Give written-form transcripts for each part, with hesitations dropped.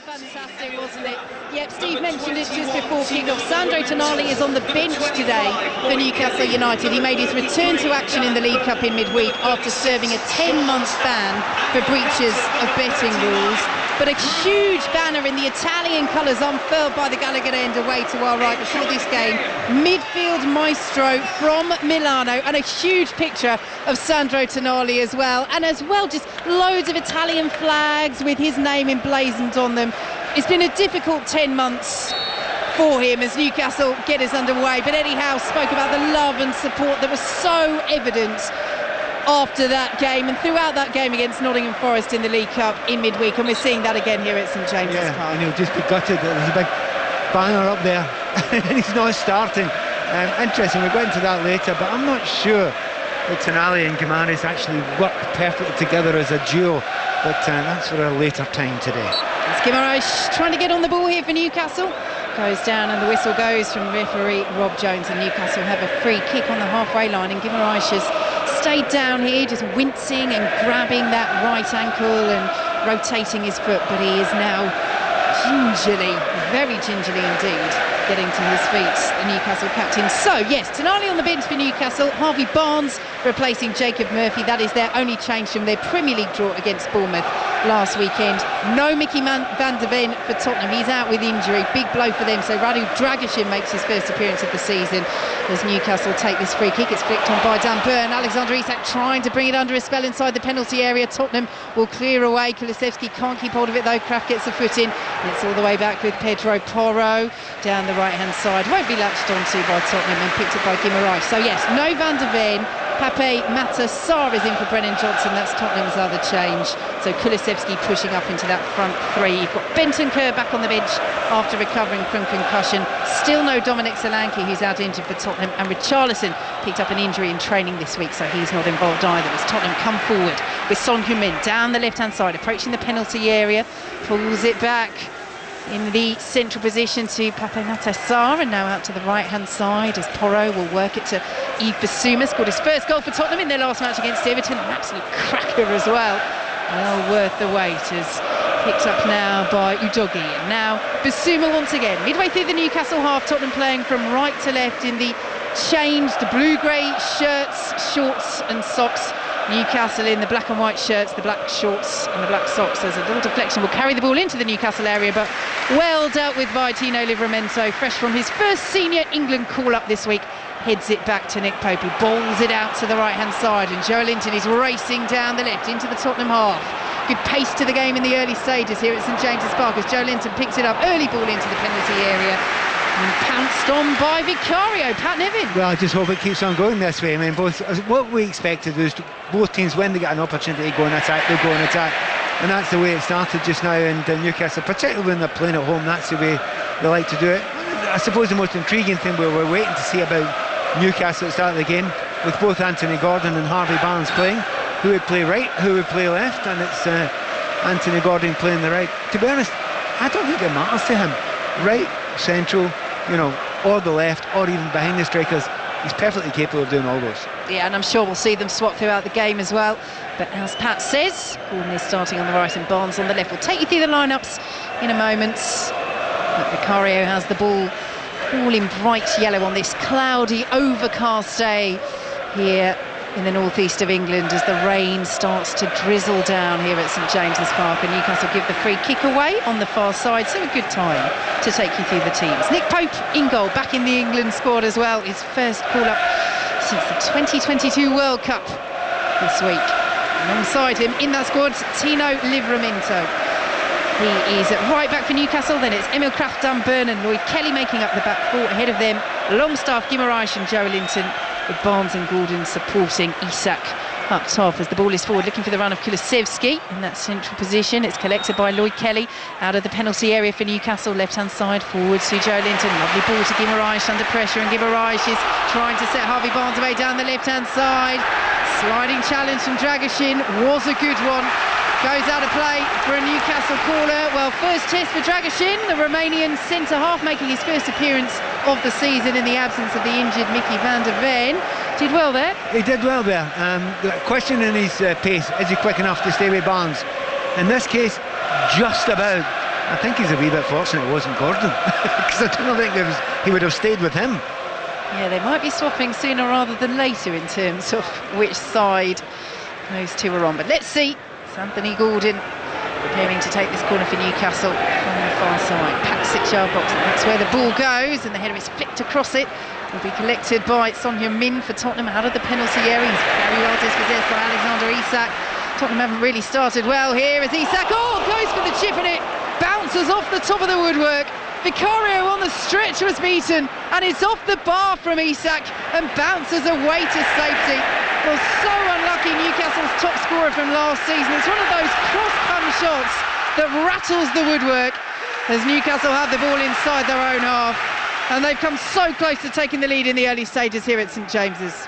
Fantastic, wasn't it? Yep, Steve mentioned it just before kick-off. Sandro Tonali is on the bench today for Newcastle United. He made his return to action in the League Cup in midweek after serving a 10-month ban for breaches of betting rules. But a huge banner in the Italian colours unfurled by the Gallagher end away to our right before this game. Midfield maestro from Milano, and a huge picture of Sandro Tonali as well. And as well, just loads of Italian flags with his name emblazoned on them. It's been a difficult 10 months for him as Newcastle get us underway. But Eddie Howe spoke about the love and support that was so evident after that game and throughout that game against Nottingham Forest in the League Cup in midweek, and we're seeing that again here at St James's Park. And he'll just be gutted that there's a big banner up there and he's not starting. Interesting, we'll go into that later, but I'm not sure that Tonali and Gimares actually work perfectly together as a duo, but that's for a later time today. It's Gimares trying to get on the ball here for Newcastle. Goes down and the whistle goes from referee Rob Jones, and Newcastle have a free kick on the halfway line, and Gimares has stayed down here just wincing and grabbing that right ankle and rotating his foot, but he is now gingerly, very gingerly indeed, getting to his feet, the Newcastle captain. So yes, Tonali on the bench for Newcastle, Harvey Barnes replacing Jacob Murphy. That is their only change from their Premier League draw against Bournemouth last weekend. No Mickey van der Ven for Tottenham, he's out with injury, big blow for them. So Radu Dragusin makes his first appearance of the season as Newcastle take this free kick. It's flicked on by Dan Burn. Alexander Isak trying to bring it under a spell inside the penalty area. Tottenham will clear away. Kulusevski can't keep hold of it though. Kraft gets a foot in. It's all the way back with Pedro Porro down the right hand side. Won't be latched onto by Tottenham and picked up by Guimaraes. So yes, no Van der Ven. Pape Matar Sarr is in for Brennan Johnson. That's Tottenham's other change. So Kulusevski pushing up into that front three. You've got Bentancur back on the bench after recovering from concussion. Still no Dominic Solanke, who's out injured for Tottenham, and Richarlison picked up an injury in training this week, so he's not involved either. As Tottenham come forward with Son Heung-min down the left hand side, approaching the penalty area, pulls it back in the central position to Pape Matar Sarr, and now out to the right hand side as Porro will work it to Yves Bissouma. Scored his first goal for Tottenham in their last match against Everton, an absolute cracker as well. Well worth the wait, as picked up now by Udogie, and now Bissouma once again. Midway through the Newcastle half, Tottenham playing from right to left in the changed blue-grey shirts, shorts and socks. Newcastle in the black and white shirts, the black shorts and the black socks. There's a little deflection, will carry the ball into the Newcastle area, but well dealt with by Tino Livramento, fresh from his first senior England call-up this week. Heads it back to Nick Pope, who bowls it out to the right-hand side, and Joe Linton is racing down the left into the Tottenham half. Good pace to the game in the early stages here at St James's Park as Joe Linton picks it up, early ball into the penalty area, and pounced on by Vicario. Pat Nevin. Well, I just hope it keeps on going this way. I mean, what we expected was both teams, when they get an opportunity to go and attack, they'll go and attack. And that's the way it started just now in Newcastle, particularly when they're playing at home. That's the way they like to do it. I suppose the most intriguing thing we're waiting to see about Newcastle at the start of the game, with both Anthony Gordon and Harvey Barnes playing, who would play right, who would play left, and it's Anthony Gordon playing the right. To be honest, I don't think it matters to him. Right, central, you know, or the left, or even behind the strikers. He's perfectly capable of doing all those. Yeah, and I'm sure we'll see them swap throughout the game as well. But as Pat says, Gordon is starting on the right and Barnes on the left. We'll take you through the lineups in a moment. But Vicario has the ball all in bright yellow on this cloudy, overcast day here in the northeast of England as the rain starts to drizzle down here at St James's Park, and Newcastle give the free kick away on the far side, so a good time to take you through the teams. Nick Pope in goal, back in the England squad as well, his first call-up since the 2022 World Cup this week. Alongside him in that squad, Tino Livramento. He is at right back for Newcastle, then it's Emil Kraft, Dan Burn and Lloyd Kelly making up the back four. Ahead of them, Longstaff, Guimaraes and Joe Linton, with Barnes and Gordon supporting Isak up top as the ball is forward, looking for the run of Kulusevski in that central position. It's collected by Lloyd Kelly out of the penalty area for Newcastle, left-hand side, forward to Joe Linton. Lovely ball to Guimaraes under pressure, and Guimaraes is trying to set Harvey Barnes away down the left-hand side. Sliding challenge from Dragusin was a good one. Goes out of play for a Newcastle corner. Well, first test for Dragusin, the Romanian centre-half, making his first appearance of the season in the absence of the injured Mickey van der Ven. Did well there. He did well there. The question in his pace, is he quick enough to stay with Barnes? In this case, just about. I think he's a wee bit fortunate it wasn't Gordon, because I don't think he would have stayed with him. Yeah, they might be swapping sooner rather than later in terms of which side those two are on. But let's see. It's Anthony Gordon preparing to take this corner for Newcastle from the far side. Packed 6-yard box. That's where the ball goes, and the header is flicked across it. Will be collected by Son Heung-min for Tottenham out of the penalty area. He's very well dispossessed by Alexander Isak. Tottenham haven't really started well here as Isak goes for the chip, and it bounces off the top of the woodwork. Vicario on the stretch was beaten, and it's off the bar from Isak and bounces away to safety. Well, so unlucky, Newcastle's top scorer from last season. It's one of those cross-punch shots that rattles the woodwork as Newcastle have the ball inside their own half, and they've come so close to taking the lead in the early stages here at St James's.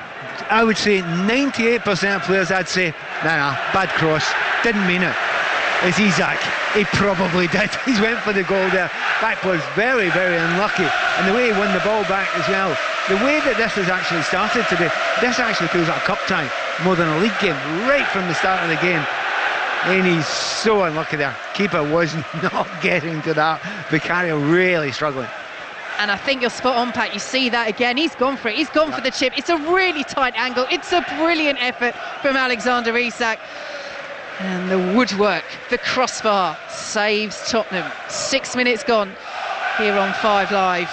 I would say 98% of players, I'd say, nah, bad cross, didn't mean it. It's Isak, he probably did. He's went for the goal there. That was very, very unlucky, and the way he won the ball back as well. The way that this has actually started today, this actually feels like a cup tie more than a league game right from the start of the game. And he's so unlucky there. Keeper was not getting to that. Vicario really struggling. And I think you're spot on, Pat. You see that again. He's gone for it. He's gone for the chip. It's a really tight angle. It's a brilliant effort from Alexander Isak. And the woodwork, the crossbar, saves Tottenham. 6 minutes gone here on 5 Live.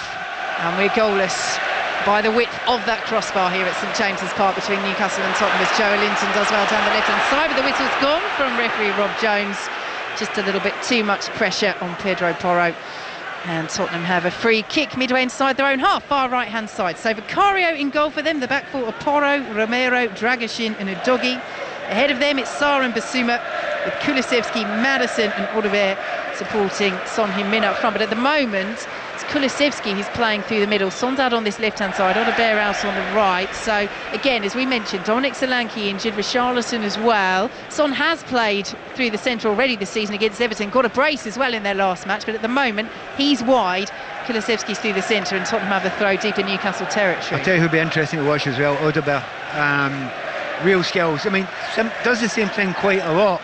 And we're goalless by the width of that crossbar here at St James's Park between Newcastle and Tottenham, as Joe Linton does well down the left-hand side. But the whistle's gone from referee Rob Jones. Just a little bit too much pressure on Pedro Porro. And Tottenham have a free kick midway inside their own half, far right-hand side. So Vicario in goal for them. The back four are Porro, Romero, Dragoshin and Udogi. Ahead of them it's Sarr and Basuma, with Kulusevski, Maddison and Odegaard supporting Son Heung-min up front. But at the moment it's Kulusevski who's playing through the middle. Son's out on this left-hand side, Odegaard out on the right. So again, as we mentioned, Dominic Solanke injured, Richarlison as well. Son has played through the centre already this season against Everton, got a brace as well in their last match, but at the moment he's wide. Kulusevski's through the centre and Tottenham have the throw deep in Newcastle territory. I'll tell you who'll be interesting to watch as well, Odegaard. Real skills. I mean, does the same thing quite a lot,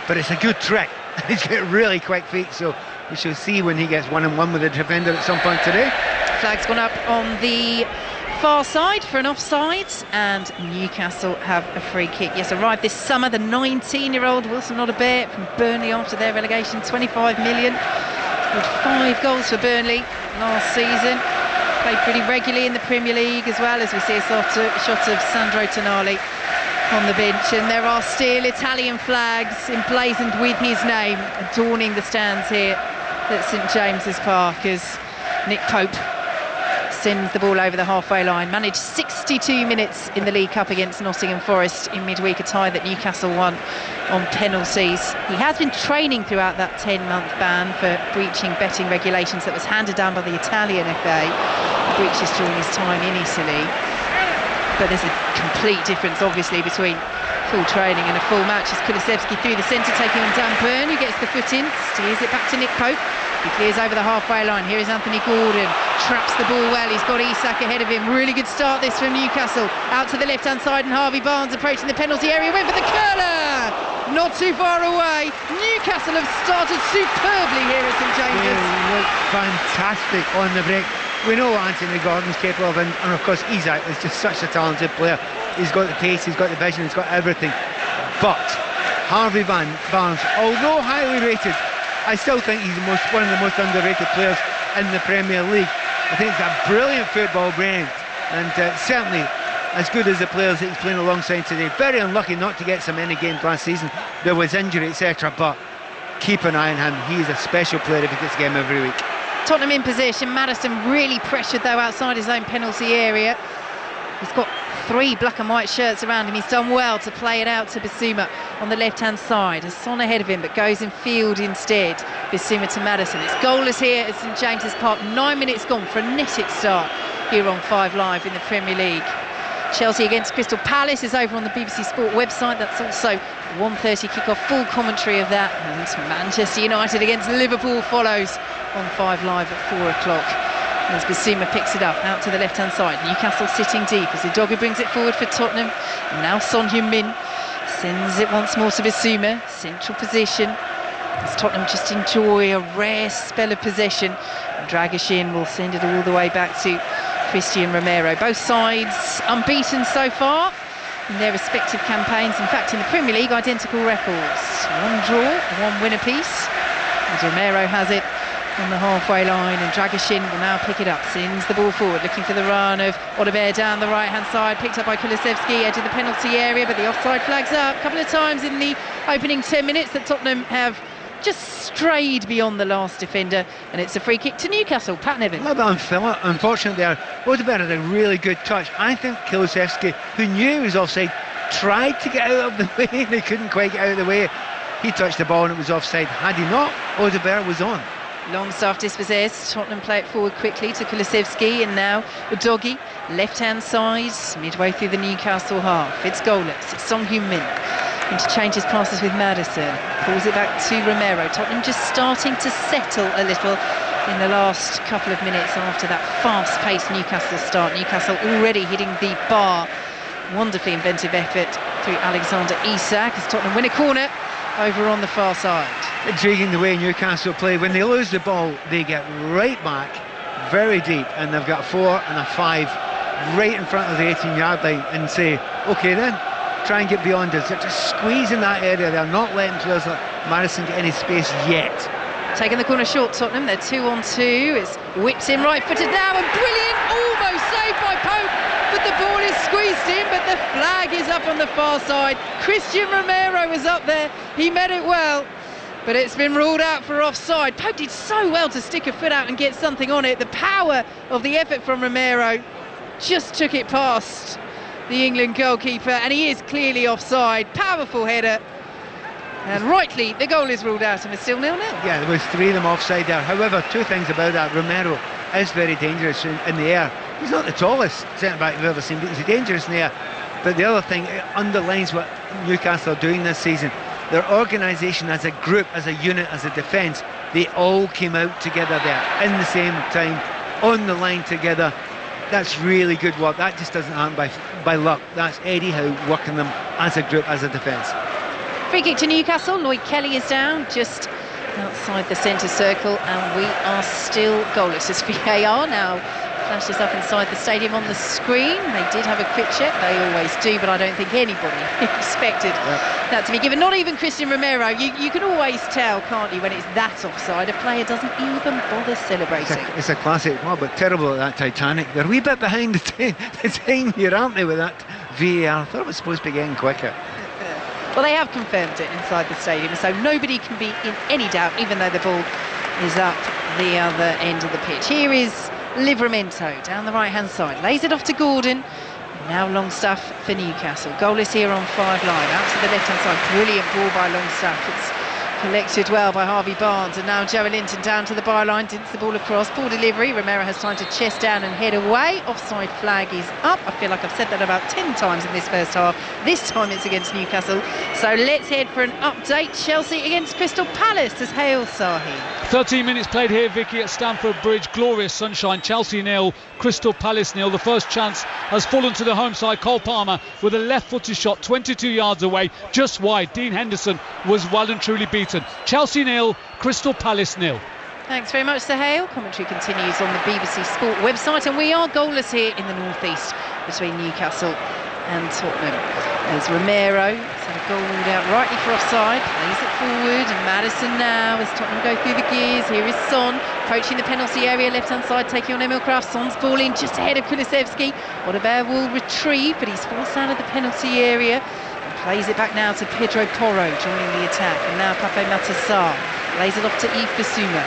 but it's a good trick. He's got really quick feet, so we shall see when he gets 1-on-1 with the defender at some point today. Flag's gone up on the far side for an offside, and Newcastle have a free kick. Yes, arrived this summer, the 19-year-old Wilson Odegaard from Burnley after their relegation, 25 million. Scored 5 goals for Burnley last season. Played pretty regularly in the Premier League as well, as we see a shot of Sandro Tonali on the bench, and there are still Italian flags emblazoned with his name adorning the stands here at St James's Park as Nick Pope sends the ball over the halfway line. Managed 62 minutes in the League Cup against Nottingham Forest in midweek, a tie that Newcastle won on penalties. He has been training throughout that 10-month ban for breaching betting regulations that was handed down by the Italian FA. Breaches during his time in Italy. But there's a complete difference, obviously, between full training and a full match. As Kulusevski through the centre, taking on Dan Burn, who gets the foot in, steers it back to Nick Pope. He clears over the halfway line. Here is Anthony Gordon, traps the ball well. He's got Isak ahead of him. Really good start this from Newcastle. Out to the left-hand side, and Harvey Barnes approaching the penalty area. Went for the curler! Not too far away. Newcastle have started superbly here at St James's. They look fantastic on the break. We know what Anthony Gordon's capable of, and of course Isak is just such a talented player. He's got the pace, he's got the vision, he's got everything. But Harvey Barnes, although highly rated, I still think he's one of the most underrated players in the Premier League. I think he's got a brilliant football brain, and certainly as good as the players that he's playing alongside today. Very unlucky not to get so many games last season. There was injury, etc. But keep an eye on him. He's a special player if he gets a game every week. Tottenham in possession. Maddison really pressured though outside his own penalty area. He's got 3 black and white shirts around him. He's done well to play it out to Basuma on the left-hand side. Has Son ahead of him, but goes in field instead. Basuma to Maddison. It's goalless here at St James's Park. 9 minutes gone. Frenetic start here on 5 Live in the Premier League. Chelsea against Crystal Palace is over on the BBC Sport website. That's also 1:30 kick-off, full commentary of that. And Manchester United against Liverpool follows on 5 Live at 4 o'clock. As Basuma picks it up out to the left-hand side. Newcastle sitting deep as Udogi brings it forward for Tottenham. And now Son Heung-min sends it once more to Basuma. Central position. as Tottenham just enjoy a rare spell of possession. Dragashin will send it all the way back to Christian Romero. Both sides unbeaten so far in their respective campaigns. In fact, in the Premier League, identical records. 1 draw, 1 win apiece. As Romero has it on the halfway line, and Dragashin will now pick it up, sends the ball forward, looking for the run of Odobert down the right-hand side, picked up by Kulusevski, edge of the penalty area, but the offside flag's up. A couple of times in the opening 10 minutes that Tottenham have just strayed beyond the last defender, and it's a free kick to Newcastle. Pat Nevin. A little bit unfortunate there. Odobert had a really good touch. I think Kulusevski, who knew he was offside, tried to get out of the way, and he couldn't quite get out of the way. He touched the ball and it was offside. Had he not, Odobert was on. Longstaff dispossessed. Tottenham play it forward quickly to Kulusevski, and now Udogie, left-hand side, midway through the Newcastle half. It's goalless. It's Song Heung-min. Interchanges passes with Maddison. Pulls it back to Romero. Tottenham just starting to settle a little in the last couple of minutes after that fast-paced Newcastle start. Newcastle already hitting the bar. Wonderfully inventive effort through Alexander Isak as Tottenham win a corner over on the far side. Intriguing the way Newcastle play. When they lose the ball, they get right back, very deep, and they've got 4 and a 5 right in front of the 18-yard line, and say, OK then, try and get beyond us. They're just squeezing that area. They're not letting players like Maddison get any space yet. Taking the corner short, Tottenham. They're 2-on-2. It's whipped in right-footed now, and brilliant, almost saved by Pope, but the ball is squeezed in, but the flag is up on the far side. Christian Romero was up there. He met it well, but it's been ruled out for offside. Pope did so well to stick a foot out and get something on it. The power of the effort from Romero just took it past the England goalkeeper, and he is clearly offside. Powerful header, and rightly the goal is ruled out, and it's still 0-0. Yeah, there was 3 of them offside there. However, 2 things about that. Romero is very dangerous in the air. He's not the tallest centre-back we've ever seen, but he's dangerous in the air. But the other thing, it underlines what Newcastle are doing this season. Their organisation as a group, as a unit, as a defence, they all came out together there in the same time, on the line together. That's really good work. That just doesn't happen by luck. That's Eddie Howe working them as a group, as a defence. Free kick to Newcastle. Lloyd Kelly is down just outside the centre circle, and we are still goalless. As VAR now flashes up inside the stadium on the screen. They did have a quick check, they always do, but I don't think anybody expected that to be given. Not even Christian Romero. You can always tell, can't you, when it's that offside. A player doesn't even bother celebrating. It's a classic, but terrible at that Titanic. They're a wee bit behind the time here, aren't they, with that VAR? I thought it was supposed to be getting quicker. Well, they have confirmed it inside the stadium, so nobody can be in any doubt, even though the ball is up the other end of the pitch. Here is Livramento down the right-hand side, lays it off to Gordon. Now Longstaff for Newcastle. Goalless here on 5 line, out to the left-hand side. Brilliant ball by Longstaff. It's collected well by Harvey Barnes, and now Joe Linton down to the byline, dints the ball across, poor delivery. Romero has time to chest down and head away. Offside flag is up. I feel like I've said that about 10 times in this first half. This time it's against Newcastle. So let's head for an update. Chelsea against Crystal Palace as Hale Sahi. 13 minutes played here, Vicky, at Stamford Bridge. Glorious sunshine. Chelsea 0, Crystal Palace 0. The first chance has fallen to the home side. Cole Palmer with a left-footed shot 22 yards away, just wide. Dean Henderson was well and truly beaten. Chelsea 0, Crystal Palace 0. Thanks very much, Sir Hale. Commentary continues on the BBC Sport website, and we are goalless here in the northeast between Newcastle and Tottenham. There's Romero, he's had a goal ruled out rightly for offside, plays it forward, and Maddison now as Tottenham go through the gears. Here is Son, approaching the penalty area, left-hand side, taking on Emil Kraft. Son's ball in just ahead of Kulusevski. Odobert will retrieve, but he's forced out of the penalty area. Plays it back now to Pedro Porro, joining the attack, and now Pape Matar Sarr lays it off to Yves Bissouma.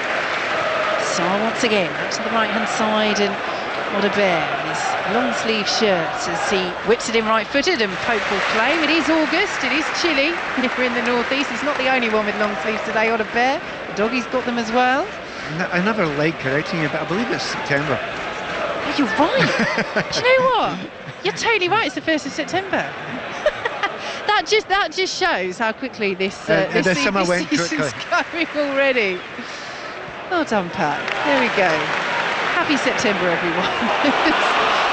Sarr once again out to the right-hand side, and Odobert in his long-sleeve shirt as he whips it in right-footed, and Pope will claim. It is August, it is chilly here in the northeast. He's not the only one with long sleeves today. Odobert, the doggy's got them as well. I never like correcting you, but I believe it's September. Oh, you're right. Do you know what? You're totally right. It's the 1st of September. That just shows how quickly this season's going already. Well done, Pat. There we go. Happy September, everyone.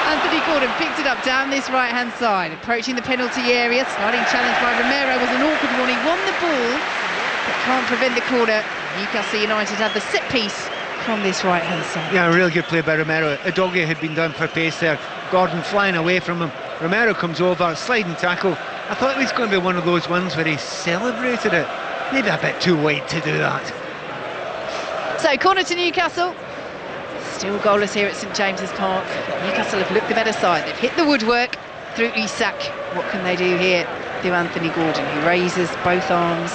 Anthony Gordon picked it up down this right-hand side, approaching the penalty area. Sliding challenge by Romero was an awkward one. He won the ball, but can't prevent the corner. Newcastle United had the set piece from this right-hand side. Yeah, a really good play by Romero. Udogie had been done for pace there. Gordon flying away from him. Romero comes over, sliding tackle. I thought it was going to be one of those ones where he celebrated it. Maybe a bit too late to do that. So corner to Newcastle. Still goalless here at St James's Park. Newcastle have looked the better side. They've hit the woodwork through Isak. What can they do here? Do Anthony Gordon, who raises both arms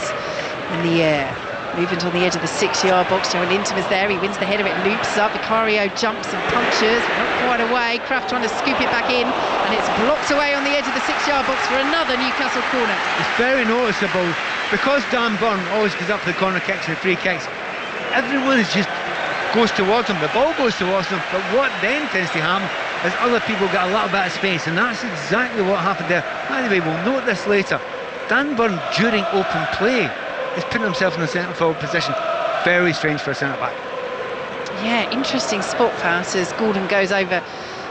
in the air. Moving on the edge of the 6-yard box. Joe Linton is there. He wins the header. It loops up. Vicario jumps and punctures, but not quite away. Kraft trying to scoop it back in, and it's blocked away on the edge of the 6-yard box for another Newcastle corner. It's very noticeable because Dan Burn always goes up for the corner kicks and the free kicks. Everyone just goes towards him. The ball goes towards him, but what then tends to happen is other people get a little bit of space, and that's exactly what happened there. By the way, we'll note this later. Dan Burn, during open play, is putting himself in a centre forward position. Very strange for a centre back. Yeah, interesting spot pass as Gordon goes over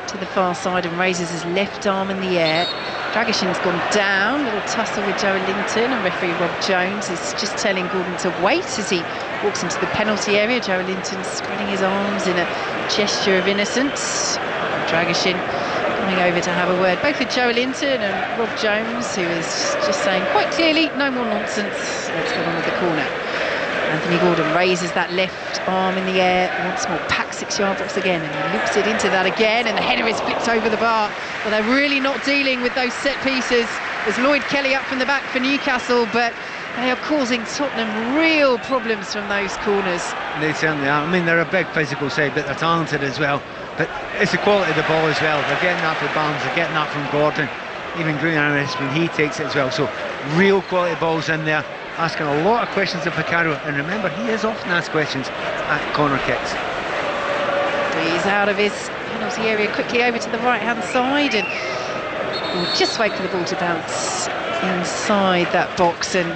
to the far side and raises his left arm in the air. Dragishin's gone down, little tussle with Joe Linton, and referee Rob Jones is just telling Gordon to wait as he walks into the penalty area. Joe Linton spreading his arms in a gesture of innocence. Dragishin coming over to have a word both with Joe Linton and Rob Jones, who is just saying quite clearly, no more nonsense, let's get on with the corner. Anthony Gordon raises that left arm in the air once more, packed 6-yard box again, and he loops it into that again, and the header is flipped over the bar. But they're really not dealing with those set pieces. There's Lloyd Kelly up from the back for Newcastle, but they are causing Tottenham real problems from those corners. They certainly are. I mean, they're a big physical side, but they're talented as well. But it's the quality of the ball as well. They're getting that from Barnes, they're getting that from Gordon, even Green Harris when he takes it as well. So real quality balls in there, asking a lot of questions of Vicario. And remember, he is often asked questions at corner kicks. He's out of his penalty area, quickly over to the right-hand side, and we'll just wait for the ball to bounce inside that box and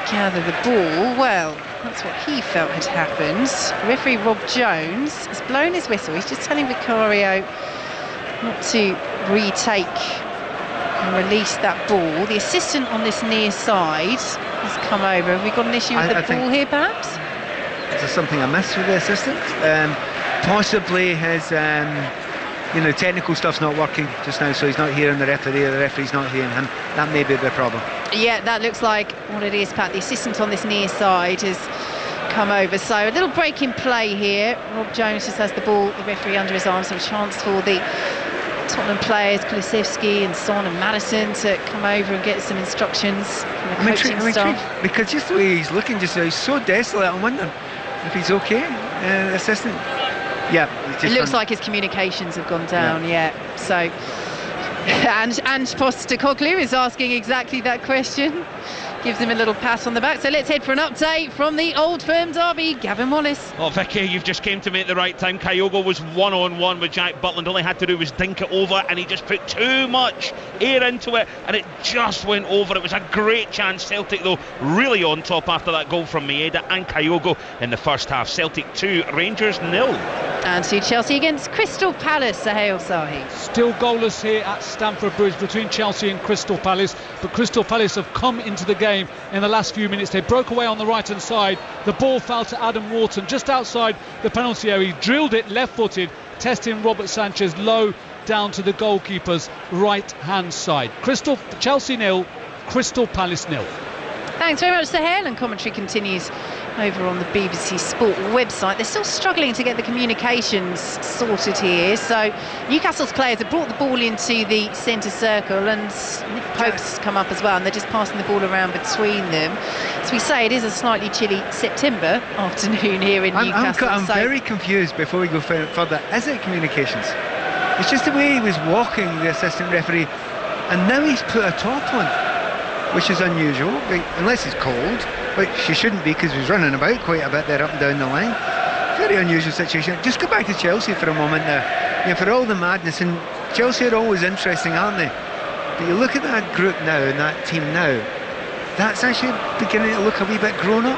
gather the ball. Well, that's what he felt had happened. Referee Rob Jones has blown his whistle. He's just telling Vicario not to retake and release that ball. The assistant on this near side has come over. Have we got an issue with the ball here, perhaps? Is there something amiss with the assistant? Possibly his technical stuff's not working just now, so he's not hearing the referee, or the referee's not hearing him. That may be the problem. Yeah, that looks like what it is, Pat. The assistant on this near side has come over. So a little break in play here. Rob Jones just has the ball, the referee under his arm, so a chance for the Tottenham players, Kulusevski and Son and Maddison, to come over and get some instructions from the coaching staff. Because just the way he's looking just now, he's so desolate. I'm wondering if he's okay, the assistant. Yeah, it looks like his communications have gone down. Yeah. So, and Postecoglou is asking exactly that question. Gives him a little pass on the back. So let's head for an update from the Old Firm derby. Gavin Wallace. Oh, Vicky, you've just came to me at the right time. Kyogo was one-on-one with Jack Butland. All he had to do was dink it over, and he just put too much air into it, and it just went over. It was a great chance. Celtic, though, really on top after that goal from Maeda and Kyogo in the first half. Celtic 2, Rangers 0. And to Chelsea against Crystal Palace, Sahel Sahi. Still goalless here at Stamford Bridge between Chelsea and Crystal Palace, but Crystal Palace have come into the game in the last few minutes. They broke away on the right hand side. The ball fell to Adam Wharton just outside the penalty area. He drilled it left-footed, testing Robert Sanchez low down to the goalkeeper's right hand side. Chelsea 0, Crystal Palace 0. Thanks very much, Sahel, and commentary continues over on the BBC Sport website. They're still struggling to get the communications sorted here, so Newcastle's players have brought the ball into the centre circle, and Nick Pope's come up as well, and they're just passing the ball around between them. As we say, it is a slightly chilly September afternoon here in Newcastle. I'm very confused before we go further. Is it communications? It's just the way he was walking, the assistant referee, and now he's put a top on, which is unusual, unless it's cold, which she shouldn't be because he's running about quite a bit there up and down the line. Very unusual situation. Just go back to Chelsea for a moment there. You know, for all the madness, and Chelsea are always interesting, aren't they? But you look at that group now and that team now, that's actually beginning to look a wee bit grown up.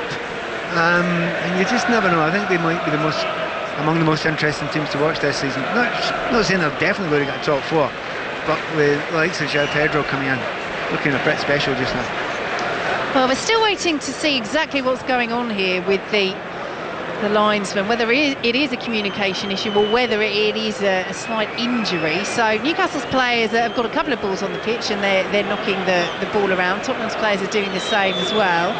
And you just never know. I think they might be among the most interesting teams to watch this season. Not saying they're definitely going to get a top 4, but with the likes of João Pedro coming in, looking a bit special just now. Well, we're still waiting to see exactly what's going on here with the linesman, whether it is a communication issue or whether it is a slight injury. So Newcastle's players have got a couple of balls on the pitch and they're knocking the ball around. Tottenham's players are doing the same as well.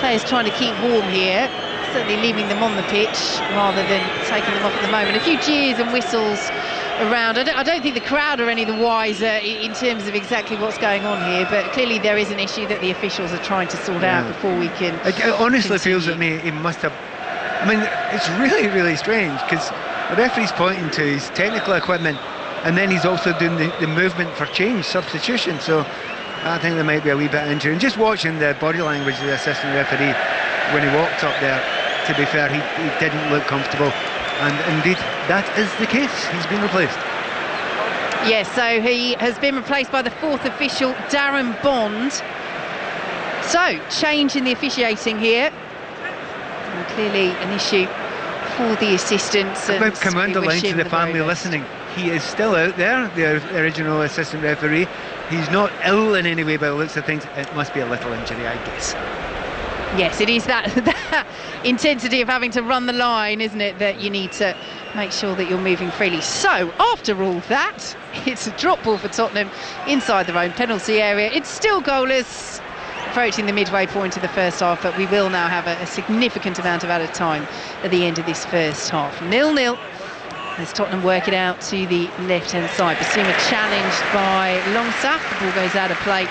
Players trying to keep warm here, certainly leaving them on the pitch rather than taking them off at the moment. A few jeers and whistles around. I don't think the crowd are any the wiser in terms of exactly what's going on here, but clearly there is an issue that the officials are trying to sort out before we can. It honestly continue. feels that he must have. I mean, it's really, really strange because the referee's pointing to his technical equipment and then he's also doing the movement for change, substitution. So I think there might be a wee bit of injury. And just watching the body language of the assistant referee when he walked up there, to be fair, he didn't look comfortable. And indeed, that is the case. He's been replaced. Yes, so he has been replaced by the fourth official, Darren Bond. So, change in the officiating here. And clearly an issue for the assistants. About Commander Line to the family listening. He is still out there, the original assistant referee. He's not ill in any way by the looks of things. It must be a little injury, I guess. Yes, it is that intensity of having to run the line, isn't it, that you need to make sure that you're moving freely. So, after all that, it's a drop ball for Tottenham inside their own penalty area. It's still goalless, approaching the midway point of the first half, but we will now have a significant amount of added time at the end of this first half. 0-0 as Tottenham work it out to the left-hand side. Basuma challenged by Longstaff. The ball goes out of play.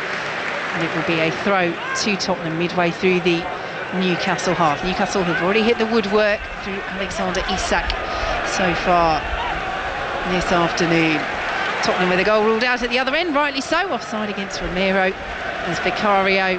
And it will be a throw to Tottenham midway through the Newcastle half. Newcastle have already hit the woodwork through Alexander Isak so far this afternoon. Tottenham with a goal ruled out at the other end, rightly so. Offside against Romero as Vicario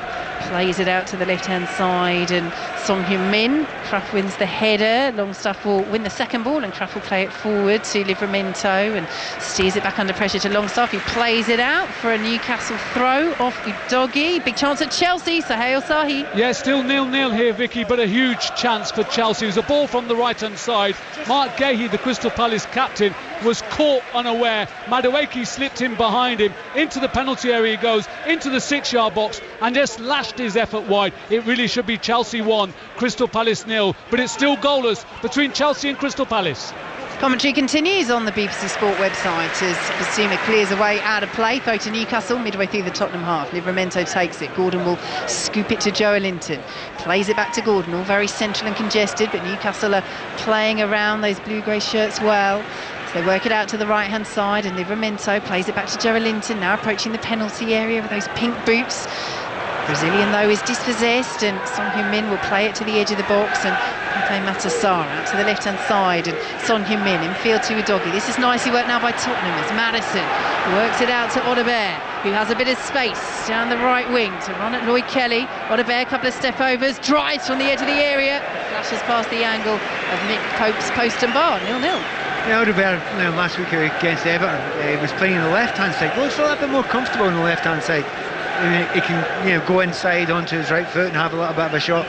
plays it out to the left-hand side, and Son Heung-min, Krafth wins the header. Longstaff will win the second ball and Krafth will play it forward to Livramento and steers it back under pressure to Longstaff, who plays it out for a Newcastle throw off Udogie. Big chance at Chelsea, Sohail Sahi. Yeah, still 0-0 here, Vicky, but a huge chance for Chelsea. It was a ball from the right-hand side. Mark Gahey, the Crystal Palace captain, was caught unaware. Madueke slipped in behind him. Into the penalty area he goes, into the 6-yard box, and just lashed his effort wide. It really should be Chelsea 1, Crystal Palace 0, but it's still goalless between Chelsea and Crystal Palace. Commentary continues on the BBC Sport website as Basuma clears away out of play. Throw to Newcastle midway through the Tottenham half. Livramento takes it. Gordon will scoop it to Joe Linton. Plays it back to Gordon, all very central and congested, but Newcastle are playing around those blue-grey shirts well. So they work it out to the right-hand side, and Livramento plays it back to Joe Linton, now approaching the penalty area with those pink boots. Brazilian, though, is dispossessed, and Son Heung-min will play it to the edge of the box, and Pepe Matasar out to the left-hand side, and Son Heung-min in field to Udogie. This is nicely worked now by Tottenham as Maddison works it out to Odobert, who has a bit of space down the right wing to run at Lloyd Kelly. Odobert, a couple of step-overs, drives from the edge of the area, flashes past the angle of Nick Pope's post and bar. 0-0. Yeah, Odobert last week against Everton, he was playing on the left-hand side. Looks a little bit more comfortable on the left-hand side. He can go inside onto his right foot and have a little bit of a shot.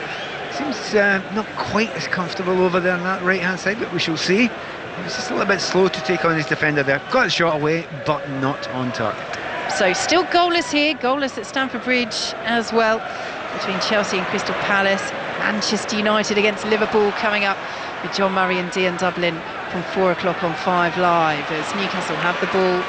Seems not quite as comfortable over there on that right hand side, but we shall see. He was just a little bit slow to take on his defender there. Got the shot away, but not on target. So still goalless here, goalless at Stamford Bridge as well, between Chelsea and Crystal Palace. Manchester United against Liverpool coming up with John Murray and Dion Dublin from 4 o'clock on 5 Live as Newcastle have the ball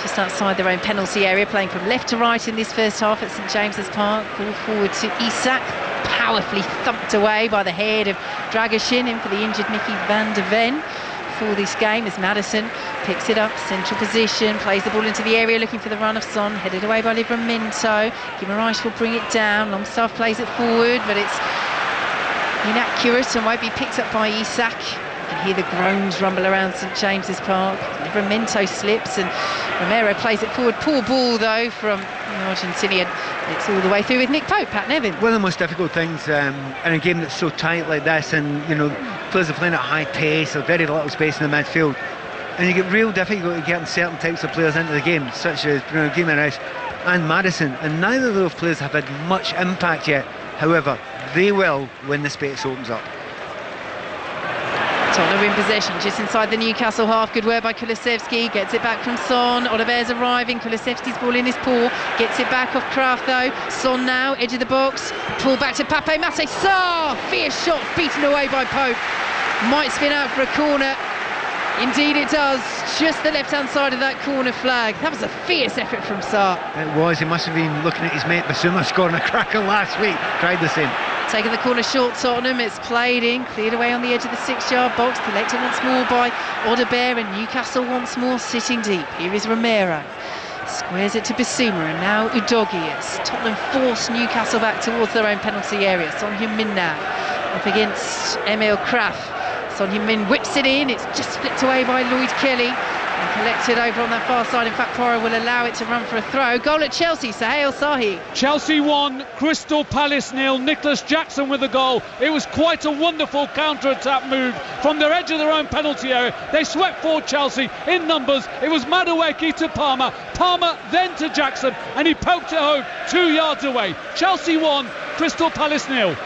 just outside their own penalty area, playing from left to right in this first half at St James's Park. Ball forward to Isak, powerfully thumped away by the head of Dragoshin, in for the injured Nicky van de Ven for this game as Maddison picks it up, central position, plays the ball into the area looking for the run of Son, headed away by Livramento. Guimaraes will bring it down, Longstaff plays it forward, but it's inaccurate and won't be picked up by Isak. You can hear the groans rumble around St James's Park. Livramento slips and Romero plays it forward. Poor ball though from the Argentinian. It's all the way through with Nick Pope, Pat Nevin. One of the most difficult things in a game that's so tight like this, and players are playing at high pace, or very little space in the midfield, and you get real difficulty getting certain types of players into the game, such as Bruno Guimaraes and Maddison, and neither of those players have had much impact yet. However, they will when the space opens up. Tottenham in possession, just inside the Newcastle half. Good work by Kulusevski, gets it back from Son. Oliver's arriving, Kulusevski's ball in his paw, gets it back off Kraft though. Son now, edge of the box, pull back to Pape Matar Sarr. Fierce shot, beaten away by Pope. Might spin out for a corner. Indeed it does, just the left-hand side of that corner flag. That was a fierce effort from Sarr. It was, he must have been looking at his mate Basuma scoring a cracker last week. Tried the same. Taking the corner short, Tottenham. It's played in, cleared away on the edge of the 6-yard box, collected once more by Audebert, and Newcastle once more sitting deep. Here is Romero. Squares it to Basuma, and now Udogie. As Tottenham force Newcastle back towards their own penalty area. Son Heung-min now up against Emil Kraft. Son Heung-min whips it in, it's just flipped away by Lloyd Kelly and collected over on that far side. In fact, Poro will allow it to run for a throw. Goal at Chelsea, Sohail Sahi. Chelsea 1, Crystal Palace 0. Nicholas Jackson with the goal. It was quite a wonderful counter-attack move from their edge of their own penalty area. They swept forward Chelsea in numbers. It was Madueke to Palmer, Palmer then to Jackson, and he poked it home 2 yards away. Chelsea 1, Crystal Palace 0.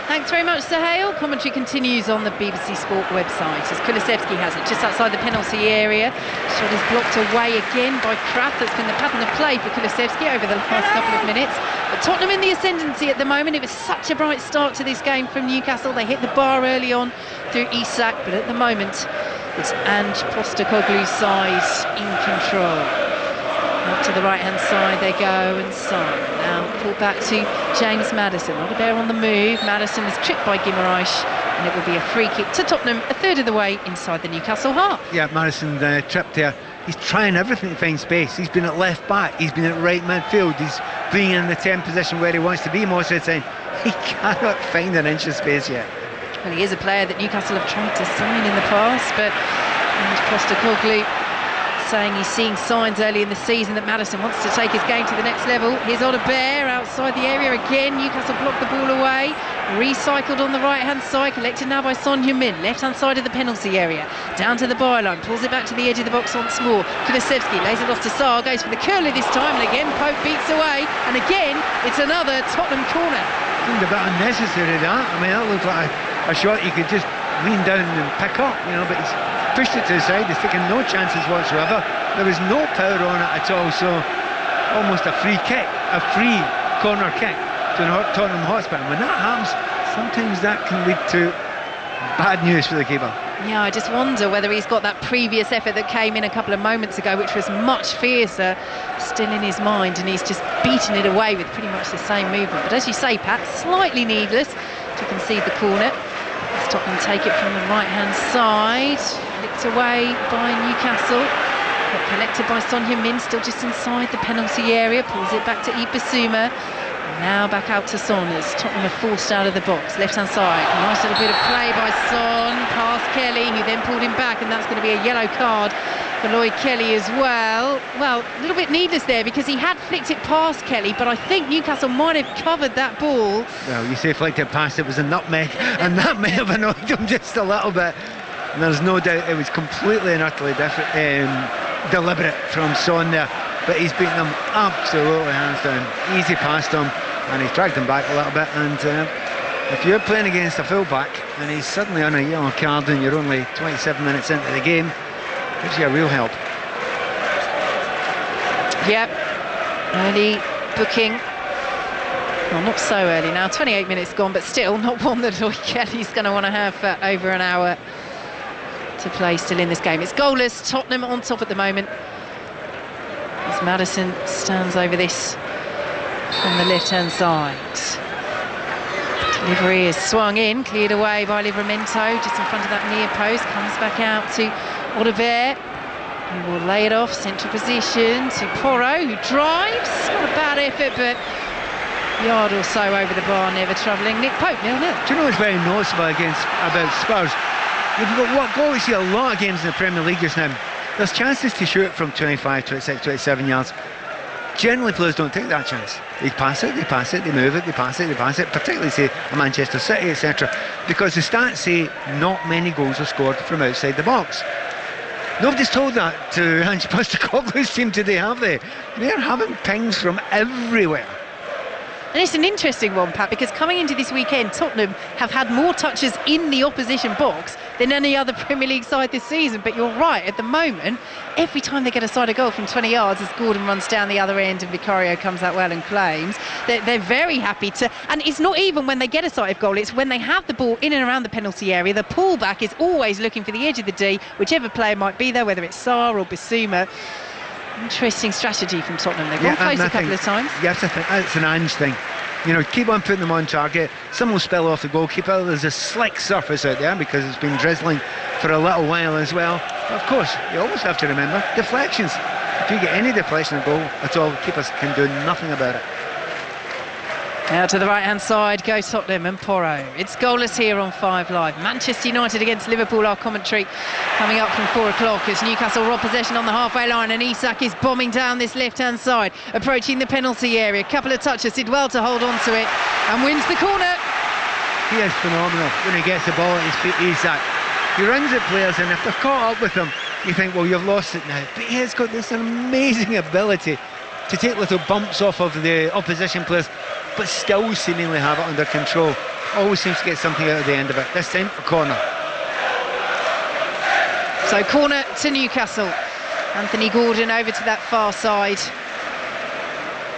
Thanks very much, Sohail. Commentary continues on the BBC Sport website as Kulusevski has it just outside the penalty area. Shot is blocked away again by Kraft. That's been the pattern of play for Kulusevski over the last couple of minutes. But Tottenham in the ascendancy at the moment. It was such a bright start to this game from Newcastle. They hit the bar early on through Isak, but at the moment it's Ange Postecoglou's side in control. Up to the right-hand side they go, and Son now pulled back to James Maddison. Audebert on the move. Maddison is tripped by Guimaraes, and it will be a free kick to Tottenham, a third of the way inside the Newcastle half. Yeah, Maddison tripped there. He's trying everything to find space. He's been at left back, he's been at right midfield, he's being in the 10 position where he wants to be most of the time. He cannot find an inch of space yet. Well, he is a player that Newcastle have tried to sign in the past, but Postecoglou saying he's seeing signs early in the season that Maddison wants to take his game to the next level. Here's Audebert outside the area again. Newcastle blocked the ball away. Recycled on the right-hand side. Collected now by Son Heung-min. Left-hand side of the penalty area. Down to the byline. Pulls it back to the edge of the box once more. Kulusevski lays it off to Sarr. Goes for the curler this time. And again, Pope beats away. And again, it's another Tottenham corner. Seemed a bit unnecessary, that. I mean, that looked like a shot you could just lean down and pick up, you know, but he's pushed it to the side. He's taken no chances whatsoever. There was no power on it at all, so almost a free kick, a free corner kick to Tottenham Hotspur. And when that happens, sometimes that can lead to bad news for the keeper. Yeah, I just wonder whether he's got that previous effort that came in a couple of moments ago, which was much fiercer, still in his mind, and he's just beaten it away with pretty much the same movement. But as you say, Pat, slightly needless to concede the corner. Let's Tottenham take it from the right-hand side, licked away by Newcastle, but collected by Son Heung-min, still just inside the penalty area, pulls it back to Ibasuma. Now back out to Son as Tottenham are forced out of the box. Left-hand side, nice little bit of play by Son, past Kelly, who then pulled him back, and that's going to be a yellow card for Lloyd Kelly as well. Well, a little bit needless there because he had flicked it past Kelly, but I think Newcastle might have covered that ball. Well, you say flicked it past, it was a nutmeg, and that may have annoyed him just a little bit. And there's no doubt it was completely and utterly deliberate from Son there, but he's beaten him absolutely hands down. Easy past him, and he's dragged him back a little bit. And if you're playing against a full-back and he's suddenly on a yellow card and you're only 27 minutes into the game, gives you a real help. Yep, early booking. Well, not so early now, 28 minutes gone, but still not one that Lloyd Kelly's going to want to have for over an hour to play still in this game. It's goalless, Tottenham on top at the moment, as Maddison stands over this on the left-hand side. Delivery is swung in, cleared away by Livramento, just in front of that near post, comes back out to Audebert, who will lay it off, central position to Poro, who drives, not a bad effort, but yard or so over the bar, never troubling Nick Pope, 0-0. Do you know what's very noticeable about Spurs? You've got what goal, you see a lot of games in the Premier League just now. There's chances to shoot from 25, 26, 27 yards. Generally, players don't take that chance. They pass it, they move it, they pass it, they pass it, particularly, say, a Manchester City, etc. Because the stats say not many goals are scored from outside the box. Nobody's told that to Ange Postecoglou's team today, have they? They're having pings from everywhere. And it's an interesting one, Pat, because coming into this weekend, Tottenham have had more touches in the opposition box than any other Premier League side this season. But you're right, at the moment, every time they get a side of goal from 20 yards, as Gordon runs down the other end and Vicario comes out well and claims, they're very happy to. And it's not even when they get a side of goal, it's when they have the ball in and around the penalty area. The pullback is always looking for the edge of the D, whichever player might be there, whether it's Sarr or Bissouma. Interesting strategy from Tottenham. They've gone close a couple of times. Yes, I think it's an Ange thing. You know, keep on putting them on target. Some will spill off the goalkeeper. There's a slick surface out there because it's been drizzling for a little while as well. But of course, you always have to remember deflections. If you get any deflection of goal at all, keepers can do nothing about it. Now to the right-hand side go Tottenham and Porro. It's goalless here on 5 Live. Manchester United against Liverpool, our commentary coming up from 4 o'clock as Newcastle rob possession on the halfway line, and Isak is bombing down this left-hand side, approaching the penalty area. Couple of touches, did well to hold on to it and wins the corner. He is phenomenal when he gets the ball at his feet, Isak. He runs at players, and if they're caught up with him, you think, well, you've lost it now. But he has got this amazing ability to take little bumps off of the opposition players, but still seemingly have it under control. Always seems to get something out of the end of it. This time, a corner. So corner to Newcastle. Anthony Gordon over to that far side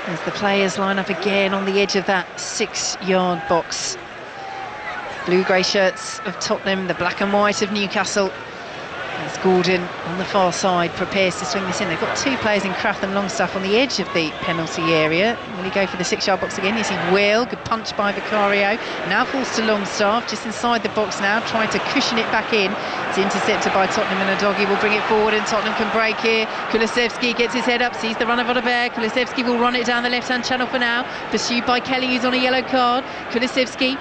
as the players line up again on the edge of that 6-yard box. Blue-grey shirts of Tottenham, the black and white of Newcastle. As Gordon on the far side prepares to swing this in. They've got 2 players in Kraft and Longstaff on the edge of the penalty area. Will he go for the 6-yard box again? Yes, he will. Good punch by Vicario. Now falls to Longstaff, just inside the box now, trying to cushion it back in. It's intercepted by Tottenham, and Udogie will bring it forward, and Tottenham can break here. Kulusevski gets his head up, sees the run of Odobert. Kulusevski will run it down the left-hand channel for now. Pursued by Kelly, who's on a yellow card. Kulusevski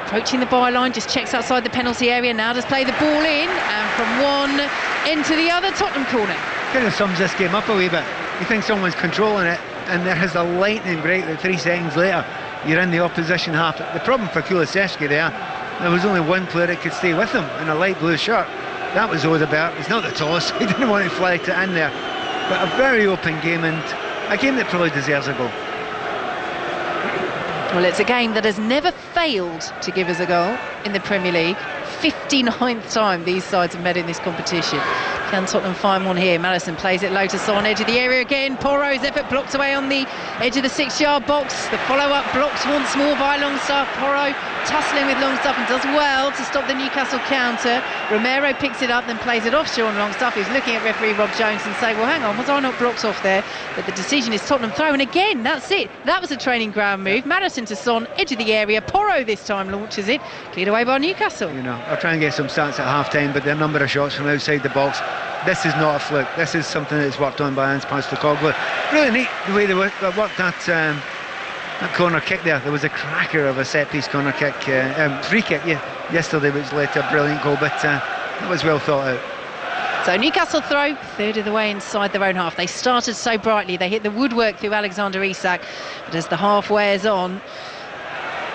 approaching the byline, just checks outside the penalty area, now does play the ball in, and from one end to the other, Tottenham corner. Kind of sums this game up a wee bit. You think someone's controlling it, and there is a lightning break that 3 seconds later you're in the opposition half. The problem for Kulusevski there was only one player that could stay with him in a light blue shirt. That was Odobert. He's not the tallest, so he didn't want to flag it in there. But a very open game, and a game that probably deserves a goal. Well, it's a game that has never failed to give us a goal in the Premier League. 59th time these sides have met in this competition. Can Tottenham find one here? Maddison plays it low to Son, edge of the area again. Porro's effort blocked away on the edge of the 6-yard box. The follow-up blocked once more by Longstaff. Porro tussling with Longstaff and does well to stop the Newcastle counter. Romero picks it up, then plays it off Sean Longstaff, who's looking at referee Rob Jones and saying, well, hang on, was I not blocked off there? But the decision is Tottenham throw, and again, that's it. That was a training ground move. Maddison to Son, edge of the area. Porro this time launches it, cleared away by Newcastle. You know, I'll try and get some stats at half-time, but their number of shots from outside the box, this is not a fluke. This is something that's worked on by Ange Postecoglou. Really neat the way they worked that corner kick there. There was a cracker of a set-piece corner kick, free kick, yesterday, which led to a brilliant goal, but that was well thought out. So Newcastle throw, third of the way inside their own half. They started so brightly, they hit the woodwork through Alexander Isak, but as the half wears on,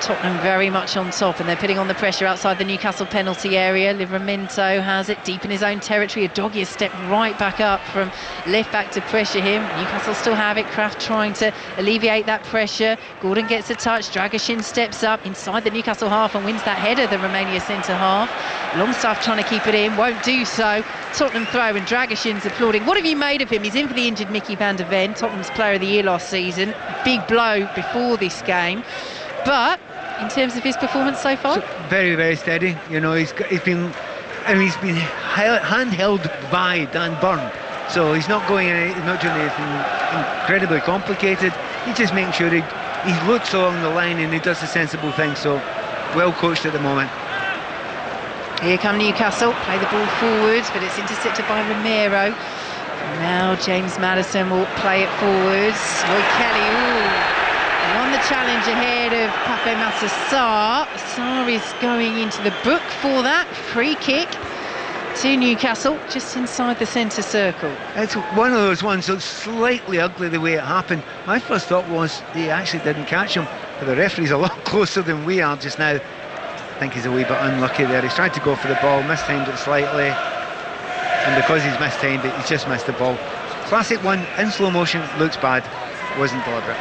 Tottenham very much on top, and they're putting on the pressure outside the Newcastle penalty area. Livramento has it deep in his own territory. Udogie has stepped right back up from left back to pressure him. Newcastle still have it. Kraft trying to alleviate that pressure. Gordon gets a touch. Dragashin steps up inside the Newcastle half and wins that header, the Romania centre half. Longstaff trying to keep it in, won't do so. Tottenham throw, and Dragashin's applauding. What have you made of him? He's in for the injured Mickey van der Ven, Tottenham's player of the year last season. Big blow before this game. But in terms of his performance so far, very, very steady. You know, he's been handheld by Dan Burn, so he's not doing anything incredibly complicated. He's just making sure he looks along the line and he does the sensible thing. So well coached at the moment. Here come Newcastle, play the ball forwards, but it's intercepted by Romero. Now James Maddison will play it forwards. Roy Kelly, won the challenge ahead of Pape Matar Sarr. Sarr is going into the book for that free kick to Newcastle, just inside the centre circle. It's one of those ones that's slightly ugly the way it happened. My first thought was he actually didn't catch him, but the referee's a lot closer than we are just now. I think he's a wee bit unlucky there. He's tried to go for the ball, mistimed it slightly, and because he's mistimed it, he's just missed the ball. Classic one in slow motion, looks bad, wasn't deliberate.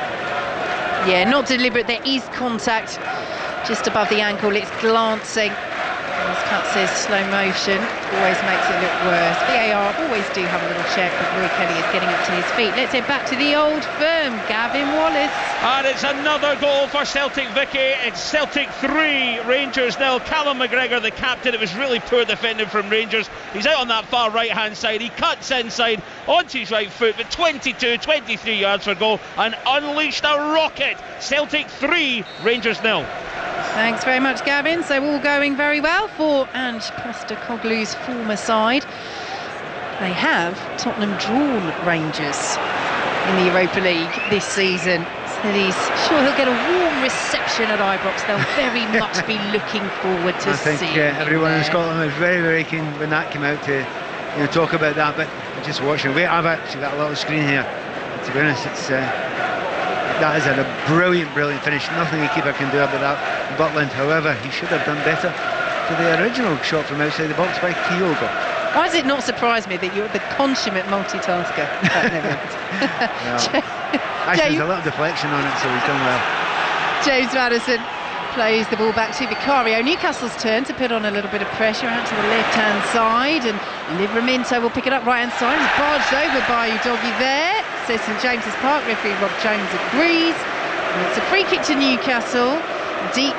Yeah, not deliberate. There is contact just above the ankle. It's glancing. As Pat says, slow motion always makes it look worse. VAR always do have a little check, but Roy Kelly is getting up to his feet. Let's head back to the old firm, Gavin Wallace. And it's another goal for Celtic, Vicky. It's Celtic 3, Rangers 0. Callum McGregor, the captain. It was really poor defending from Rangers. He's out on that far right-hand side. He cuts inside onto his right foot, but 22, 23 yards for goal, and unleashed a rocket. Celtic 3, Rangers 0. Thanks very much, Gavin. So all going very well for Ange Postecoglou's former side. They have Tottenham drawn Rangers in the Europa League this season. So he's sure he'll get a warm reception at Ibrox. They'll very much be looking forward to seeing him. I think everyone in Scotland was very, very keen when that came out to talk about that. But just watching, I've actually got a little screen here. To be honest, it's that is a brilliant finish. Nothing a keeper can do about that. Butland, however, he should have done better for the original shot from outside the box by Kyogo. Why does it not surprise me that you're the consummate multitasker? Actually, there's a little deflection on it, so he's done well. James Maddison plays the ball back to Vicario. Newcastle's turn to put on a little bit of pressure out to the left-hand side, and Livramento will pick it up right-hand side. He's barged over by Udogie there. Says St James's Park referee Rob Jones agrees. And it's a free kick to Newcastle, deep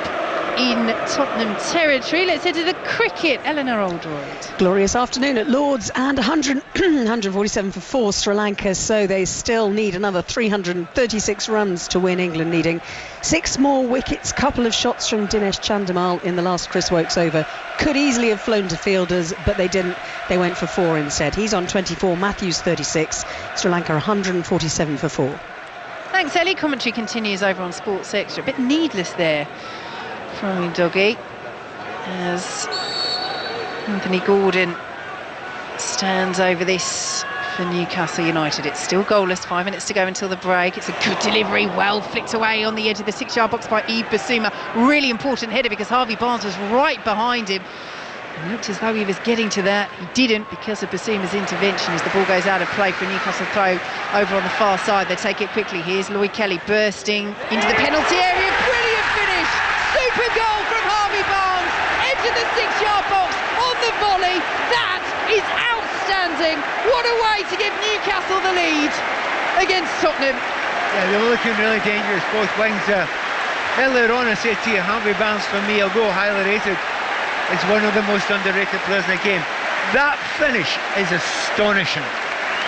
in Tottenham territory. Let's head to the cricket. Eleanor Oldroyd. Glorious afternoon at Lords, and 147 for 4 Sri Lanka, so they still need another 336 runs to win. England needing 6 more wickets. Couple of shots from Dinesh Chandimal in the last Chris Woakes over. Could easily have flown to fielders, but they didn't. They went for 4 instead. He's on 24, Matthews 36, Sri Lanka 147 for 4. Thanks, Ellie. Commentary continues over on Sports Extra. A bit needless there from Udogie as Anthony Gordon stands over this for Newcastle United. It's still goalless, 5 minutes to go until the break. It's a good delivery, well flicked away on the edge of the 6-yard box by Yves Bissouma. Really important header because Harvey Barnes was right behind him. It looked as though he was getting to that. He didn't because of Bissouma's intervention as the ball goes out of play for a Newcastle throw over on the far side. They take it quickly. Here's Lloyd Kelly bursting into the penalty area. Brilliant finish! Super goal from Harvey Barnes. Edge of the 6-yard box on the volley. That is outstanding. What a way to give Newcastle the lead against Tottenham. Yeah, they were looking really dangerous, both wings there. Earlier on I said to you, Harvey Barnes for me, although highly rated, is one of the most underrated players in the game. That finish is astonishing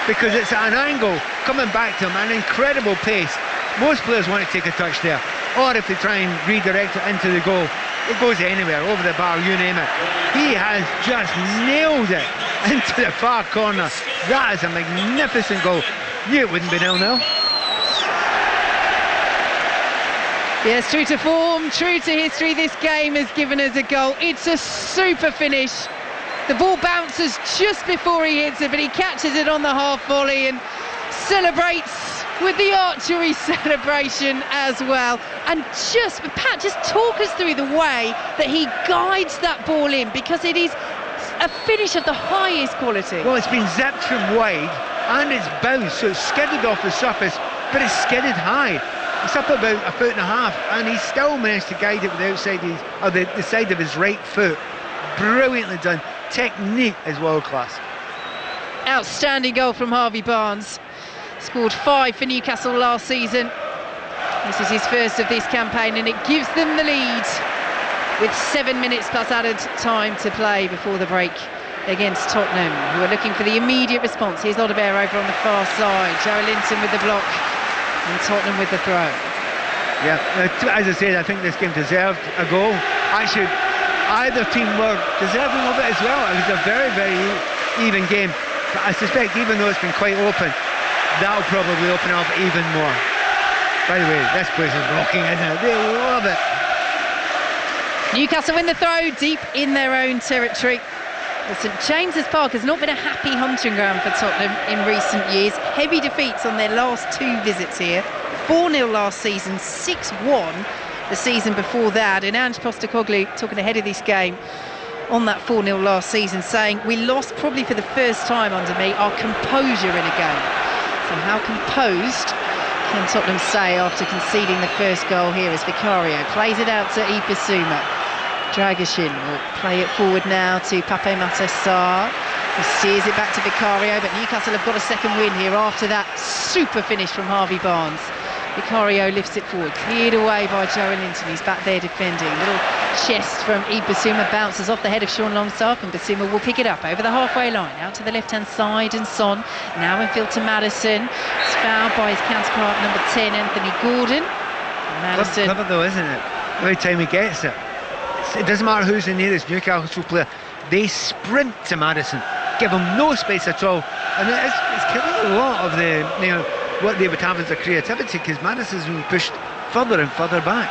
because it's at an angle coming back to him at an incredible pace. Most players want to take a touch there, or if they try and redirect it into the goal, it goes anywhere, over the bar, you name it. He has just nailed it into the far corner. That is a magnificent goal. Knew it wouldn't be 0-0. Yes, true to form, true to history, this game has given us a goal. It's a super finish. The ball bounces just before he hits it, but he catches it on the half volley and celebrates with the archery celebration as well. And Pat, just talk us through the way that he guides that ball in, because it is a finish of the highest quality. Well, it's been zipped from wide and it's bounced, so it's skidded off the surface, but it's skidded high. It's up about 1.5 feet, and he still managed to guide it with the outside the side of his right foot. Brilliantly done. Technique is world class. Outstanding goal from Harvey Barnes. Scored 5 for Newcastle last season. This is his first of this campaign, and it gives them the lead with 7 minutes plus added time to play before the break against Tottenham, who are looking for the immediate response. Here's Odebear over on the far side. Joe Linton with the block. And Tottenham with the throw. Yeah, as I said, I think this game deserved a goal. Actually, either team were deserving of it as well. It was a very, very even game. But I suspect, even though it's been quite open, that'll probably open up even more. By the way, this place is rocking, isn't it? They love it. Newcastle win the throw deep in their own territory. Well, St James's Park has not been a happy hunting ground for Tottenham in recent years. Heavy defeats on their last 2 visits here. 4-0 last season, 6-1 the season before that. And Ange Postecoglou talking ahead of this game on that 4-0 last season, saying, we lost probably for the first time under me our composure in a game. So how composed Can Tottenham stay after conceding the first goal here as Vicario plays it out to Ibissouma. Dragoshin will play it forward now to Pape Matar Sarr, who steers it back to Vicario, but Newcastle have got a second win here after that super finish from Harvey Barnes. Vicario lifts it forward, cleared away by Joe Linton, who's back there defending. Little chest from Ibissouma, bounces off the head of Sean Longstaff, and Bissouma will pick it up over the halfway line, out to the left-hand side, and Son, now in field to Maddison. It's fouled by his counterpart, number 10, Anthony Gordon. Maddison. Clever though, isn't it? Every time he gets it. It doesn't matter who's the nearest Newcastle player, they sprint to Maddison, give him no space at all, and it's killing a lot of the, what they would have as a creativity, because Maddison's been pushed further and further back.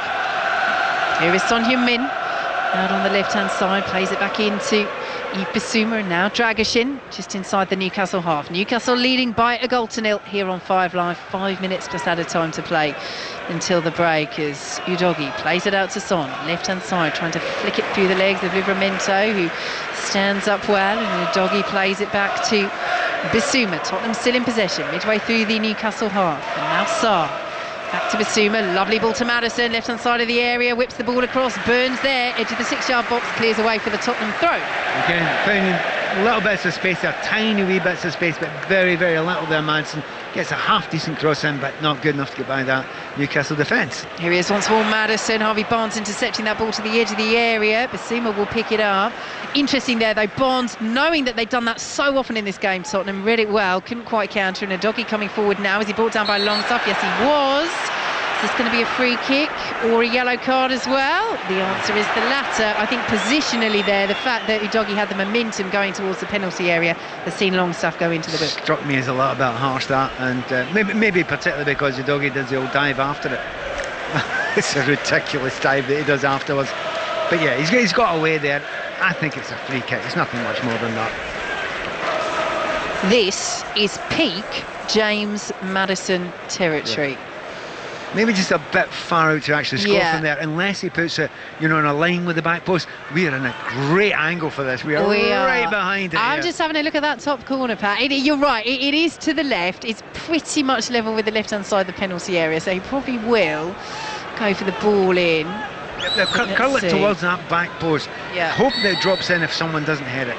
Here is Son Heung-min out on the left-hand side, plays it back into Ibissouma, and now Dragoshin just inside the Newcastle half. Newcastle leading by a 1-0 here on 5 Live. 5 minutes just added time to play until the break as Udogie plays it out to Son, left-hand side, trying to flick it through the legs of Livramento, who stands up well, and Udogie plays it back to Bissouma. Tottenham still in possession midway through the Newcastle half, and now Sarr back to Bissouma, lovely ball to Maddison, left hand side of the area, whips the ball across, Burns there, edge of the 6-yard box, clears away for the Tottenham throw. Again, finding little bits of space there, tiny wee bits of space, but very, very little there. Madsen gets a half decent cross in, but not good enough to get by that Newcastle defence. Here he is once more, Maddison. Harvey Barnes intercepting that ball to the edge of the area. Bissouma will pick it up. Interesting there though, Barnes, knowing that they've done that so often in this game, Tottenham read it well, couldn't quite counter, and Udogie coming forward now. Is he brought down by Longstaff? Yes, he was. Is this going to be a free kick or a yellow card as well? The answer is the latter. I think positionally there, the fact that Udogie had the momentum going towards the penalty area has seen Longstaff go into the book. Struck me as a little bit harsh, that, and maybe particularly because Udogie does the old dive after it. It's a ridiculous dive that he does afterwards. But yeah, he's got away there. I think it's a free kick. It's nothing much more than that. This is peak James Maddison territory. Yeah. Maybe just a bit far out to actually score from there, unless he puts it, in a line with the back post. We are in a great angle for this. We are right behind it. I'm just having a look at that top corner, Pat. You're right, it is to the left. It's pretty much level with the left-hand side of the penalty area, so he probably will go for the ball in. Curl it towards that back post. Yeah. Hope that it drops in if someone doesn't hit it.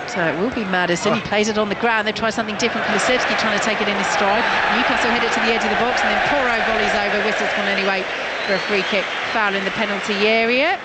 So it will be Maddison. He plays it on the ground. They try something different. Kulusevski trying to take it in his stride. Newcastle head it to the edge of the box, and then Porro volleys over. Whistle's gone anyway for a free kick. Foul in the penalty area.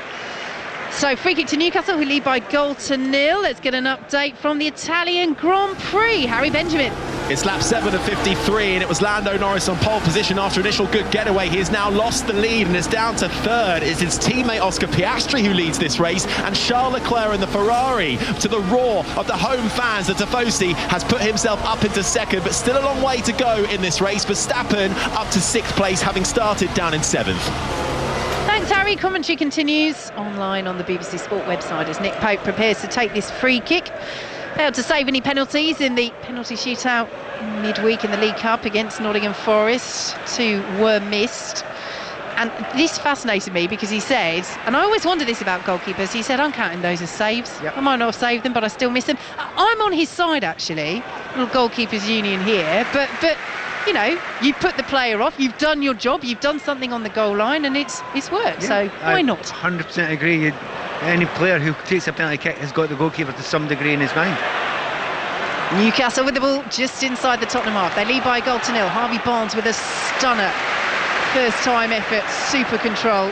So free kick to Newcastle, who lead by 0-0. Let's get an update from the Italian Grand Prix. Harry Benjamin. It's lap 7 of 53, and it was Lando Norris on pole position after initial good getaway. He has now lost the lead and is down to third. It's his teammate Oscar Piastri who leads this race, and Charles Leclerc in the Ferrari, to the roar of the home fans. The Tifosi has put himself up into second, but still a long way to go in this race. Verstappen up to 6th place, having started down in 7th. Thanks, Harry. Commentary continues online on the BBC Sport website as Nick Pope prepares to take this free kick. Failed to save any penalties in the penalty shootout midweek in the League Cup against Nottingham Forest. 2 were missed. And this fascinated me because he said, and I always wonder this about goalkeepers, he said, I'm counting those as saves. Yep. I might not have saved them, but I still miss them. I'm on his side, actually. Little goalkeepers union here. But you put the player off, you've done your job, you've done something on the goal line, and it's worked. Yeah, so why not? 100% agree. Any player who takes a penalty kick has got the goalkeeper to some degree in his mind. Newcastle with the ball just inside the Tottenham half. They lead by 0-0. Harvey Barnes with a stunner. First time effort, super control.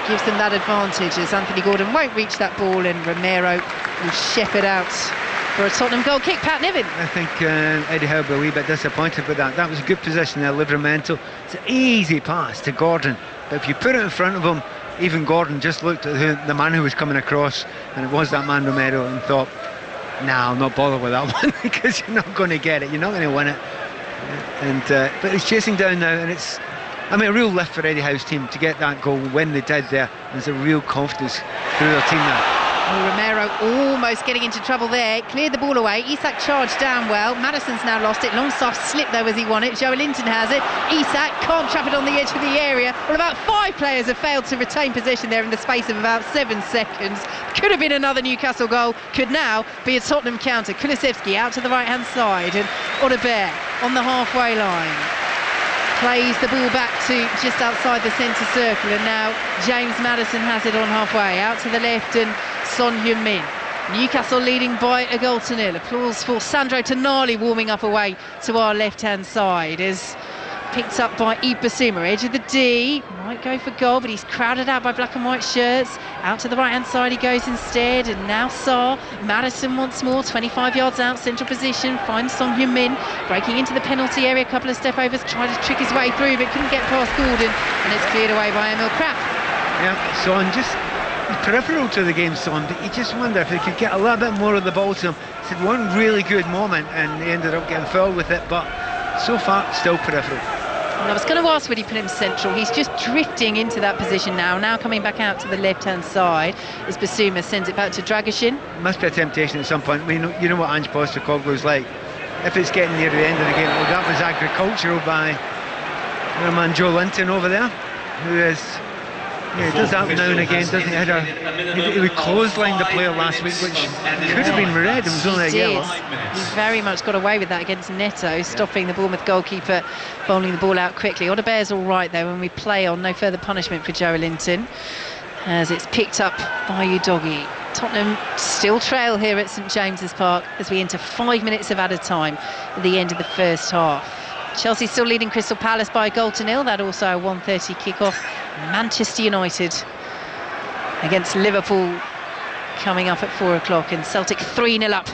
Gives them that advantage as Anthony Gordon won't reach that ball, and Romero will shepherd out for a Tottenham goal kick. Pat Niven. I think Eddie Howe will be a wee bit disappointed with that. That was a good position there, Livramento. It's an easy pass to Gordon, but if you put it in front of him, even Gordon just looked at the man who was coming across, and it was that man Romero, and thought, nah, I'll not bother with that one because you're not going to get it, you're not going to win it. And but he's chasing down now, and it's, a real lift for Eddie Howe's team to get that goal when they did there. There's a real confidence through their team now. Romero almost getting into trouble there. Cleared the ball away. Isak charged down well. Maddison's now lost it. Longstaff slipped though as he won it. Joe Linton has it. Isak can't trap it on the edge of the area. Well, about 5 players have failed to retain possession there in the space of about 7 seconds. Could have been another Newcastle goal. Could now be a Tottenham counter. Kulusevski out to the right hand side, and Audebert on the halfway line. plays the ball back to just outside the centre circle, and now James Maddison has it on halfway, out to the left, and Son Heung-min. Newcastle leading by a goal to nil. Applause for Sandro Tonali warming up away to our left-hand side, as picked up by Yves Bissouma, edge of the D, might go for goal, but he's crowded out by black and white shirts. Out to the right-hand side he goes instead, and now Sarr. Maddison once more, 25 yards out, central position, finds Son Heung-min, breaking into the penalty area, a couple of step overs, tried to trick his way through, but couldn't get past Gordon, and it's cleared away by Emil Kraft. Yeah, Son just peripheral to the game, Son, but you just wonder if he could get a little bit more of the ball to him. He's had one really good moment, and he ended up getting fouled with it, but so far, still peripheral. And I was going to ask, would he put him central? He's just drifting into that position now coming back out to the left-hand side as Bissouma sends it back to Dragoshin. Must be a temptation at some point. I mean, you know what Ange Postecoglou's like. If it's getting near the end of the game, well, that was agricultural by our man Joe Linton over there, who is... Yeah, he does that now and again, doesn't he? He clotheslined the player last week, which could have been red. It was only a yellow. He very much got away with that against Neto, stopping the Bournemouth goalkeeper bowling the ball out quickly. Odebear's all right though, when we play on, no further punishment for Joe Linton, as it's picked up by Udogie. Tottenham still trail here at St James's Park as we enter 5 minutes of added time at the end of the first half. Chelsea still leading Crystal Palace by a goal to nil. That also a 1:30 kick-off. Manchester United against Liverpool coming up at 4 o'clock, and Celtic 3-0 up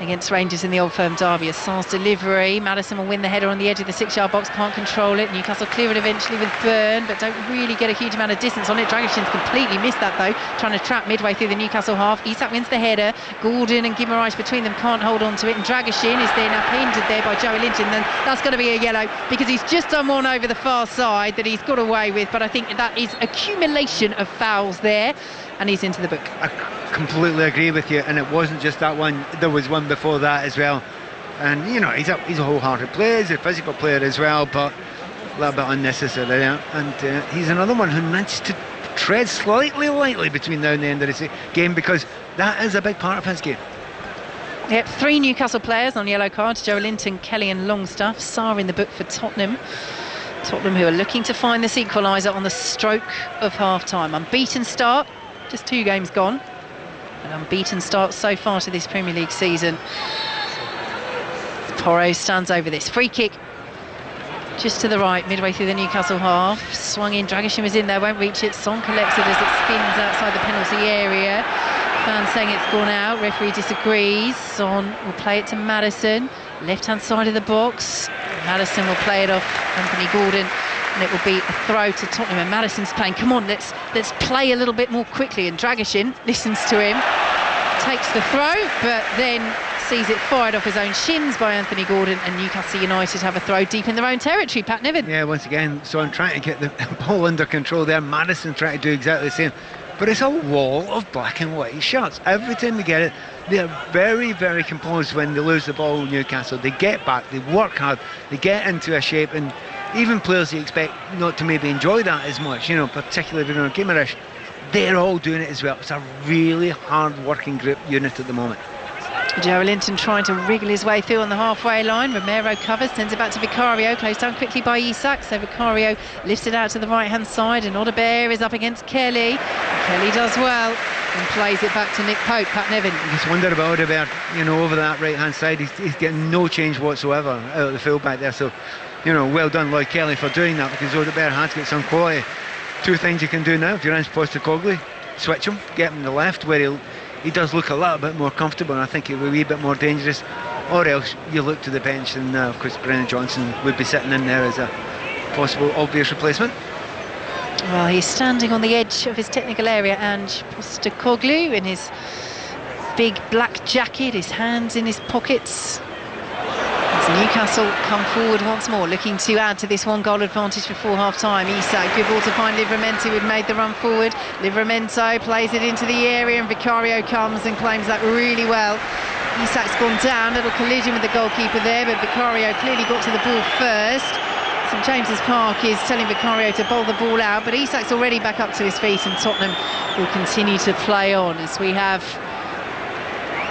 against Rangers in the Old Firm derby. Sarr's delivery, Maddison will win the header on the edge of the 6-yard box, can't control it. Newcastle clear it eventually with Byrne, but don't really get a huge amount of distance on it. Dragoshin's completely missed that though, trying to trap midway through the Newcastle half. Isak wins the header, Gordon and Guimaraes between them can't hold on to it, and Dragoshin is there now pinned there by Joey Lynch, and then that's going to be a yellow because he's just done one over the far side that he's got away with, but I think that is accumulation of fouls there, and he's into the book. I completely agree with you, and it wasn't just that one, there was one before that as well. And you know, he's a wholehearted player, he's a physical player as well, but a little bit unnecessary there. And he's another one who managed to tread slightly lightly between now and the end of the game, because that is a big part of his game. Yep, 3 Newcastle players on yellow cards, Joe Linton, Kelly and Longstaff. Sarr in the book for Tottenham. Tottenham who are looking to find this equaliser on the stroke of half-time. Unbeaten start, just 2 games gone. An unbeaten start so far to this Premier League season. Porro stands over this. Free kick just to the right, midway through the Newcastle half. Swung in, Dragoshin was in there, won't reach it. Son collects it as it spins outside the penalty area. Fans saying it's gone out, referee disagrees. Son will play it to Maddison, left-hand side of the box. Maddison will play it off Anthony Gordon, and it will be a throw to Tottenham. And Maddison's playing, come on, let's play a little bit more quickly, and Dragoshin listens to him, takes the throw, but then sees it fired off his own shins by Anthony Gordon, and Newcastle United have a throw deep in their own territory. Pat Niven. Yeah, once again, so I'm trying to get the ball under control there. Maddison trying to do exactly the same, but it's a wall of black and white shots. Every time they get it, they're very, very composed when they lose the ball. Newcastle, they get back, they work hard, they get into a shape, and even players you expect not to maybe enjoy that as much, you know, particularly Bruno Guimaraes, they're all doing it as well. It's a really hard working group unit at the moment. Joe Linton trying to wriggle his way through on the halfway line. Romero covers, sends it back to Vicario, closed down quickly by Isak, so Vicario lifts it out to the right hand side, and Odebear is up against Kelly. Kelly does well and plays it back to Nick Pope. Pat Niven. You just wonder about Odebear, you know, over that right hand side. He's getting no change whatsoever out of the fullback there, so you know, well done Lloyd Kelly for doing that, because Odebear has got some quality. 2 things you can do now if you're Ange Postecoglou: switch him, get him to the left where he does look a little bit more comfortable, and I think he'll be a wee bit more dangerous, or else you look to the bench, and of course Brennan Johnson would be sitting in there as a possible obvious replacement. Well, he's standing on the edge of his technical area, Ange Postecoglou, in his big black jacket, his hands in his pockets. As Newcastle come forward once more, looking to add to this 1-goal advantage before half-time. Isak, good ball to find Livramento, who'd made the run forward. Livramento plays it into the area, and Vicario comes and claims that really well. Isak's gone down, little collision with the goalkeeper there, but Vicario clearly got to the ball first. St James's Park is telling Vicario to bowl the ball out, but Isak's already back up to his feet, and Tottenham will continue to play on as we have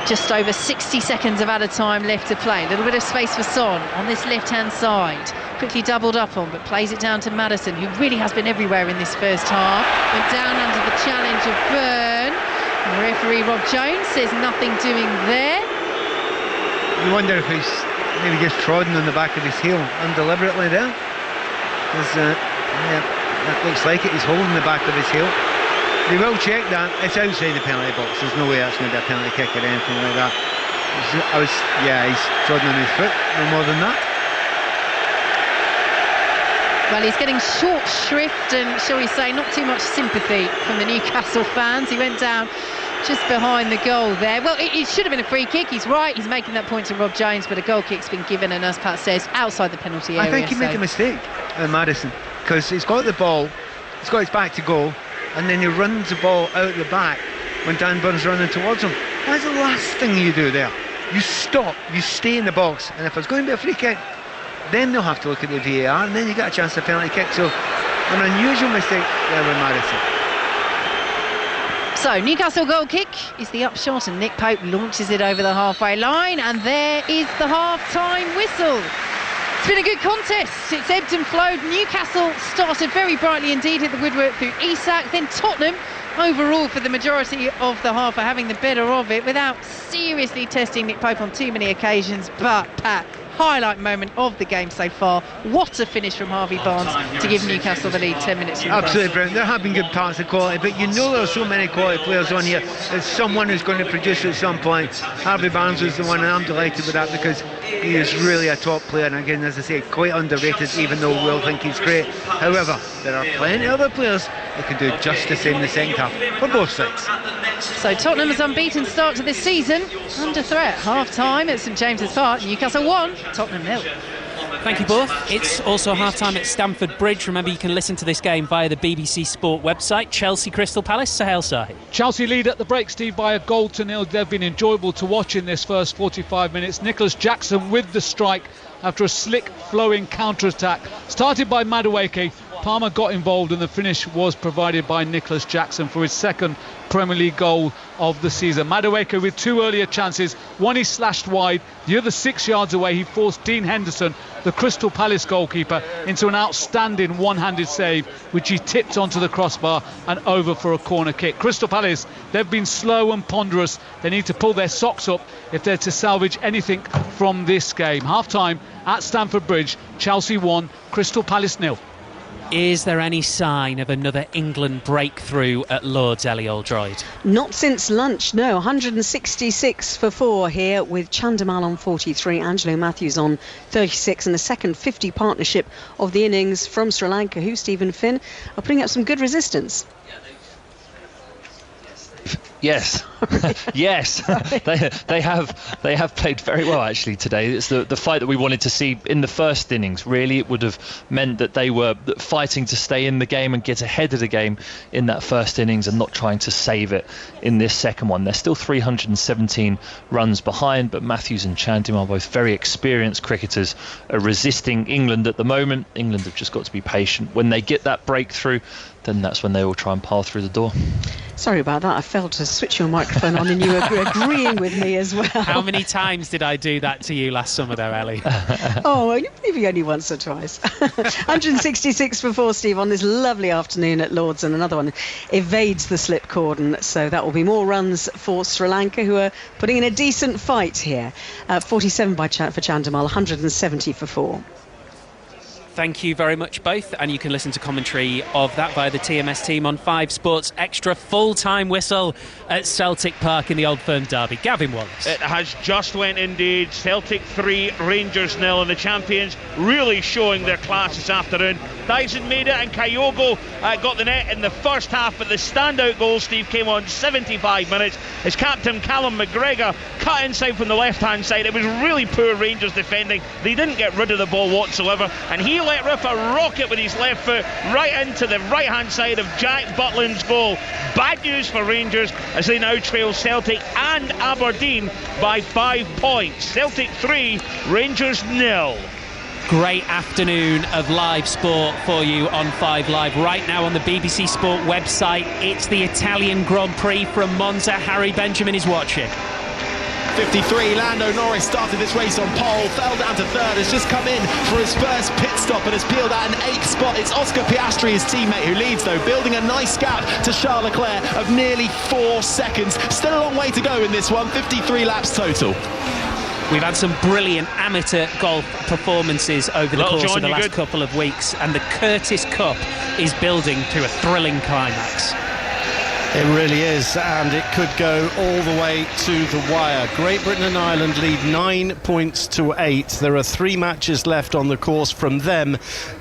Just over 60 seconds of added time left to play. A little bit of space for Son on this left-hand side. Quickly doubled up on, but plays it down to Maddison, who really has been everywhere in this first half. Went down under the challenge of Byrne. Referee Rob Jones says nothing doing there. You wonder if he's maybe just trodden on the back of his heel undeliberately there. Because that looks like it. He's holding the back of his heel. They will check that. It's outside the penalty box. There's no way that's going to be a penalty kick or anything like that. He's trodden on his foot, no more than that. Well, he's getting short shrift and, shall we say, not too much sympathy from the Newcastle fans. He went down just behind the goal there. Well, it should have been a free kick. He's right. He's making that point to Rob Jones, but a goal kick's been given, and as Pat says, outside the penalty area. I think he made a mistake, Maddison, because he's got the ball, he's got his back to goal, and then he runs the ball out the back when Dan Byrne's running towards him. That's the last thing you do there. You stop, you stay in the box, and if there's going to be a free kick, then they'll have to look at the VAR, and then you get a chance to penalty kick. So an unusual mistake there with Maddison. So Newcastle goal kick is the upshot, and Nick Pope launches it over the halfway line, and there is the half-time whistle. It's been a good contest. It's ebbed and flowed. Newcastle started very brightly indeed, hit the woodwork through Isak, then Tottenham overall for the majority of the half are having the better of it without seriously testing Nick Pope on too many occasions. But Pat, highlight moment of the game so far. What a finish from Harvey Barnes to give Newcastle the lead 10 minutes from Absolutely brilliant. There have been good parts of quality, but you know there are so many quality players on here. There's someone who's going to produce at some point. Harvey Barnes was the one, and I'm delighted with that because he is really a top player, and again, as I say, quite underrated, even though we'll think he's great. However, there are plenty of other players that can do just the same in the second half for both sides. So Tottenham's unbeaten start to this season, under threat. Half-time at St James's Park. Newcastle 1, Tottenham 0. Thank you both. It's also half-time at Stamford Bridge. Remember, you can listen to this game via the BBC Sport website. Chelsea Crystal Palace, Sahel Sahi. Chelsea lead at the break, Steve, by a goal to nil. They've been enjoyable to watch in this first 45 minutes. Nicholas Jackson with the strike after a slick flowing counter-attack started by Madueke. Palmer got involved, and the finish was provided by Nicholas Jackson for his second Premier League goal of the season. Madueke with two earlier chances. One he slashed wide, the other 6 yards away. He forced Dean Henderson, the Crystal Palace goalkeeper, into an outstanding one-handed save, which he tipped onto the crossbar and over for a corner kick. Crystal Palace, they've been slow and ponderous. They need to pull their socks up if they're to salvage anything from this game. Half-time at Stamford Bridge, Chelsea 1, Crystal Palace 0. Is there any sign of another England breakthrough at Lord's, Ellie Oldroyd? Not since lunch, no. 166 for 4 here with Chandimal on 43, Angelo Matthews on 36, and the second 50 partnership of the innings from Sri Lanka, who, Stephen Finn, are putting up some good resistance. Yes, yes, they have played very well actually today. It's the fight that we wanted to see in the first innings. Really, it would have meant that they were fighting to stay in the game and get ahead of the game in that first innings, and not trying to save it in this second one. They're still 317 runs behind, but Matthews and Chandimal, both very experienced cricketers, are resisting England at the moment. England have just got to be patient. When they get that breakthrough, then that's when they will try and pile through the door. Sorry about that. I failed to switch your microphone on, and you were agreeing with me as well. How many times did I do that to you last summer, though, Ellie? Oh, maybe only once or twice. 166 for 4, Steve, on this lovely afternoon at Lord's, and another one evades the slip cordon. So that will be more runs for Sri Lanka, who are putting in a decent fight here. 47 for Chandimal, 170 for 4. Thank you very much both, and you can listen to commentary of that via the TMS team on 5 Sports Extra. Full-time whistle at Celtic Park in the Old Firm derby. Gavin Wallace. It has just went indeed. Celtic 3, Rangers 0, and the champions really showing their class this afternoon. Dyson made it, and Kyogo got the net in the first half, but the standout goal, Steve, came on 75 minutes. His captain Callum McGregor cut inside from the left-hand side. It was really poor Rangers defending. They didn't get rid of the ball whatsoever, and he let rip a rocket with his left foot right into the right-hand side of Jack Butland's goal. Bad news for Rangers as they now trail Celtic and Aberdeen by 5 points. Celtic 3, Rangers 0. Great afternoon of live sport for you on 5 Live. Right now on the BBC Sport website, it's the Italian Grand Prix from Monza. Harry Benjamin is watching. 53. Lando Norris started this race on pole, fell down to third, has just come in for his first pit stop and has peeled out an 8th spot. It's Oscar Piastri, his teammate, who leads though, building a nice gap to Charles Leclerc of nearly 4 seconds. Still a long way to go in this one, 53 laps total. We've had some brilliant amateur golf performances over the course of the last couple of weeks, and the Curtis Cup is building to a thrilling climax. It really is, and it could go all the way to the wire. Great Britain and Ireland lead 9 points to 8. There are 3 matches left on the course from them.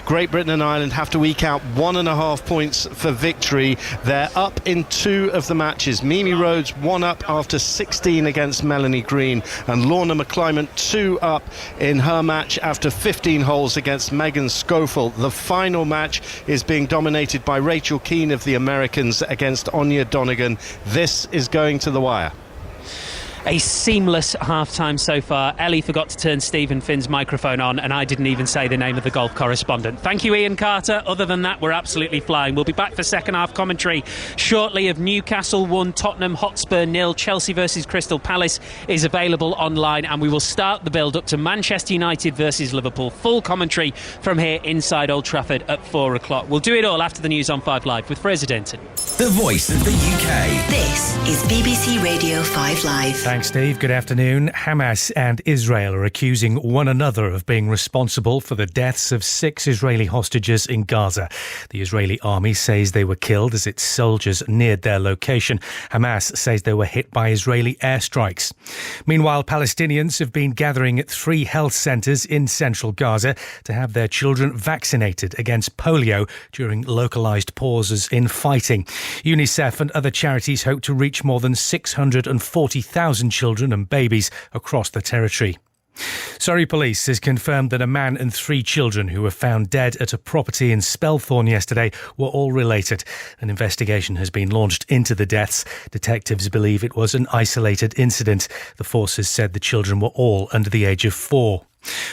Great Britain and Ireland have to eke out 1.5 points for victory. They're up in 2 of the matches. Mimi Rhodes 1 up after 16 against Melanie Green, and Lorna McClymont 2 up in her match after 15 holes against Megan Schofield. The final match is being dominated by Rachel Keane of the Americans against Anya Donegan. This is going to the wire. A seamless half-time so far. Ellie forgot to turn Stephen Finn's microphone on, and I didn't even say the name of the golf correspondent. Thank you, Ian Carter. Other than that, we're absolutely flying. We'll be back for second half commentary shortly of Newcastle 1, Tottenham Hotspur 0. Chelsea versus Crystal Palace is available online, and we will start the build-up to Manchester United versus Liverpool. Full commentary from here inside Old Trafford at 4 o'clock. We'll do it all after the news on 5 Live with Fraser Denton. The voice of the UK. This is BBC Radio 5 Live. Thanks, Steve. Good afternoon. Hamas and Israel are accusing one another of being responsible for the deaths of 6 Israeli hostages in Gaza. The Israeli army says they were killed as its soldiers neared their location. Hamas says they were hit by Israeli airstrikes. Meanwhile, Palestinians have been gathering at 3 health centres in central Gaza to have their children vaccinated against polio during localised pauses in fighting. UNICEF and other charities hope to reach more than 640,000 children and babies across the territory. Surrey Police has confirmed that a man and 3 children who were found dead at a property in Spelthorne yesterday were all related. An investigation has been launched into the deaths. Detectives believe it was an isolated incident. The forces said the children were all under the age of 4.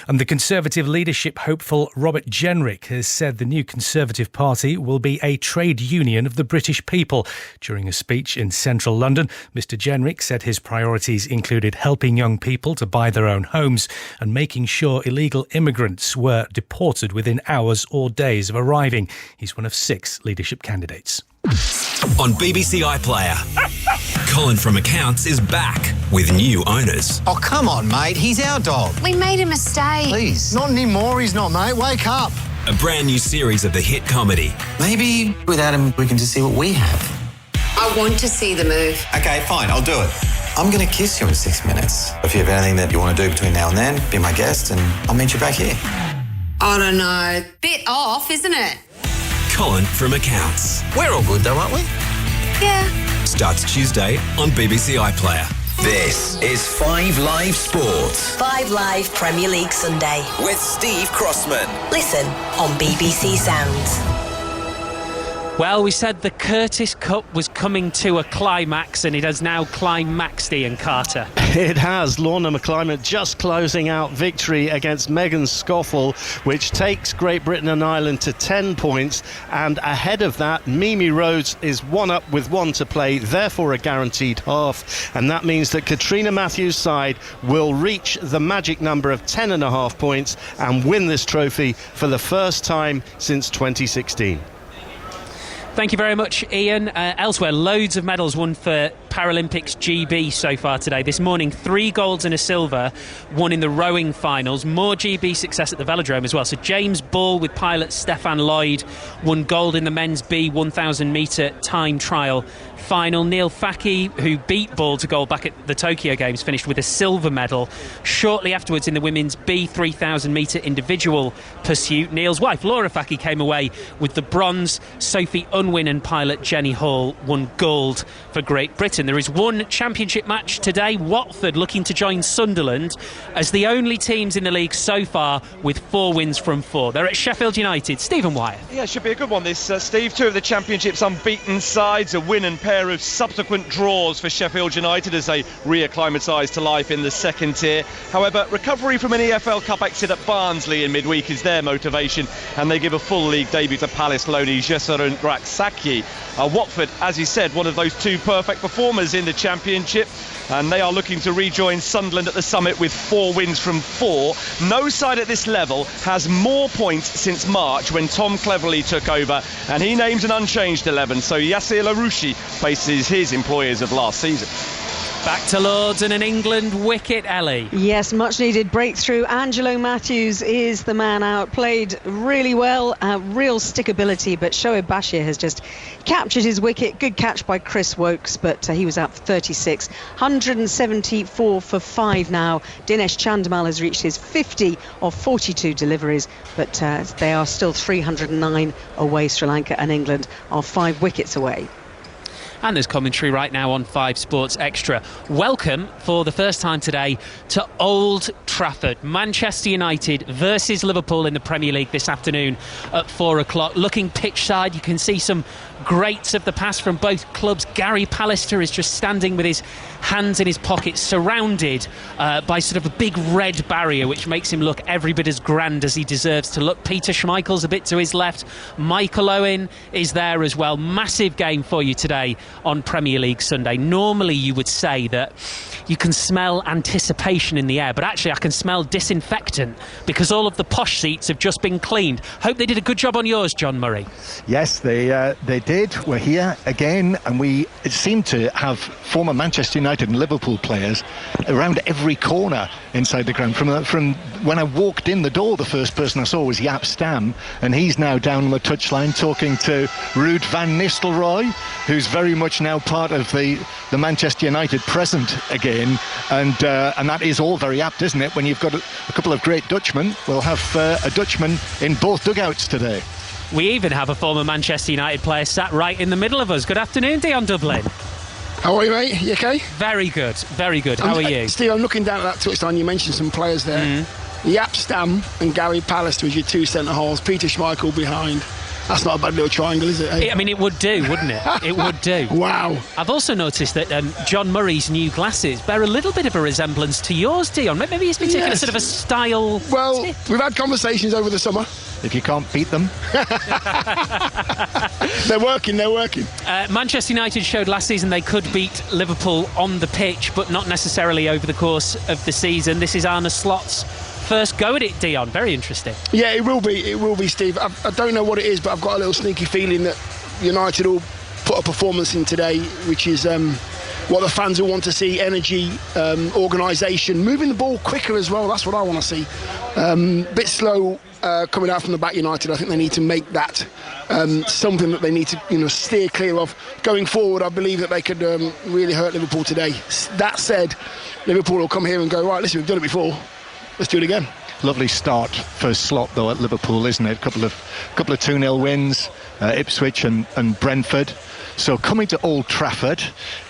And the Conservative leadership hopeful Robert Jenrick has said the new Conservative Party will be a trade union of the British people. During a speech in central London, Mr Jenrick said his priorities included helping young people to buy their own homes and making sure illegal immigrants were deported within hours or days of arriving. He's one of 6 leadership candidates. On BBC iPlayer, Colin from Accounts is back with new owners. Oh, come on, mate. He's our dog. We made a mistake. Please. Not anymore, he's not, mate. Wake up. A brand new series of the hit comedy. Maybe without him, we can just see what we have. I want to see the move. Okay, fine. I'll do it. I'm going to kiss you in 6 minutes. If you have anything that you want to do between now and then, be my guest and I'll meet you back here. I don't know. Bit off, isn't it? Colin from Accounts. We're all good though, aren't we? Yeah. Starts Tuesday on BBC iPlayer. This is 5 Live Sports. 5 Live Premier League Sunday. With Steve Crossman. Listen on BBC Sounds. Well, we said the Curtis Cup was coming to a climax, and it has now climaxed, Ian Carter. It has. Lorna McClymont just closing out victory against Megan Schofield, which takes Great Britain and Ireland to 10 points. And ahead of that, Mimi Rhodes is 1 up with 1 to play, therefore a guaranteed half. And that means that Katrina Matthews' side will reach the magic number of 10.5 points and win this trophy for the first time since 2016. Thank you very much, Ian. Elsewhere, loads of medals won for Paralympics GB so far today. This morning, 3 golds and a silver won in the rowing finals. More GB success at the velodrome as well. So James Ball with pilot Stefan Lloyd won gold in the men's B 1,000 metre time trial final. Neil Faki, who beat Ball to gold back at the Tokyo Games, finished with a silver medal. Shortly afterwards, in the women's B 3,000 metre individual pursuit, Neil's wife Laura Faki came away with the bronze. Sophie Unwin and pilot Jenny Hall won gold for Great Britain. There is one championship match today. Watford looking to join Sunderland as the only teams in the league so far with 4 wins from 4. They're at Sheffield United. Stephen Wyatt. Yeah, it should be a good one this, Steve. 2 of the championship's unbeaten sides, a win and pair of subsequent draws for Sheffield United as they reacclimatise to life in the second tier. However, recovery from an EFL Cup exit at Barnsley in midweek is their motivation, and they give a full league debut to Palace loanee Jessurun Raksaki. Watford, as he said, one of those 2 perfect performances performers in the Championship, and they are looking to rejoin Sunderland at the summit with 4 wins from 4. No side at this level has more points since March, when Tom Cleverley took over, and he names an unchanged 11. So Yassir Larouchi faces his employers of last season. Back to Lords and an England wicket, Ellie. Yes, much needed breakthrough. Angelo Matthews is the man out. Played really well, real stickability, but Shoaib Bashir has just captured his wicket. Good catch by Chris Wokes, but he was out for 36. 174 for 5 now. Dinesh Chandimal has reached his 50 of 42 deliveries, but they are still 309 away. Sri Lanka and England are 5 wickets away. And there's commentary right now on 5 Sports Extra. Welcome for the first time today to Old Trafford. Manchester United versus Liverpool in the Premier League this afternoon at 4 o'clock. Looking pitch side, you can see some greats of the past from both clubs. Gary Pallister is just standing with his hands in his pockets, surrounded by sort of a big red barrier, which makes him look every bit as grand as he deserves to look. Peter Schmeichel's a bit to his left. Michael Owen is there as well. Massive game for you today on Premier League Sunday. Normally you would say that you can smell anticipation in the air, but actually I can smell disinfectant, because all of the posh seats have just been cleaned. Hope they did a good job on yours, John Murray. Yes, they did. We're here again, and we seem to have former Manchester United and Liverpool players around every corner inside the ground. From when I walked in the door, the first person I saw was Jaap Stam, and he's now down on the touchline talking to Ruud van Nistelrooy, who's very much now part of the Manchester United present again, and that is all very apt, isn't it, when you've got a couple of great Dutchmen. We'll have a Dutchman in both dugouts today. We even have a former Manchester United player sat right in the middle of us. Good afternoon, Dion Dublin. How are you, mate? You okay? Very good, very good. How are you? Steve, I'm looking down at that touchline. You mentioned some players there. Jaap Stam and Gary Pallister as your 2 centre-halves. Peter Schmeichel behind. That's not a bad little triangle, is it? Hey? I mean, it would do, wouldn't it? It would do. Wow. I've also noticed that John Murray's new glasses bear a little bit of a resemblance to yours, Dion. Maybe he's been taking a sort of a style tip. We've had conversations over the summer. If you can't beat them. They're working. Manchester United showed last season they could beat Liverpool on the pitch, but not necessarily over the course of the season. This is Arne Slot's first go at it, Dion. Very interesting. Yeah, it will be, Steve. I don't know what it is, but I've got a little sneaky feeling that United will put a performance in today, which is what the fans will want to see. Energy, organisation, moving the ball quicker as well. That's what I want to see. Bit slow coming out from the back, United. I think they need to make that something that they need to steer clear of. Going forward, I believe that they could really hurt Liverpool today. That said, Liverpool will come here and go, right, listen, we've done it before. Let's do it again. Lovely start for Slot, though, at Liverpool, isn't it? A couple of 2-0 wins, Ipswich and Brentford. So coming to Old Trafford,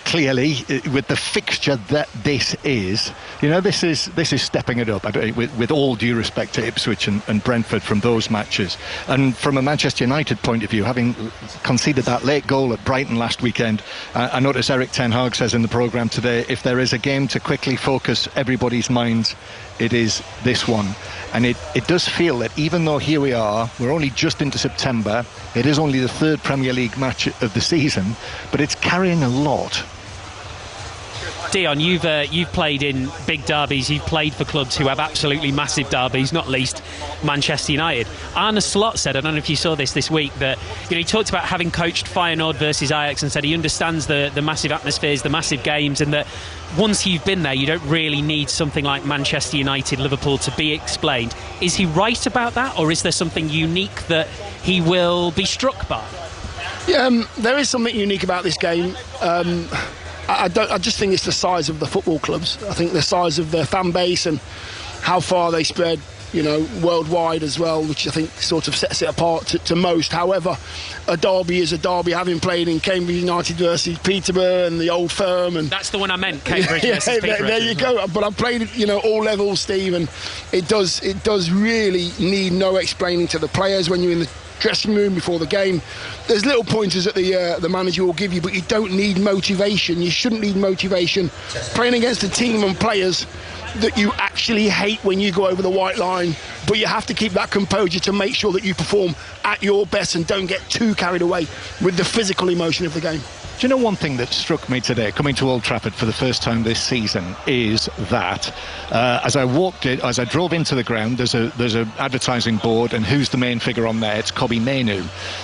clearly, with the fixture that this is, this is stepping it up, with all due respect to Ipswich and Brentford from those matches. And from a Manchester United point of view, having conceded that late goal at Brighton last weekend, I notice Eric Ten Hag says in the programme today, if there is a game to quickly focus everybody's minds, it is this one. And it does feel that even though here we are, we're only just into September, it is only the 3rd Premier League match of the season, but it's carrying a lot. Dion, you've played in big derbies. You've played for clubs who have absolutely massive derbies, not least Manchester United. Arne Slot said, I don't know if you saw this week, that he talked about having coached Feyenoord versus Ajax and said he understands the massive atmospheres, the massive games, and that once you've been there, you don't really need something like Manchester United, Liverpool to be explained. Is he right about that, or is there something unique that he will be struck by? Yeah, there is something unique about this game. I just think it's the size of the football clubs. I think the size of their fan base and how far they spread, worldwide as well, which I think sort of sets it apart to most. However, a derby is a derby. Having played in Cambridge United versus Peterborough and the Old Firm, and that's the one I meant, Cambridge versus Peterborough. There you go. But I've played all levels, Steve, and it does really need no explaining to the players when you're in the dressing room before the game. There's little pointers that the manager will give you, but you don't need motivation. You shouldn't need motivation playing against a team and players that you actually hate when you go over the white line, but you have to keep that composure to make sure that you perform at your best and don't get too carried away with the physical emotion of the game. you know one thing that struck me today, coming to Old Trafford for the first time this season, is that as I drove into the ground, there's a advertising board, and who's the main figure on there? It's Kobbie Mainoo.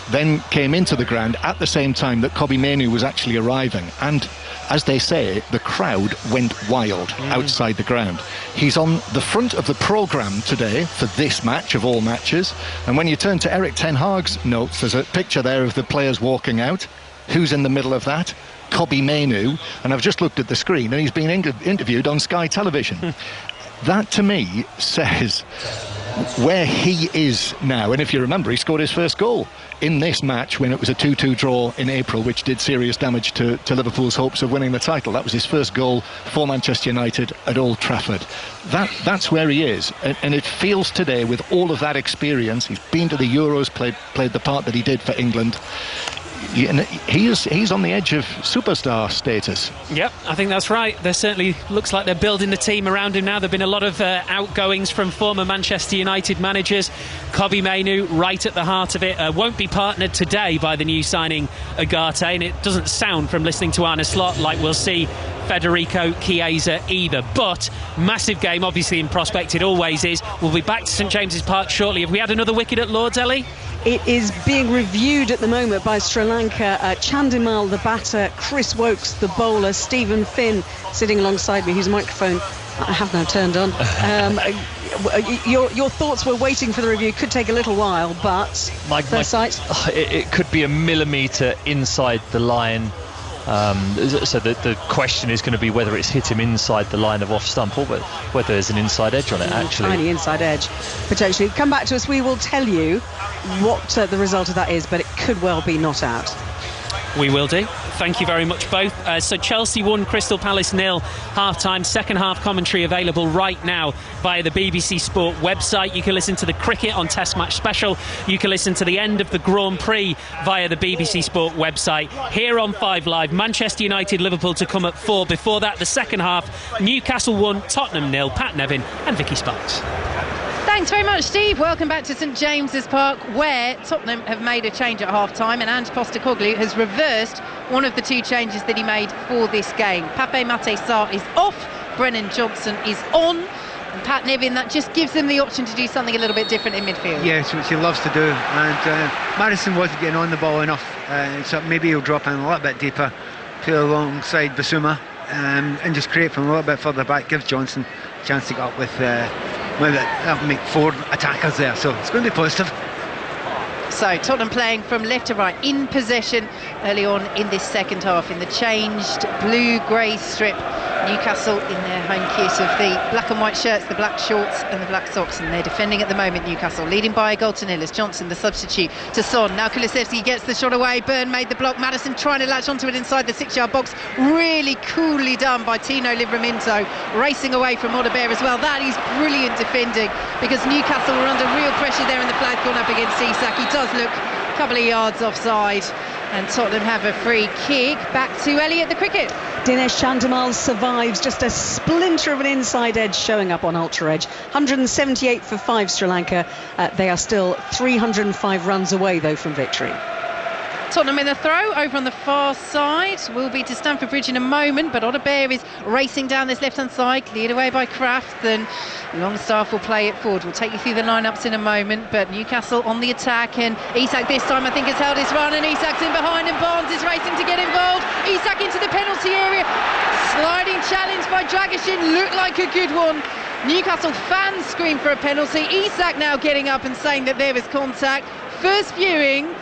Then came into the ground at the same time that Kobbie Mainoo was actually arriving, and as they say, the crowd went wild outside the ground. He's on the front of the programme today for this match of all matches, and when you turn to Eric Ten Hag's notes, there's a picture there of the players walking out. Who's in the middle of that? Kobbie Mainoo, and I've just looked at the screen and he's been interviewed on Sky Television. That to me says where he is now, and if you remember, he scored his first goal in this match when it was a 2-2 draw in April, which did serious damage to Liverpool's hopes of winning the title. That was his first goal for Manchester United at Old Trafford. That's where he is, and it feels today, with all of that experience, he's been to the Euros, played the part that he did for England. He's on the edge of superstar status. Yep, I think that's right. There certainly looks like they're building the team around him now. There have been a lot of outgoings from former Manchester United managers. Kobbie Mainoo right at the heart of it. Won't be partnered today by the new signing Ugarte, and it doesn't sound, from listening to Arne Slot, like we'll see Federico Chiesa either. But massive game obviously in prospect, it always is. We'll be back to St James's Park shortly. Have we had another wicket at Lord's, Ellie? It is being reviewed at the moment by Sri Lanka. Chandimal, the batter, Chris Wokes, the bowler, Stephen Finn sitting alongside me, whose microphone I have now turned on. Your thoughts were waiting for the review. Could take a little while, but first sight. It could be a millimetre inside the line. So the question is going to be whether it's hit him inside the line of off stump, or whether there's an inside edge on it, actually. Tiny inside edge, potentially. Come back to us, we will tell you what the result of that is, but it could well be not out. We will do. Thank you very much both. So Chelsea 1, Crystal Palace 0, half-time. Second half commentary available right now via the BBC Sport website. You can listen to the cricket on Test Match Special. You can listen to the end of the Grand Prix via the BBC Sport website. Here on 5 Live, Manchester United, Liverpool to come at 4. Before that, the second half, Newcastle 1, Tottenham 0. Pat Nevin and Vicky Sparks. Thanks very much, Steve. Welcome back to St James's Park, where Tottenham have made a change at half-time, and Ange Postecoglou has reversed one of the two changes that he made for this game. Pape Matar Sarr is off, Brennan Johnson is on, and Pat Nevin, that just gives them the option to do something a little bit different in midfield. Yes, which he loves to do, and Maddison wasn't getting on the ball enough, so maybe he'll drop in a little bit deeper, play alongside Basuma, and just create from a little bit further back, gives Johnson a chance to get up with... that'll make 4 attackers there, so it's going to be positive. So Tottenham playing from left to right in possession early on in this second half in the changed blue-grey strip. Newcastle in their home kit of the black and white shirts, the black shorts and the black socks, and they're defending at the moment. Newcastle leading by a goal to nil as Johnson, the substitute, to Son. Now Kulusevski gets the shot away. Byrne made the block. Maddison trying to latch onto it inside the 6-yard box. Really coolly done by Tino Livramento, racing away from Hotspur as well. That is brilliant defending, because Newcastle were under real pressure there in the flag corner up against Isak. He does look a couple of yards offside, and Tottenham have a free kick. Back to Elliot, the cricket. Dinesh Chandimal survives, just a splinter of an inside edge showing up on ultra edge. 178 for 5 Sri Lanka. They are still 305 runs away though from victory. Tottenham in the throw over on the far side will be to Stamford Bridge in a moment, but Hotspur is racing down this left-hand side, cleared away by Kraft, and Longstaff will play it forward. We'll take you through the lineups in a moment, but Newcastle on the attack, and Isak this time I think has held his run, and Isak's in behind, and Barnes is racing to get involved. Isak into the penalty area, sliding challenge by Dragishin, looked like a good one. Newcastle fans scream for a penalty. Isak now getting up and saying that there was contact. First viewing,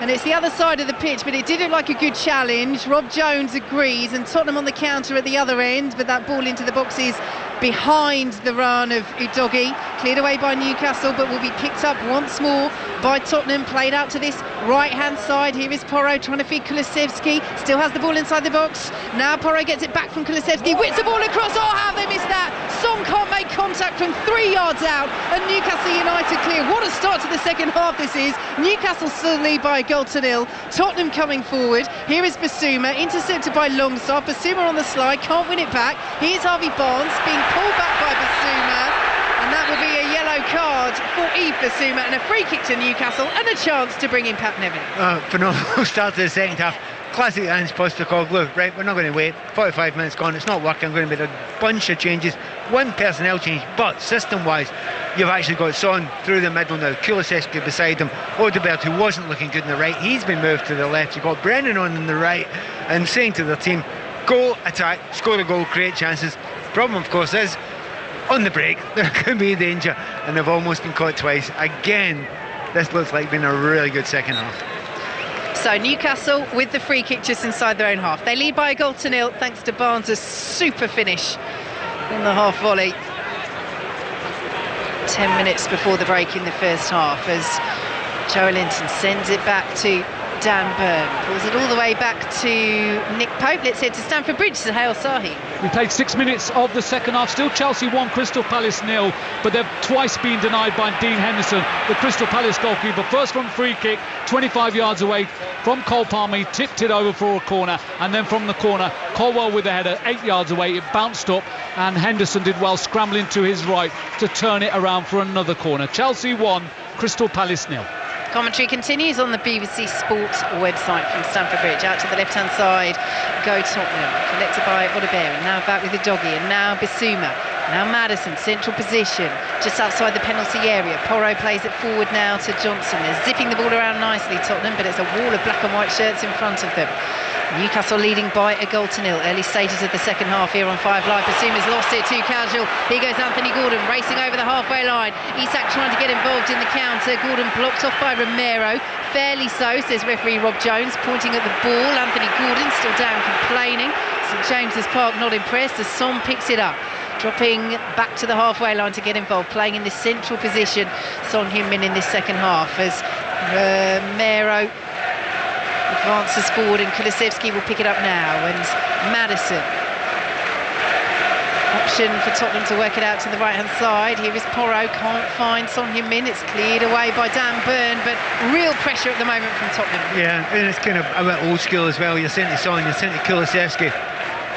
and it's the other side of the pitch, but it did look like a good challenge. Rob Jones agrees, and Tottenham on the counter at the other end, but that ball into the boxes behind the run of Udogie, cleared away by Newcastle, but will be picked up once more by Tottenham, played out to this right-hand side. Here is Porro trying to feed Kulusevski, still has the ball inside the box. Now Porro gets it back from Kulusevski, whips the ball across. Oh, how have they missed that? Son can't make contact from 3 yards out, and Newcastle United clear. What a start to the second half this is. Newcastle still lead by a goal to nil. Tottenham coming forward. Here is Basuma, intercepted by Longstaff. Basuma on the slide, can't win it back. Here's Harvey Barnes being pulled back by Basuma, and that will be a yellow card for Yves Basuma, and a free kick to Newcastle, and a chance to bring in Pat Nevin. Phenomenal start to the second half. classic Hans Postecoglou. Right, we're not going to wait. 45 minutes gone, it's not working. I'm going to make a bunch of changes. One personnel change, but system-wise, you've actually got Son through the middle now. Kulusevski beside him. Odegaard, who wasn't looking good in the right, he's been moved to the left. You've got Brennan on the right, and saying to the team, go, attack, score a goal, create chances. Problem, of course, is on the break there could be danger, and they've almost been caught twice. Again, this looks like being a really good second half. So Newcastle with the free kick just inside their own half. They lead by 1-0 thanks to Barnes' super finish on the half volley 10 minutes before the break in the first half, as Joelinton sends it back to Dan Burn, pulls it all the way back to Nick Pope. Let's head to Stamford Bridge to Hale Sahi. We played 6 minutes of the second half. Still Chelsea 1, Crystal Palace 0, but they've twice been denied by Dean Henderson, the Crystal Palace goalkeeper. First from free kick, 25 yards away from Cole Palmer. He tipped it over for a corner, and then from the corner, Colwell with the header, 8 yards away. It bounced up, and Henderson did well scrambling to his right to turn it around for another corner. Chelsea 1, Crystal Palace 0. Commentary continues on the BBC Sports website from Stamford Bridge. Out to the left-hand side, go Tottenham, collected by Odegaard, now back with the doggy, and now Bissouma, now Maddison, central position, just outside the penalty area. Porro plays it forward now to Johnson. They're zipping the ball around nicely, Tottenham, but it's a wall of black and white shirts in front of them. Newcastle leading by 1-0. Early stages of the second half here on 5 Live. Bissouma's lost it, too casual. Here goes Anthony Gordon racing over the halfway line. Isak trying to get involved in the counter. Gordon blocked off by Romero. Fairly so, says referee Rob Jones, pointing at the ball. Anthony Gordon still down, complaining. St James's Park not impressed as Son picks it up, dropping back to the halfway line to get involved, playing in this central position. Son Heung-min in this second half as Romero advances forward, and Kulusevski will pick it up now, and Maddison. Option for Tottenham to work it out to the right hand side. Here is Porro, can't find Son Heung-min. It's cleared away by Dan Burn, but real pressure at the moment from Tottenham. Yeah, and it's kind of a bit old school as well. You're sent to Son, you're sent to Kulusevski.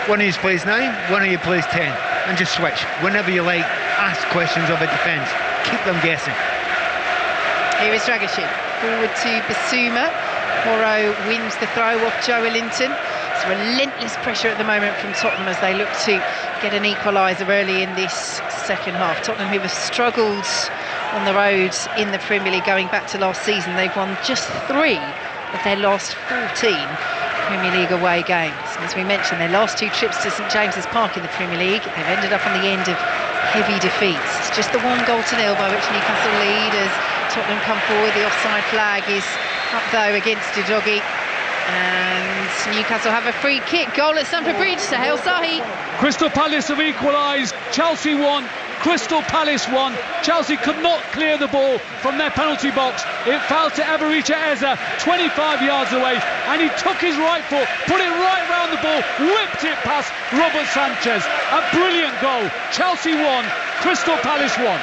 One of you plays 9, one of you plays 10, and just switch whenever you like. Ask questions of a defence, keep them guessing. Here is Dragishin, forward to Bissouma. Porro wins the throw off Joelinton. It's relentless pressure at the moment from Tottenham as they look to get an equaliser early in this second half. Tottenham, who have struggled on the road in the Premier League going back to last season, they've won just 3 of their last 14 Premier League away games. As we mentioned, their last 2 trips to St James's Park in the Premier League, they've ended up on the end of heavy defeats. It's just the 1-0 by which Newcastle lead as Tottenham come forward. The offside flag is up though against Udogie, and Newcastle have a free kick. Goal at Stamford Bridge to Hale Sahi. Crystal Palace have equalised. Chelsea 1, Crystal Palace 1. Chelsea could not clear the ball from their penalty box. It fell to Eberechi Eze, 25 yards away, and he took his right foot, put it right round the ball, whipped it past Robert Sanchez. A brilliant goal. Chelsea 1, Crystal Palace 1.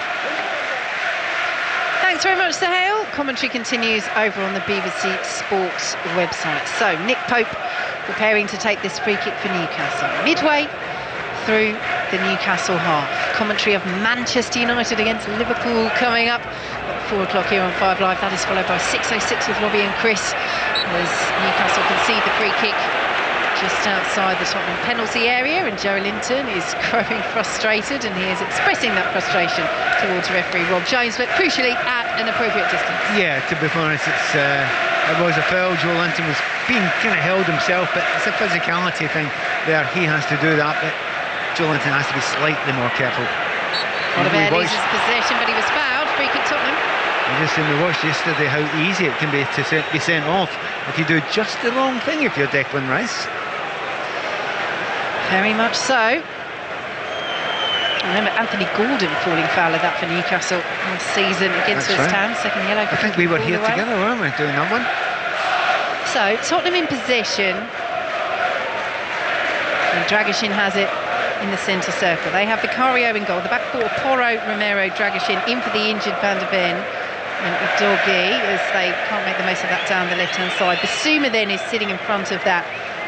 Thanks very much to Hale. Commentary continues over on the BBC Sports website. So Nick Pope preparing to take this free kick for Newcastle. Midway through the Newcastle half. Commentary of Manchester United against Liverpool coming up at 4 o'clock here on 5 Live. That is followed by 6:06 with Robbie and Chris as Newcastle concede the free kick just outside the Tottenham penalty area, and Joelinton is growing frustrated, and he is expressing that frustration towards referee Rob Jones, but crucially at an appropriate distance. Yeah, to be honest, it was a foul. Joelinton was being kind of held himself, but it's a physicality thing there. He has to do that, but Joelinton has to be slightly more careful. Odegaard loses possession, but he was fouled. Free kick Tottenham. We watched yesterday how easy it can be to be sent off if you do just the wrong thing if you're Declan Rice. Very much so. Remember Anthony Gordon falling foul of that for Newcastle last season against West Ham. Second yellow. I think we were here together, weren't we, doing that one? So Tottenham in possession. And Dragishin has it in the centre circle. They have Vicario in goal. The back four, Porro, Romero, Dragishin, in for the injured Van der Ven and Udogie, as they can't make the most of that down the left-hand side. Bissouma then is sitting in front of that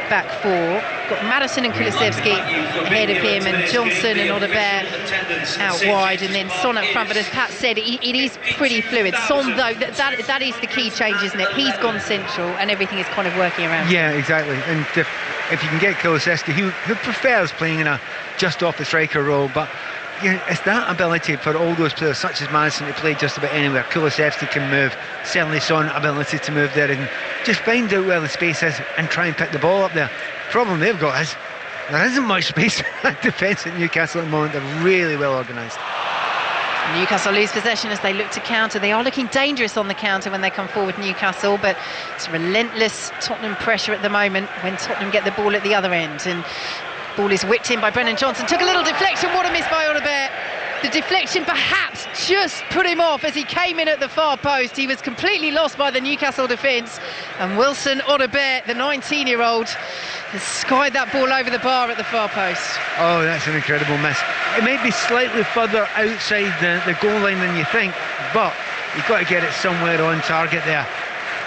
back four. Got Maddison and Kulusevski ahead of him, and Johnson and Audebert out wide, and then Son up front. But as Pat said, it is pretty fluid. Son, though, that is the key change, isn't it? He's gone central, and everything is kind of working around. Yeah, exactly. And if you can get Kulusevski, who prefers playing in a just off the striker role, but yeah, it's that ability for all those players such as Maddison to play just about anywhere. Kulusevski can move, certainly Son ability to move there and just find out where the space is and try and pick the ball up there. Problem they've got is there isn't much space at defence at Newcastle at the moment. They're really well organised. Newcastle lose possession as they look to counter. They are looking dangerous on the counter when they come forward, Newcastle, but it's relentless Tottenham pressure at the moment when Tottenham get the ball at the other end. And ball is whipped in by Brennan Johnson. Took a little deflection. What a miss by Audebert. The deflection perhaps just put him off as he came in at the far post. He was completely lost by the Newcastle defence. And Wilson Audebert, the 19-year-old, has skied that ball over the bar at the far post. Oh, that's an incredible miss. It might be slightly further outside the goal line than you think, but you've got to get it somewhere on target there.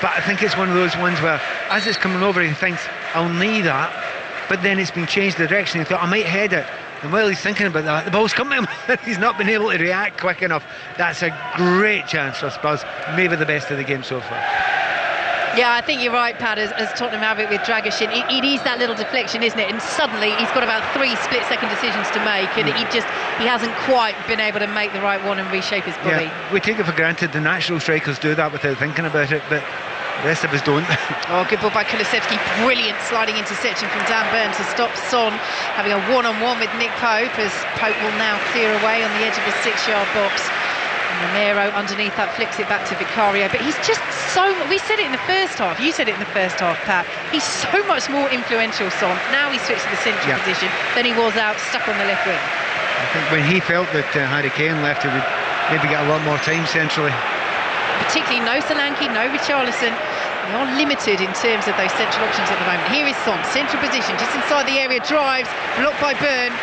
But I think it's one of those ones where, as it's coming over, he thinks, I'll knee that. But then it's been changed the direction. He thought, I might head it. And while he's thinking about that, the ball's coming. He's not been able to react quick enough. That's a great chance for Spurs. Maybe the best of the game so far. Yeah, I think you're right, Pat, as Tottenham have it with Dragusin. It is that little deflection, isn't it? And suddenly he's got about 3 split-second decisions to make, and he hasn't quite been able to make the right one and reshape his body. Yeah, we take it for granted. The natural strikers do that without thinking about it, but the rest of us don't. Oh, good ball by Kulusevski. Brilliant sliding interception from Dan Burn to stop Son having a one-on-one with Nick Pope, as Pope will now clear away on the edge of the 6-yard box. And Romero underneath that flicks it back to Vicario. But he's just so... We said it in the first half. You said it in the first half, Pat. He's so much more influential, Son. Now he's switched to the central position than he was out stuck on the left wing. I think when he felt that Harry Kane left, he would maybe get a lot more time centrally. Particularly no Solanke, no Richarlison. They are limited in terms of those central options at the moment. Here is Son, central position, just inside the area, drives, blocked by Byrne.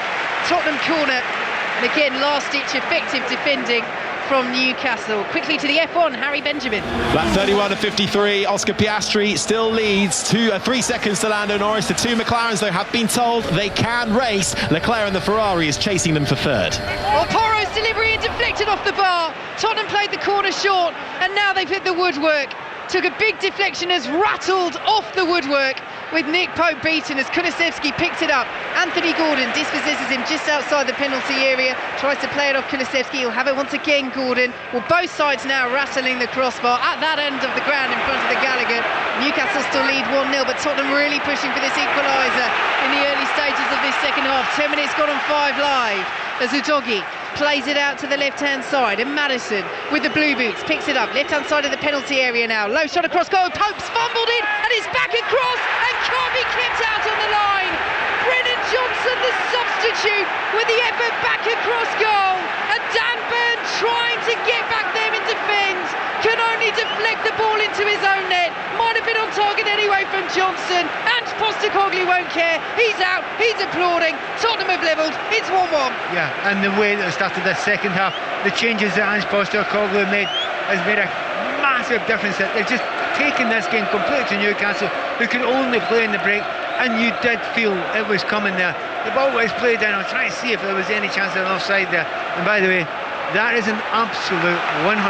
Tottenham corner, and again last-ditch effective defending from Newcastle. Quickly to the F1, Harry Benjamin. Lap 31 to 53, Oscar Piastri still leads 3 seconds to Lando Norris. The 2 McLarens, though, have been told they can race. Leclerc and the Ferrari is chasing them for third. Well, Porro's delivery and deflected off the bar. Tottenham played the corner short, and now they've hit the woodwork. Took a big deflection, has rattled off the woodwork, with Nick Pope beaten as Kulusevski picks it up. Anthony Gordon dispossesses him just outside the penalty area, tries to play it off Kulusevski. He'll have it once again, Gordon. Well, both sides now rattling the crossbar at that end of the ground in front of the Gallagher. Newcastle still lead 1-0, but Tottenham really pushing for this equaliser in the early stages of this second half. 10 minutes gone on 5 live as Udogie plays it out to the left-hand side, and Maddison with the blue boots picks it up, left-hand side of the penalty area now. Low shot across goal, Pope's fumbled it, and it's back across, and can't be kept out on the line. Brennan Johnson, the substitute, with the effort back across goal, and Dan Burn trying to get back there and defend, can only deflect the ball into his own net. Might have been on target anyway from Johnson, and Postecoglou won't care. He's out, he's applauding. Tottenham have levelled, it's 1-1. Yeah, and the way that it started the second half, the changes that Ange Postecoglou made has made a massive difference. They've just taken this game completely to Newcastle, who could only play in the break, and you did feel it was coming there. The ball was played down. I was trying to see if there was any chance of an offside there. And by the way, that is an absolute 100%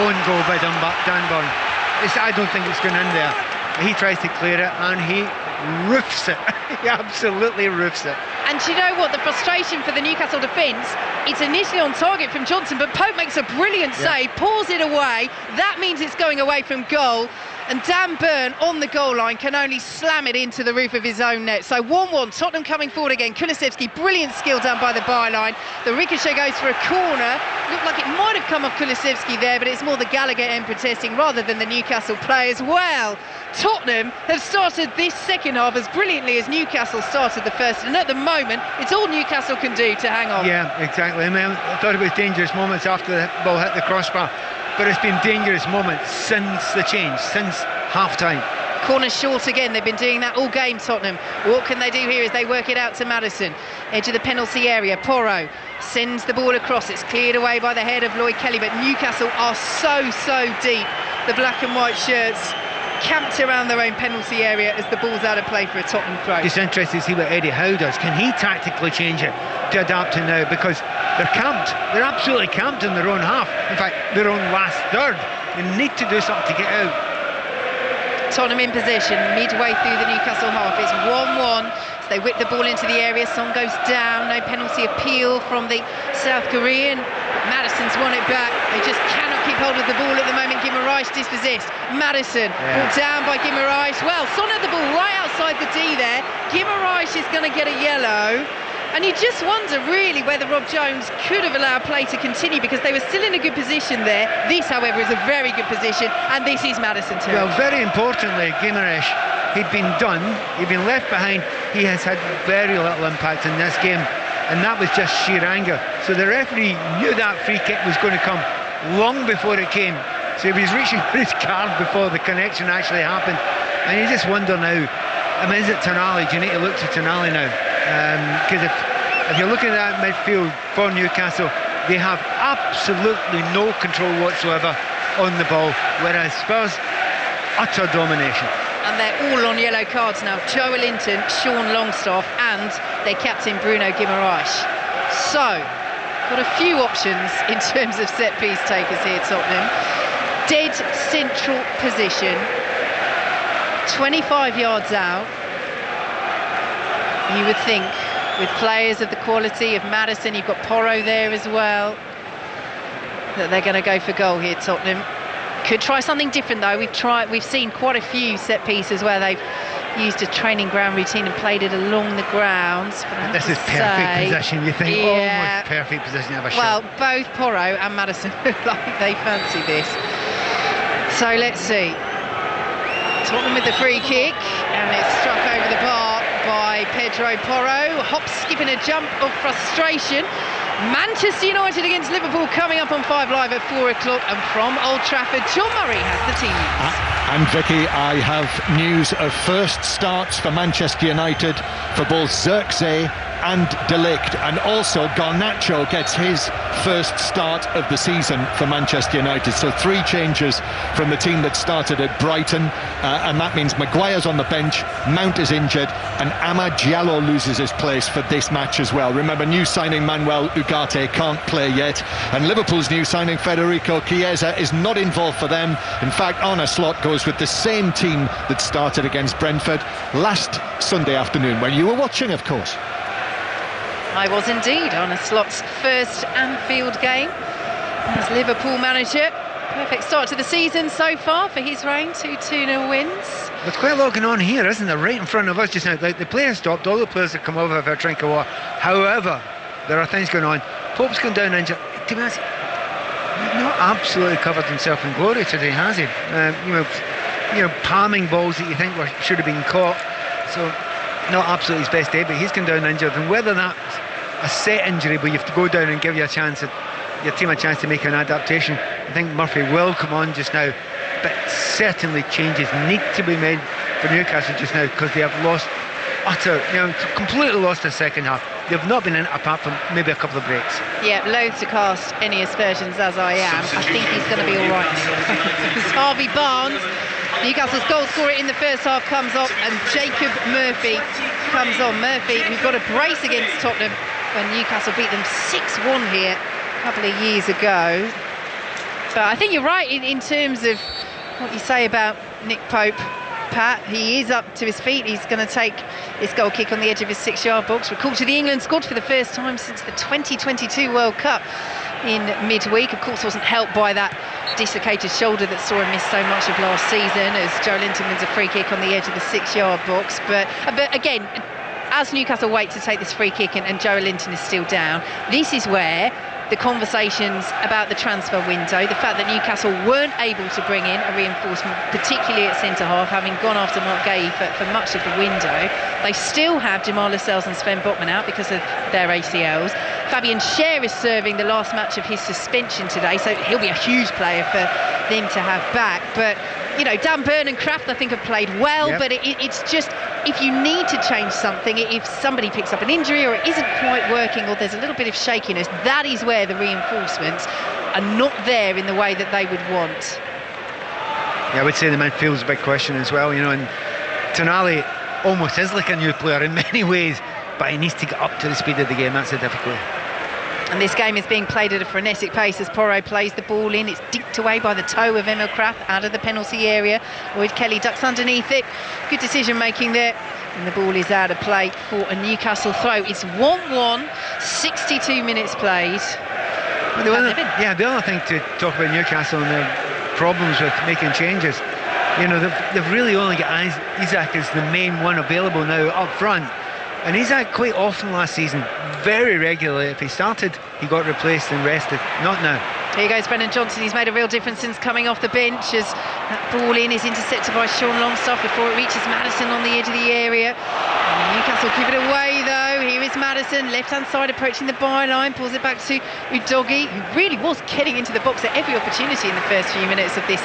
own goal by Dan Burn. I don't think it's going in there. He tries to clear it and he roofs it. He absolutely roofs it. And do you know what? The frustration for the Newcastle defence, it's initially on target from Johnson, but Pope makes a brilliant save, pours it away. That means it's going away from goal. And Dan Burn on the goal line can only slam it into the roof of his own net. So 1-1, Tottenham coming forward again. Kulusevski, brilliant skill down by the byline. The ricochet goes for a corner. Looked like it might have come off Kulusevski there, but it's more the Gallagher end protesting rather than the Newcastle players. Well, Tottenham have started this second half as brilliantly as Newcastle started the first, and at the moment it's all Newcastle can do to hang on. Yeah, exactly. I mean, I thought it was dangerous moments after the ball hit the crossbar, but it's been dangerous moments since the change, since half-time. Corner short again. They've been doing that all game, Tottenham. What can they do here as they work it out to Maddison? Edge of the penalty area. Porro sends the ball across. It's cleared away by the head of Lloyd Kelly, but Newcastle are so deep, the black and white shirts. camped around their own penalty area as the ball's out of play for a Tottenham throw. Just interested to see what Eddie Howe does. Can he tactically change it to adapt to now? Because they're camped. They're absolutely camped in their own half. In fact, their own last third. They need to do something to get out. Tottenham in possession midway through the Newcastle half. It's 1-1. So they whip the ball into the area. Son goes down. No penalty appeal from the South Korean. Maddison's won it back. They just cannot keep hold of the ball at the moment. Guimaraes dispossessed. Maddison brought down by Guimaraes. Well, Son had the ball right outside the D there. Guimaraes is going to get a yellow. And you just wonder really whether Rob Jones could have allowed play to continue, because they were still in a good position there. This, however, is a very good position, and this is Maddison too. Well, very importantly, Guimaraes, he'd been done, he'd been left behind. He has had very little impact in this game, and that was just sheer anger. So the referee knew that free kick was going to come long before it came. So he was reaching for his card before the connection actually happened. And you just wonder now, I mean, is it Tonali? Do you need to look to Tonali now? Because if you're looking at that midfield for Newcastle, they have absolutely no control whatsoever on the ball, whereas Spurs, utter domination. And they're all on yellow cards now. Joe Linton, Sean Longstaff and their captain Bruno Guimaraes. So, got a few options in terms of set-piece takers here, Tottenham. Dead central position, 25 yards out. You would think, with players of the quality of Maddison, you've got Porro there as well, that they're going to go for goal here, Tottenham. Could try something different though. We've seen quite a few set pieces where they've used a training ground routine and played it along the grounds. This is perfect position, you think? Almost perfect position to have a shot. Well, both Porro and Maddison look like they fancy this. So let's see. Tottenham with the free kick, and it's struck over the bar by Pedro Porro. Hop, skip and a jump of frustration. Manchester United against Liverpool coming up on 5 Live at 4 o'clock, and from Old Trafford, John Murray has the team. And Vicky, I have news of first starts for Manchester United for both Zirkzee and De Ligt, and also Garnacho gets his first start of the season for Manchester United. So 3 changes from the team that started at Brighton, and that means Maguire's on the bench, Mount is injured, and Amad Diallo loses his place for this match as well. Remember, new signing Manuel Ugarte can't play yet, and Liverpool's new signing Federico Chiesa is not involved for them. In fact, Arne Slot goes with the same team that started against Brentford last Sunday afternoon, when you were watching, of course. I was indeed. On a Slot's first Anfield game as Liverpool manager. Perfect start to the season so far for his reign. 2 2-0 wins. There's quite a lot going on here, isn't there? Right in front of us just now. Like, the players stopped, all the players have come over for a drink of water. However, there are things going on. Pope's gone down injured. To be honest, he's not absolutely covered himself in glory today, has he? You know, palming balls that you think should have been caught. So, not absolutely his best day, but he's gone down injured. And whether that's a set injury where you have to go down and give your team a chance to make an adaptation, I think Murphy will come on just now, but certainly changes need to be made for Newcastle just now, because they have lost completely lost the second half. They've not been in it apart from maybe a couple of breaks. Yeah, loath to cast any aspersions as I am. I think he's going to be all right. It's Harvey Barnes, Newcastle's goal scorer in the first half, comes off, and Jacob Murphy comes on. Murphy, who got a brace against Tottenham when Newcastle beat them 6-1 here a couple of years ago. But I think you're right in terms of what you say about Nick Pope, Pat. He is up to his feet. He's going to take this goal kick on the edge of his 6-yard box. Recall to the England squad for the first time since the 2022 World Cup in midweek. Of course, wasn't helped by that dislocated shoulder that saw him miss so much of last season, as Joe Linton wins a free kick on the edge of the 6-yard box. But again, as Newcastle wait to take this free kick and Joe Linton is still down, this is where the conversations about the transfer window, the fact that Newcastle weren't able to bring in a reinforcement, particularly at centre-half, having gone after Mark Gay for much of the window. They still have Jamal Lascelles and Sven Botman out because of their ACLs. Fabian Schär is serving the last match of his suspension today, so he'll be a huge player for them to have back. But, you know, Dan Burn and Kraft, I think, have played well, but it's just, if you need to change something, if somebody picks up an injury or it isn't quite working or there's a little bit of shakiness, that is where the reinforcements are not there in the way that they would want. Yeah, I would say the midfield's a big question as well, you know, and Tonali almost is like a new player in many ways, but he needs to get up to the speed of the game. That's the difficulty. And this game is being played at a frenetic pace as Porro plays the ball in. It's dinked away by the toe of Emil Krafth out of the penalty area. Lloyd Kelly ducks underneath it. Good decision making there. And the ball is out of play for a Newcastle throw. It's 1-1, 62 minutes played. Well, the other thing to talk about Newcastle and their problems with making changes, you know, they've really only got Isak as the main one available now up front. And Isak quite often last season, very regularly, if he started, he got replaced and rested. Not now. Here goes Brennan Johnson. He's made a real difference since coming off the bench, as that ball in is intercepted by Sean Longstaff before it reaches Maddison on the edge of the area. And Newcastle give it away though. Here is Maddison, left hand side approaching the byline, pulls it back to Udogie, who really was getting into the box at every opportunity in the first few minutes of this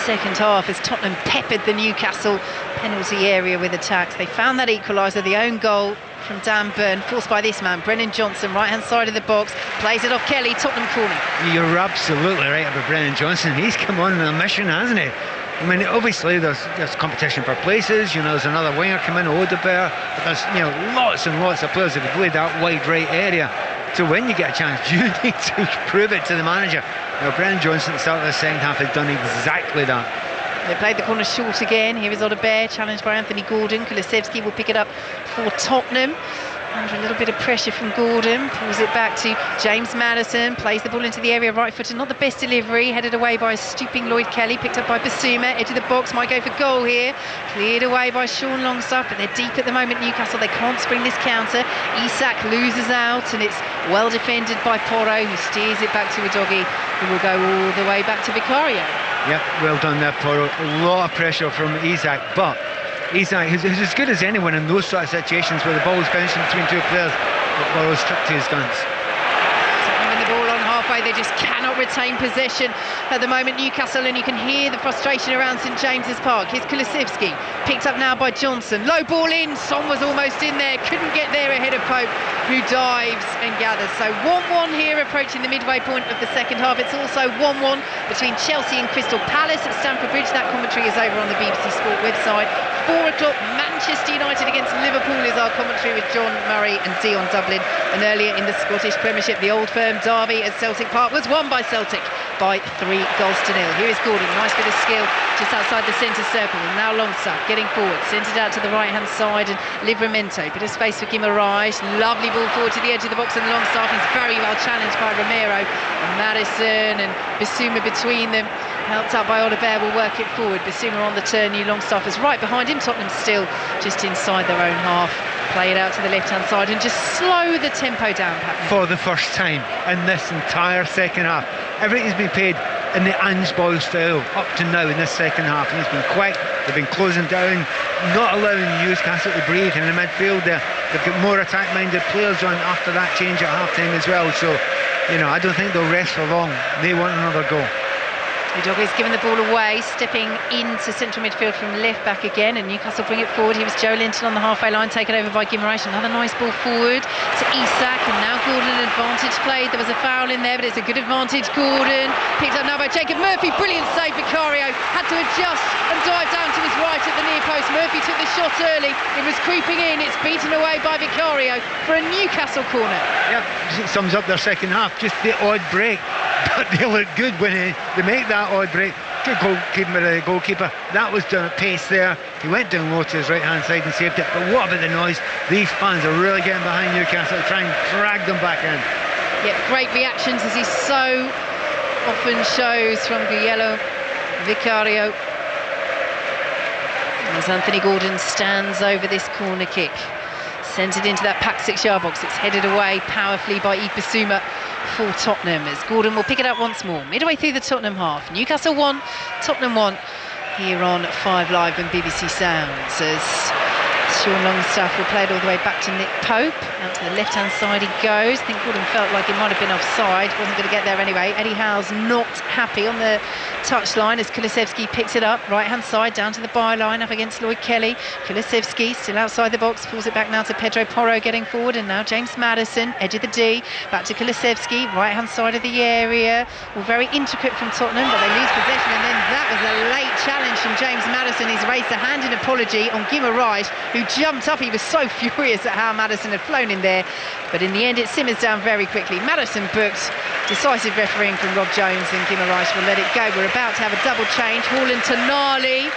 second half, as Tottenham peppered the Newcastle penalty area with attacks. They found that equaliser, the own goal from Dan Burn, forced by this man, Brennan Johnson, right hand side of the box, plays it off Kelly, Tottenham corner. You're absolutely right about Brennan Johnson. He's come on a mission, hasn't he? I mean, obviously there's competition for places, you know, there's another winger coming, Odegaard, but there's, you know, lots and lots of players that have played that wide right area. So when you get a chance, you need to prove it to the manager. Now, Brennan Johnson at the start of the second half has done exactly that. They played the corner short again. Here is Odegaard, challenged by Anthony Gordon. Kulusevski will pick it up for Tottenham. Under a little bit of pressure from Gordon, pulls it back to James Maddison, plays the ball into the area right footed, not the best delivery, headed away by a stooping Lloyd Kelly, picked up by Basuma, edge of the box, might go for goal here, cleared away by Sean Longstaff, but they're deep at the moment, Newcastle, they can't spring this counter. Isak loses out, and it's well defended by Porro, who steers it back to Udogie, who will go all the way back to Vicario. Yep, well done there, Porro. A lot of pressure from Isak, but Isak is as good as anyone in those sort of situations where the ball is bouncing between two players, but Porro's stuck to his guns. The ball on halfway, they just cannot retain possession at the moment, Newcastle, and you can hear the frustration around St James's Park. Here's Kulusevski, picked up now by Johnson, low ball in, Son was almost in there, couldn't get there ahead of Pope, who dives and gathers. So 1-1 here, approaching the midway point of the second half. It's also 1-1 between Chelsea and Crystal Palace at Stamford Bridge. That commentary is over on the BBC Sport website. 4 o'clock, Manchester United against Liverpool is our commentary with John Murray and Dion Dublin. And earlier in the Scottish Premiership, the Old Firm derby at Celtic Park was won by Celtic by 3-0. Here is Gordon, nice bit of skill just outside the centre circle. And now Longstaff getting forward, sent it out to the right hand side, and Livramento, bit of space for Guimaraes, lovely ball forward to the edge of the box, and Longstaff is very well challenged by Romero, and Maddison and Basuma between them, helped out by Odegaard, will work it forward. Basuma on the turn, new Longstaff is right behind him. Tottenham still just inside their own half. Play it out to the left hand side and just slow the tempo down, Patton. For the first time in this entire second half, everything's been played in the Ange Boyle style up to now in this second half, and it's been quick. They've been closing down, not allowing Newcastle to breathe in the midfield. They've got more attack-minded players on after that change at half-time as well, so you know, I don't think they'll rest for long. They want another goal. Udogie's given the ball away, stepping into central midfield from left back again, and Newcastle bring it forward. Here was Joe Linton on the halfway line, taken over by Guimaraes. Another nice ball forward to Isak, and now Gordon, advantage played. There was a foul in there, but it's a good advantage. Gordon picked up now by Jacob Murphy. Brilliant save. Vicario had to adjust and dive down to his right at the near post. Murphy took the shot early. It was creeping in. It's beaten away by Vicario for a Newcastle corner. Yep, sums up their second half. Just the odd break. But they look good when they make that odd break. Good goalkeeper. That was done at pace there. He went down low to his right hand side and saved it. But what about the noise? These fans are really getting behind Newcastle to try and drag them back in. Yeah, great reactions, as he so often shows, from Guillermo Vicario. As Anthony Gordon stands over this corner kick, sends it into that packed 6-yard box. It's headed away powerfully by Yves Basuma for Tottenham, as Gordon will pick it up once more midway through the Tottenham half. Newcastle 1, Tottenham 1, here on 5 Live and BBC Sounds, as Sean Longstaff will play it all the way back to Nick Pope. Out to the left-hand side he goes. I think Gordon felt like it might have been offside. Wasn't going to get there anyway. Eddie Howe's not happy on the touchline as Kulusevski picks it up. Right-hand side down to the byline up against Lloyd Kelly. Kulusevski still outside the box. Pulls it back now to Pedro Porro getting forward. And now James Maddison, edge of the D. Back to Kulusevski, right-hand side of the area. All very intricate from Tottenham, but they lose possession. And then that was a late challenge from James Maddison. He's raised a hand in apology on Guimaraes, who jumped up. He was so furious at how Maddison had flown in there, but in the end it simmers down very quickly. Maddison booked. Decisive refereeing from Rob Jones, and Guimaraes will let it go. We're about to have a double change. Hall and Tonali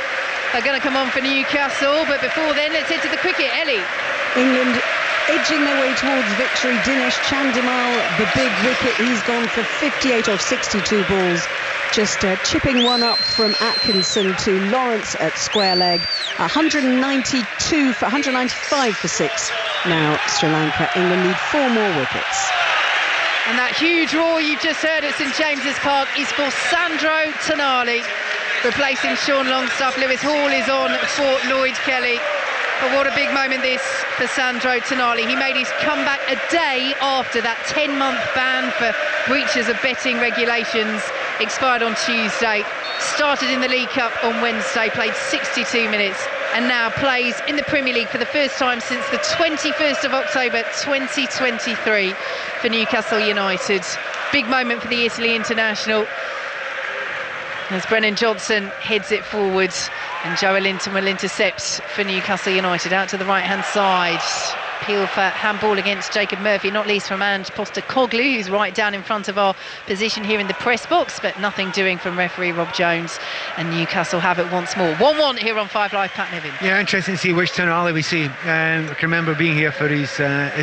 are going to come on for Newcastle, but before then let's head to the cricket. Ellie. England edging their way towards victory. Dinesh Chandimal, the big wicket, he's gone for 58 off 62 balls. Just chipping one up from Atkinson to Lawrence at square leg. 195 for 6. Now Sri Lanka. England need 4 more wickets. And that huge roar you've just heard at St James's Park is for Sandro Tonali, replacing Sean Longstaff. Lewis Hall is on for Lloyd Kelly. But what a big moment this for Sandro Tonali. He made his comeback a day after that 10-month ban for breaches of betting regulations expired on Tuesday. Started in the League Cup on Wednesday, played 62 minutes, and now plays in the Premier League for the first time since the 21st of October 2023 for Newcastle United. Big moment for the Italy international as Brennan Johnson heads it forward, and Joe Linton will intercept for Newcastle United. Out to the right-hand side. Appeal for handball against Jacob Murphy, not least from Ange Postecoglou, who's right down in front of our position here in the press box, but nothing doing from referee Rob Jones, and Newcastle have it once more. 1-1 here on 5 Live. Pat Niven. Yeah, interesting to see which Tonali we see. I can remember being here for his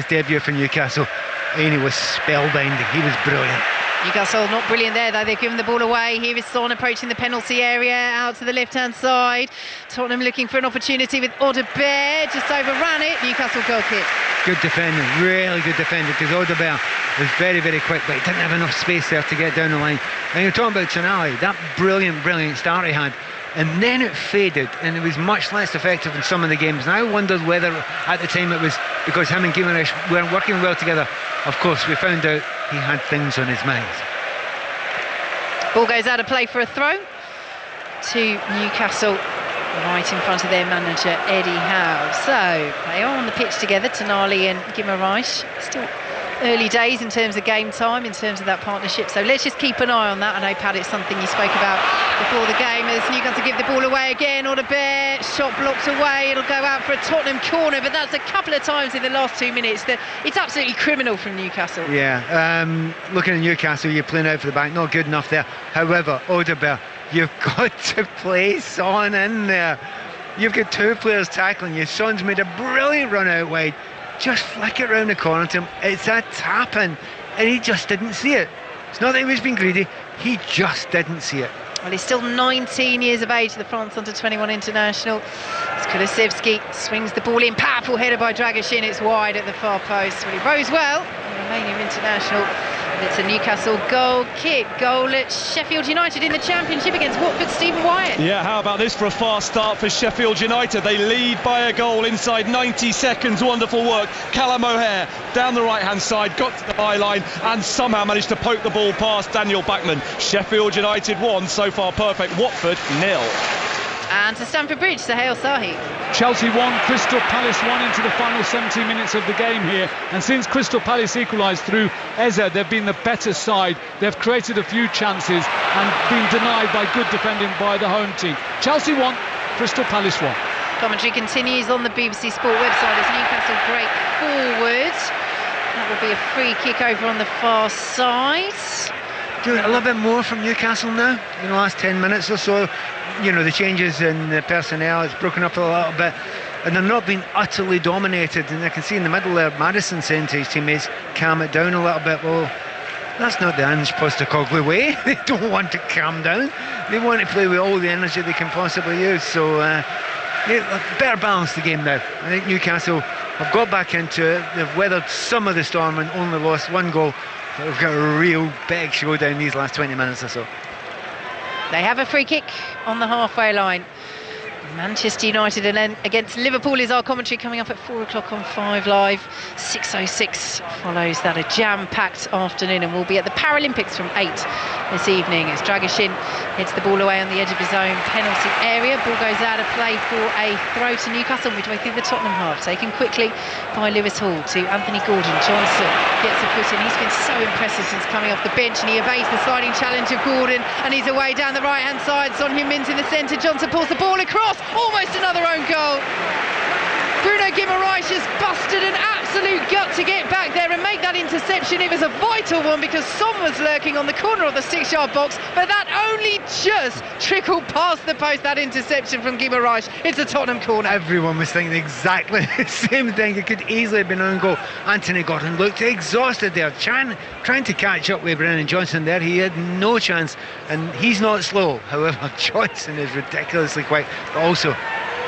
debut for Newcastle, and he was spellbinding. He was brilliant. Newcastle not brilliant there though. They've given the ball away. Here is Son approaching the penalty area, out to the left-hand side. Tottenham looking for an opportunity with Audebert, just overran it. Newcastle goal kick. Good defending, really good defending, because Audebert was very, very quick, but he didn't have enough space there to get down the line. And you're talking about Tonali, that brilliant start he had, and then it faded, and it was much less effective in some of the games. And I wondered whether at the time it was because him and Guimaraes weren't working well together. Of course, we found out he had things on his mind. Ball goes out of play for a throw to Newcastle, right in front of their manager Eddie Howe. So they are on the pitch together, Tonali and Guimaraes. Still early days in terms of game time, in terms of that partnership, so let's just keep an eye on that. I know, Pat, it's something you spoke about before the game as Newcastle give the ball away again. Audebert, shot blocked away, it'll go out for a Tottenham corner, but that's a couple of times in the last 2 minutes that it's absolutely criminal from Newcastle. Yeah, looking at Newcastle, you're playing out for the back, not good enough there. However, Audebert, you've got to play Son in there. You've got 2 players tackling you. Son's made a brilliant run out wide. Just flick it round the corner to him. It's a tap-in, and he just didn't see it. It's not that he was being greedy, he just didn't see it. Well, he's still 19 years of age, the France under-21 international. Kulusevski swings the ball in, powerful header by Dragoshin, it's wide at the far post. Well, he rose well, the Romanian international. It's a Newcastle goal kick. Goal at Sheffield United in the Championship against Watford. Stephen Wyatt. Yeah, how about this for a fast start for Sheffield United? They lead by a goal inside 90 seconds. Wonderful work. Callum O'Hare down the right-hand side, got to the byline and somehow managed to poke the ball past Daniel Bachmann. Sheffield United 1, so far perfect. Watford 0. And to Stamford Bridge, Sohail Sahi. Chelsea 1, Crystal Palace 1 into the final 70 minutes of the game here. And since Crystal Palace equalised through Eze, they've been the better side. They've created a few chances and been denied by good defending by the home team. Chelsea 1, Crystal Palace 1. Commentary continues on the BBC Sport website as Newcastle break forward. That will be a free kick over on the far side. Doing a little bit more from Newcastle now in the last 10 minutes or so. You know, the changes in the personnel, it's broken up a little bit, and they're not being utterly dominated. And I can see in the middle there Maddison saying to his teammates, calm it down a little bit. Well, that's not the Ange Postecoglou way. They don't want to calm down, they want to play with all the energy they can possibly use. So better balance the game now. I think Newcastle have got back into it, they've weathered some of the storm and only lost 1 goal, but we've got a real big showdown these last 20 minutes or so. They have a free kick on the halfway line. Manchester United against Liverpool is our commentary, coming up at 4 o'clock on 5 Live. 6:06 follows that, a jam-packed afternoon, and we'll be at the Paralympics from 8 this evening as Dragishin hits the ball away on the edge of his own penalty area. Ball goes out of play for a throw to Newcastle midway through the Tottenham half, taken quickly by Lewis Hall to Anthony Gordon. Johnson gets a foot in. He's been so impressive since coming off the bench, and he evades the sliding challenge of Gordon, and he's away down the right hand side. Son Heung-min's in the centre. Johnson pulls the ball across. Almost another own goal. Bruno Guimaraes has busted an absolute gut to get back there and make that interception. It was a vital one because Son was lurking on the corner of the 6-yard box, but that only just trickled past the post, that interception from Guimaraes. It's a Tottenham corner. Everyone was thinking exactly the same thing. It could easily have been on goal. Anthony Gordon looked exhausted there, trying to catch up with Brennan Johnson there. He had no chance, and he's not slow. However, Johnson is ridiculously quick, but also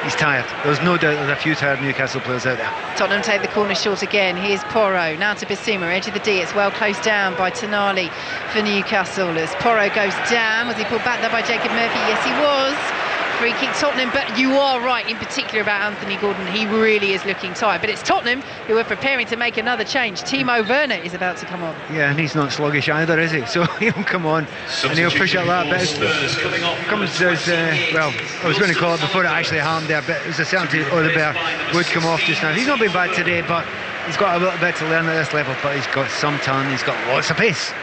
he's tired. There's no doubt there's a few tired Newcastle players out there. Tottenham take the corner short again. Here's Porro, now to Bissouma, edge of the D. It's well closed down by Tonali for Newcastle as Porro goes down. Was he pulled back there by Jacob Murphy? Yes, he was. Free kick Tottenham, but you are right in particular about Anthony Gordon. He really is looking tired, but it's Tottenham who are preparing to make another change. Timo Werner is about to come on. Yeah, and he's not sluggish either, is he? So he'll come on and he'll push it that bit. Comes as well, I was going to call it before it actually harmed there, but it was a certainty Odeberg would come off just now. He's not been bad today, but he's got a little bit to learn at this level, but he's got some talent, he's got lots of pace.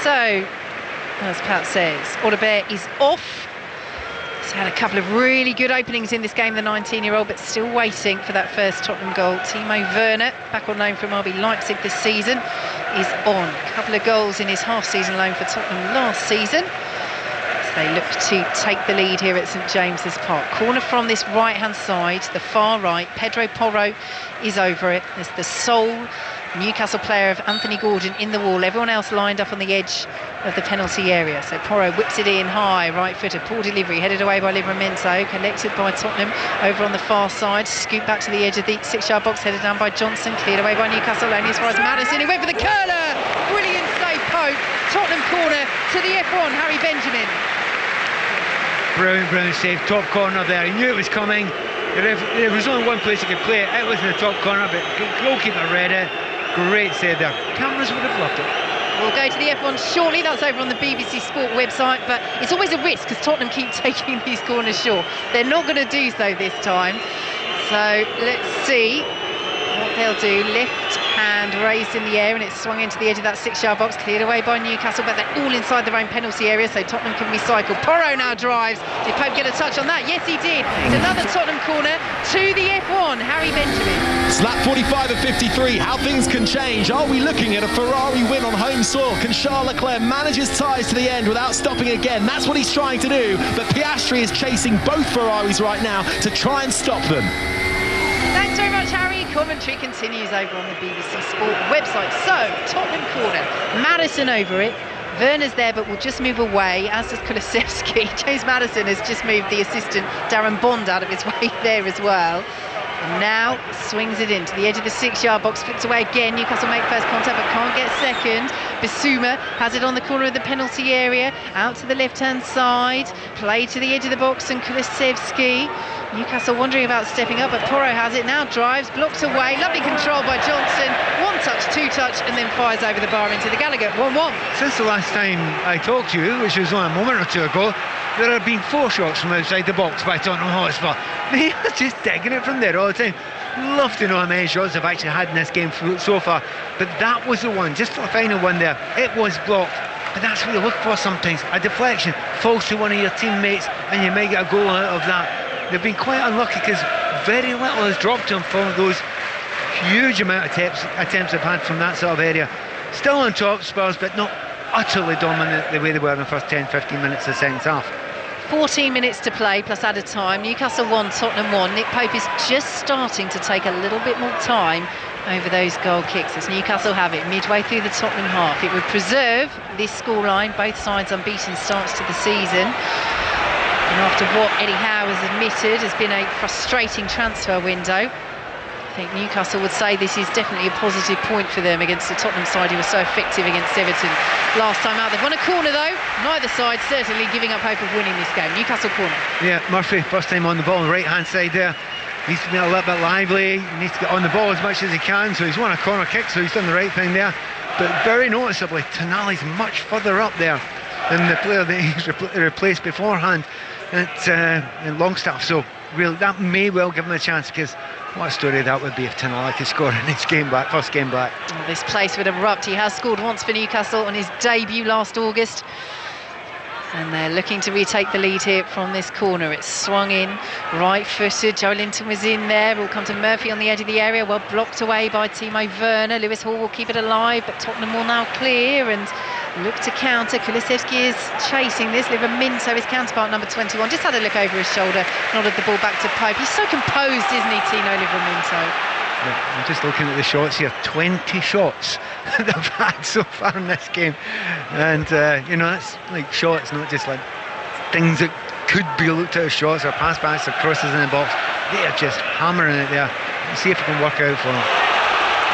So, as Pat says, Odeberg is off. He's had a couple of really good openings in this game, the 19-year-old, but still waiting for that first Tottenham goal. Timo Werner, back on loan from RB Leipzig this season, is on. A couple of goals in his half-season loan for Tottenham last season. So they look to take the lead here at St James's Park. Corner from this right-hand side, the far right. Pedro Porro is over it. There's the sole Newcastle player of Anthony Gordon in the wall. Everyone else lined up on the edge of the penalty area. So Porro whips it in high, right-footed, poor delivery, headed away by Livramento, collected by Tottenham over on the far side, scooped back to the edge of the 6-yard box, headed down by Johnson, cleared away by Newcastle, only as far as Maddison. He went for the curler, brilliant save poke. Tottenham corner to the F1, Harry Benjamin. Brilliant save, top corner there. He knew it was coming. There was only one place he could play it. It was in the top corner, but goalkeeper read it. Great save there. Cameras would have loved it. We'll go to the F1 shortly. That's over on the BBC Sport website, but it's always a risk because Tottenham keep taking these corners short. They're not going to do so this time. So let's see what they'll do. Left hand raised in the air, and it's swung into the edge of that 6-yard box, cleared away by Newcastle, but they're all inside their own penalty area, so Tottenham can recycle. Porro now drives. Did Pope get a touch on that? Yes, he did. It's another Tottenham corner to the F1. Harry Benjamin. It's lap 45 of 53. How things can change. Are we looking at a Ferrari win on home soil? Can Charles Leclerc manage his ties to the end without stopping again? That's what he's trying to do, but Piastri is chasing both Ferraris right now to try and stop them. Thanks very much, Harry. Commentary continues over on the BBC Sport website. So, Tottenham corner, Maddison over it. Werner's there, but will just move away, as does Kulusevski. James Maddison has just moved the assistant Darren Bond out of his way there as well. And now swings it into the edge of the 6-yard box, flipped away again. Newcastle make first contact but can't get second. Bissouma has it on the corner of the penalty area, out to the left-hand side, play to the edge of the box, and Kulusevski. Newcastle wondering about stepping up, but Porro has it now, drives, blocked away, lovely control by Johnson, one touch, two touch, and then fires over the bar into the Gallagher, 1-1. Since the last time I talked to you, which was only a moment or two ago, there have been 4 shots from outside the box by Tottenham Hotspur. They are just digging it from there all the time. Love to know how many shots they've actually had in this game so far, but that was the one, just for the final one there. It was blocked, but that's what you look for sometimes. A deflection falls to one of your teammates and you may get a goal out of that. They've been quite unlucky because very little has dropped to them from those huge amount of attempts they've had from that sort of area. Still on top, Spurs, but not utterly dominant the way they were in the first 10-15 minutes of the second half. 14 minutes to play plus added time. Newcastle 1, Tottenham 1. Nick Pope is just starting to take a little bit more time over those goal kicks as Newcastle have it midway through the Tottenham half. It would preserve this scoreline, both sides unbeaten starts to the season. And after what Eddie Howe has admitted has been a frustrating transfer window, I think Newcastle would say this is definitely a positive point for them against the Tottenham side who was so effective against Everton last time out. They've won a corner though, neither side certainly giving up hope of winning this game. Newcastle corner. Yeah, Murphy, first time on the ball, right hand side there. Needs to be a little bit lively, he needs to get on the ball as much as he can, so he's won a corner kick, so he's done the right thing there. But very noticeably, Tonali's much further up there than the player that he's replaced beforehand at Longstaff, so really, that may well give him a chance, because what a story that would be if Tonali could score in his game back, first game back. Oh, this place would erupt. He has scored once for Newcastle on his debut last August. And they're looking to retake the lead here from this corner. It's swung in, right-footed. Joe Linton was in there. Will come to Murphy on the edge of the area. Well blocked away by Timo Werner. Lewis Hall will keep it alive, but Tottenham will now clear and look to counter. Kulusevski is chasing this. Livramento, his counterpart, number 21, just had a look over his shoulder, nodded the ball back to Pope. He's so composed, isn't he, Tino Livramento? Yeah, I'm just looking at the shots here. 20 shots they've had so far in this game, and that's like shots, not just like things that could be looked at as shots or pass backs or crosses in the box. They are just hammering it there. Let's see if it can work out for them.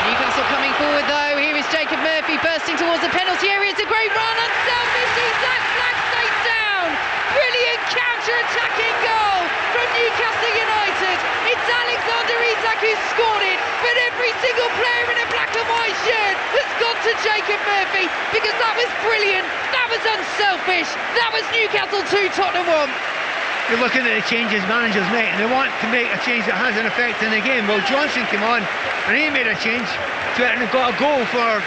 Newcastle coming forward though. Here is Jacob Murphy bursting towards the penalty area. It's a great run, unselfish. Isak Black stays down. Brilliant counter-attacking goal from Newcastle United. It's Alexander Isak who's scored it, but every single player in a black and white shirt has gone to Jacob Murphy, because that was brilliant, that was unselfish, that was Newcastle 2, Tottenham 1. You're looking at the changes managers make, and they want to make a change that has an effect in the game. Well, Johnson came on and he made a change to it and got a goal for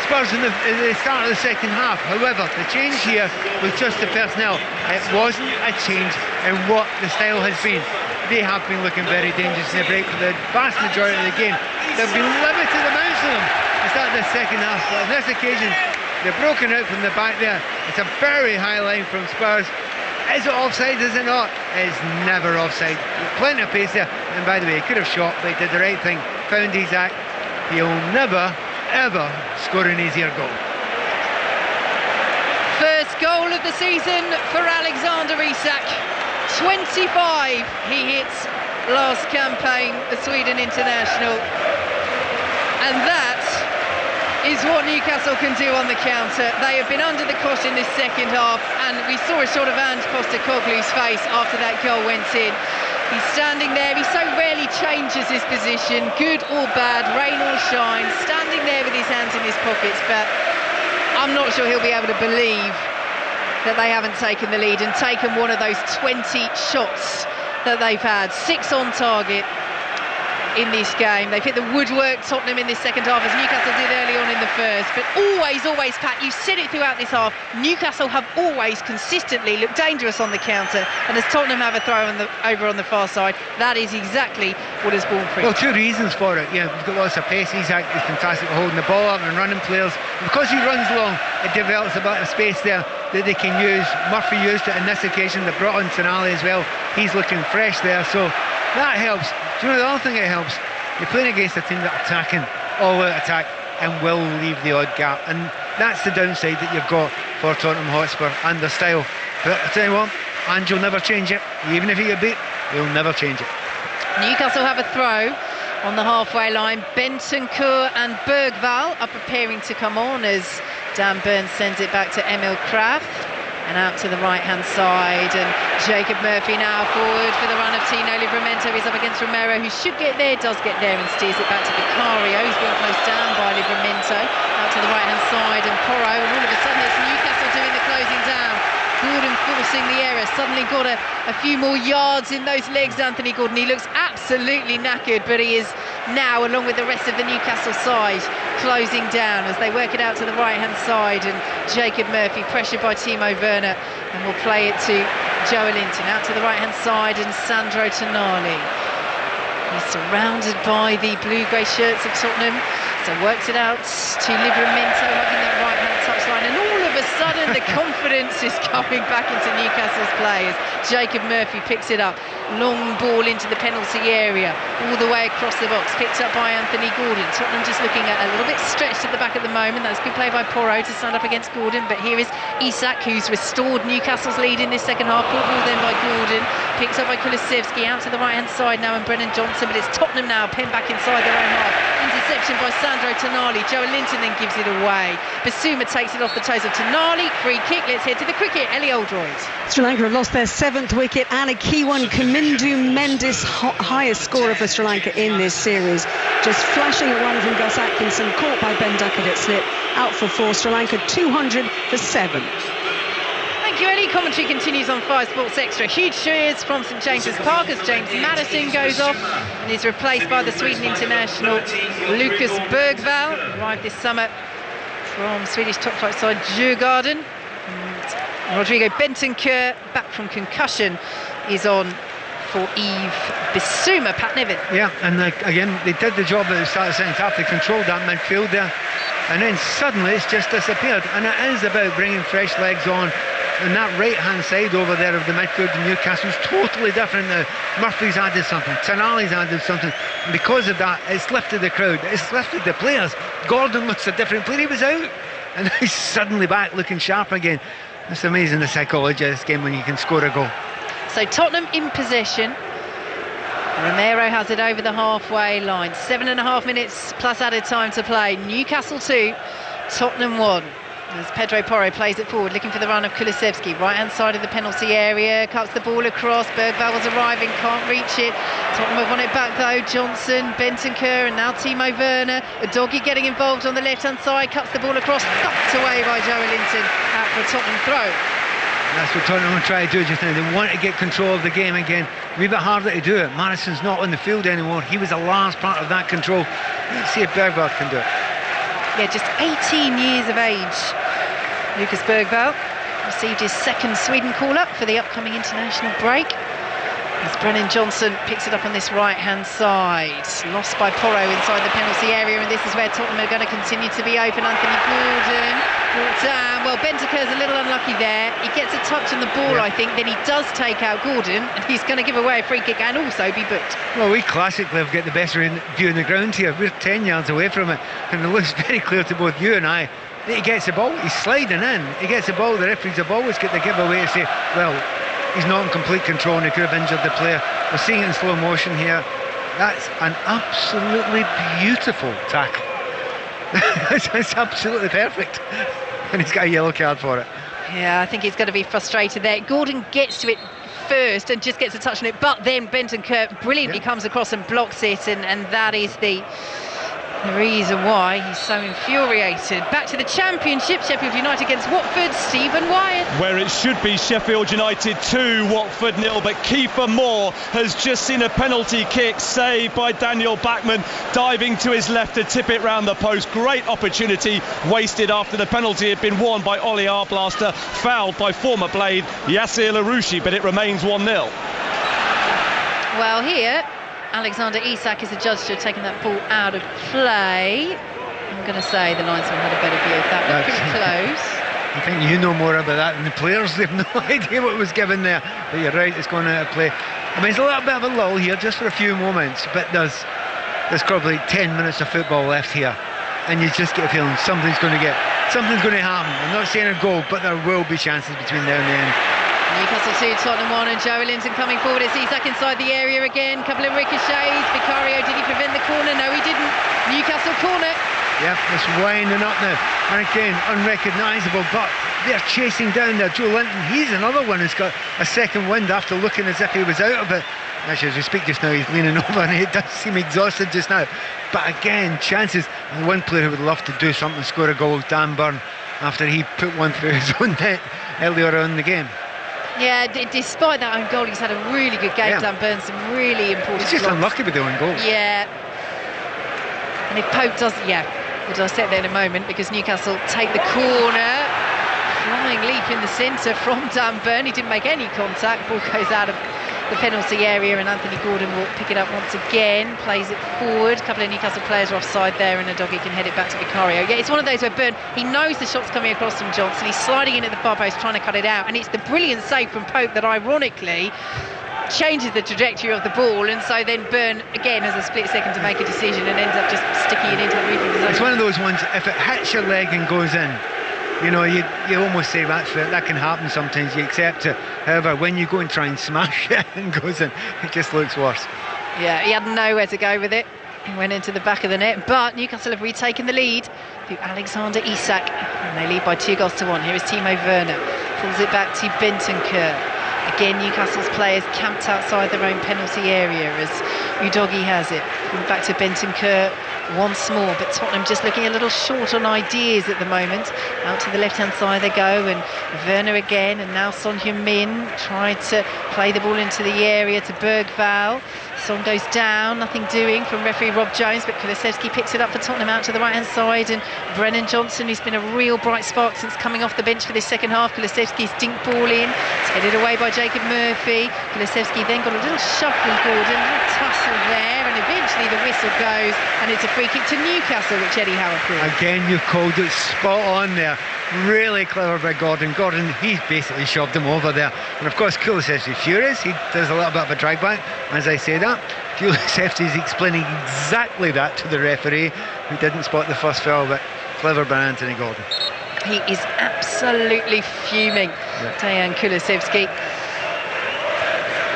Spurs in the start of the second half. However, the change here was just the personnel. It wasn't a change in what the style has been. They have been looking very dangerous in the break for the vast majority of the game. They've been limited amounts of them at the start of the second half, but on this occasion they're broken out from the back there. It's a very high line from Spurs. Is it offside, is it not? It's never offside. Plenty of pace there, and by the way, he could have shot, but he did the right thing, found Isak. He'll never ever score an easier goal. First goal of the season for Alexander Isak. 25 he hits last campaign as Sweden international, and that is what Newcastle can do on the counter. They have been under the cosh in this second half, and we saw a shot of Ange Postecoglou's face after that goal went in. He's standing there, he so rarely changes his position, good or bad, rain or shine, standing there with his hands in his pockets, but I'm not sure he'll be able to believe that they haven't taken the lead and taken one of those 20 shots that they've had. 6 on target in this game. They've hit the woodwork, Tottenham, in this second half, as Newcastle did early on in the first. But always, Pat, you said it throughout this half, Newcastle have always consistently looked dangerous on the counter, and as Tottenham have a throw over on the far side, that is exactly what has borne fruit. Well, 2 reasons for it. Yeah, we've got lots of pace. Isak is fantastic at holding the ball up and running players. Because he runs long, it develops a bit of space there that they can use. Murphy used it in this occasion. They brought on Tonali as well. He's looking fresh there, so that helps. Do you know the other thing that helps? You're playing against a team that's attacking, all-out attack, and will leave the odd gap, and that's the downside that you've got for Tottenham Hotspur and their style. But I tell you what, Ange will never change it. Even if he get beat, he'll never change it. Newcastle have a throw on the halfway line. Bentancur and Bergvall are preparing to come on as Dan Burns sends it back to Emil Kraft. And out to the right-hand side, and Jacob Murphy now forward for the run of Tino Livramento. He's up against Romero, who should get there, does get there, and steers it back to Vicario. He's being closed down by Livramento. Out to the right-hand side, and Porro, and all of a sudden it's Newcastle doing the closing down. Gordon forcing the error, suddenly got a few more yards in those legs, Anthony Gordon. He looks absolutely knackered, but he is now, along with the rest of the Newcastle side, closing down as they work it out to the right-hand side, and Jacob Murphy pressured by Timo Werner, and will play it to Joe Linton. Out to the right-hand side, and Sandro Tonali. He's surrounded by the blue-grey shirts of Tottenham, so works it out to Livramento, having that right-hand touchline, and all of a sudden sudden the confidence is coming back into Newcastle's players. Jacob Murphy picks it up, long ball into the penalty area, all the way across the box, picked up by Anthony Gordon. Tottenham just looking at a little bit stretched at the back at the moment. That's good play by Porro to stand up against Gordon, but here is Isak, who's restored Newcastle's lead in this second half. Good ball then by Gordon, picked up by Kulusevski out to the right hand side now, and Brennan Johnson, but it's Tottenham now, pinned back inside their own half. Interception by Sandro Tonali. Joe Linton then gives it away. Basuma takes it off the toes of Tonali. Free kick. Let's head to the cricket. Ellie Oldroyd. Sri Lanka have lost their 7th wicket and a key one. Kamindu Mendis, highest scorer for Sri Lanka in this series. Just flashing a run from Gus Atkinson, caught by Ben Duckett at slip. Out for 4. Sri Lanka 200 for 7. Thank you, Ellie. Commentary continues on 5 Sports Extra. Huge cheers from St James's Park as James Maddison goes off and is replaced by the Sweden international Lucas Bergvall, arrived this summer from Swedish top flight side Djurgården. Rodrigo Bentancur, back from concussion, is on for Yves Bissouma. Pat Nevin. Yeah, and again, they did the job at the start of the second half. They controlled that midfield there, and then suddenly it's just disappeared. And it is about bringing fresh legs on. And that right-hand side over there of the midfield in Newcastle is totally different now. Murphy's added something, Tonali's added something, and because of that, it's lifted the crowd, it's lifted the players. Gordon looks a different player, he was out, and he's suddenly back looking sharp again. It's amazing the psychology of this game when you can score a goal. So Tottenham in possession. Romero has it over the halfway line. 7.5 minutes plus added time to play. Newcastle 2, Tottenham 1. As Pedro Porro plays it forward, looking for the run of Kulusevski, right hand side of the penalty area, cuts the ball across. Bergvall was arriving, can't reach it. Tottenham have won it back though. Johnson, Bentancur, and now Timo Werner. Udogie getting involved on the left hand side, cuts the ball across, sucked away by Joe Linton, out for a Tottenham throw. That's what Tottenham will try to do just now. They want to get control of the game again. A wee bit harder to do it. Madison's not on the field anymore. He was a large part of that control. Let's see if Bergvall can do it. Yeah, just 18 years of age. Lucas Bergvall received his second Sweden call-up for the upcoming international break. As Brennan Johnson picks it up on this right-hand side. Lost by Porro inside the penalty area, and this is where Tottenham are going to continue to be open. Anthony Gordon brought down. Well, Bentancur's a little unlucky there. He gets a touch on the ball, I think. Then he does take out Gordon, and he's going to give away a free kick and also be booked. Well, we classically have got the best view on the ground here. We're 10 yards away from it, and it looks very clear to both you and I. He gets the ball, he's sliding in, he gets the ball, the referees have always got the giveaway to say, well, he's not in complete control and he could have injured the player. We're seeing it in slow motion here. That's an absolutely beautiful tackle. It's absolutely perfect. And he's got a yellow card for it. Yeah, I think he's going to be frustrated there. Gordon gets to it first and just gets a touch on it, but then Bentancur brilliantly comes across and blocks it, and that is the reason why he's so infuriated. Back to the Championship, Sheffield United against Watford. Stephen Wyatt. Where it should be Sheffield United 2, Watford 0, but Kiefer Moore has just seen a penalty kick saved by Daniel Bachmann, diving to his left to tip it round the post. Great opportunity wasted after the penalty had been won by Ollie Arblaster, fouled by former Blade Yassir Larouchi, but it remains 1-0. Well, here Alexander Isak is the judge to have taken that ball out of play. I'm going to say the linesman had a better view of that. But pretty close. I think you know more about that than the players. They have no idea what was given there. But you're right, it's going out of play. I mean, it's a little bit of a lull here, just for a few moments. But there's probably 10 minutes of football left here. And you just get a feeling something's going to happen. I'm not saying a goal, but there will be chances between now and the end. Newcastle 2, Tottenham 1, and Joe Linton coming forward. It's Isak inside the area again. Couple of ricochets. Vicario, did he prevent the corner? No, he didn't. Newcastle corner. Yeah, it's winding up now. And again, unrecognisable, but they're chasing down there. Joe Linton, he's another one who's got a second wind after looking as if he was out of it. Actually, as we speak just now, he's leaning over and he does seem exhausted just now. But again, chances. And one player who would love to do something, score a goal, Dan Burn, after he put one through his own net earlier on in the game. Yeah, despite that own goal, he's had a really good game. Dan Burn, some really important He's just blocks. unlucky with the own goal. Yeah. And if Pope does, we'll dissect that in a moment, because Newcastle take the corner. Flying leap in the centre from Dan Burn. He didn't make any contact. Ball goes out of the penalty area, and Anthony Gordon will pick it up once again, plays it forward. A couple of Newcastle players are offside there, and Udogie can head it back to Vicario. Yeah, it's one of those where Byrne, he knows the shot's coming across from Johnson, he's sliding in at the far post trying to cut it out, and it's the brilliant save from Pope that ironically changes the trajectory of the ball, and so then Byrne again has a split second to make a decision and ends up just sticking it into the roof of the zone. It's one of those ones, if it hits your leg and goes in, you know, you almost say that can happen sometimes, you accept it. However, when you go and try and smash it and goes in, it just looks worse. Yeah, he had nowhere to go with it. He went into the back of the net, but Newcastle have retaken the lead through Alexander Isak, and they lead by 2-1. Here is Timo Werner, pulls it back to Bentancur. Again, Newcastle's players camped outside their own penalty area as Udogie has it. Back to Bentancur once more, but Tottenham just looking a little short on ideas at the moment. Out to the left-hand side they go, and Werner again, and now Son Heung-min tried to play the ball into the area to Bergvall. Son goes down, nothing doing from referee Rob Jones, but Kulusevski picks it up for Tottenham out to the right-hand side, and Brennan Johnson, who's been a real bright spark since coming off the bench for this second half. Kulusevski's dink ball in, it's headed away by Jacob Murphy. Kulusevski then got a little shuffle, Gordon, a little tussle there, and eventually the whistle goes, and it's a free kick to Newcastle, which Eddie Howe approved. Again, you've called it spot on there. Really clever by Gordon. He's basically shoved him over there. And of course, Kulusevski's furious. He does a little bit of a drag back. As I say that, Kulusevski's explaining exactly that to the referee, who didn't spot the first foul, but clever by Anthony Gordon. He is absolutely fuming, Dejan Kulusevski.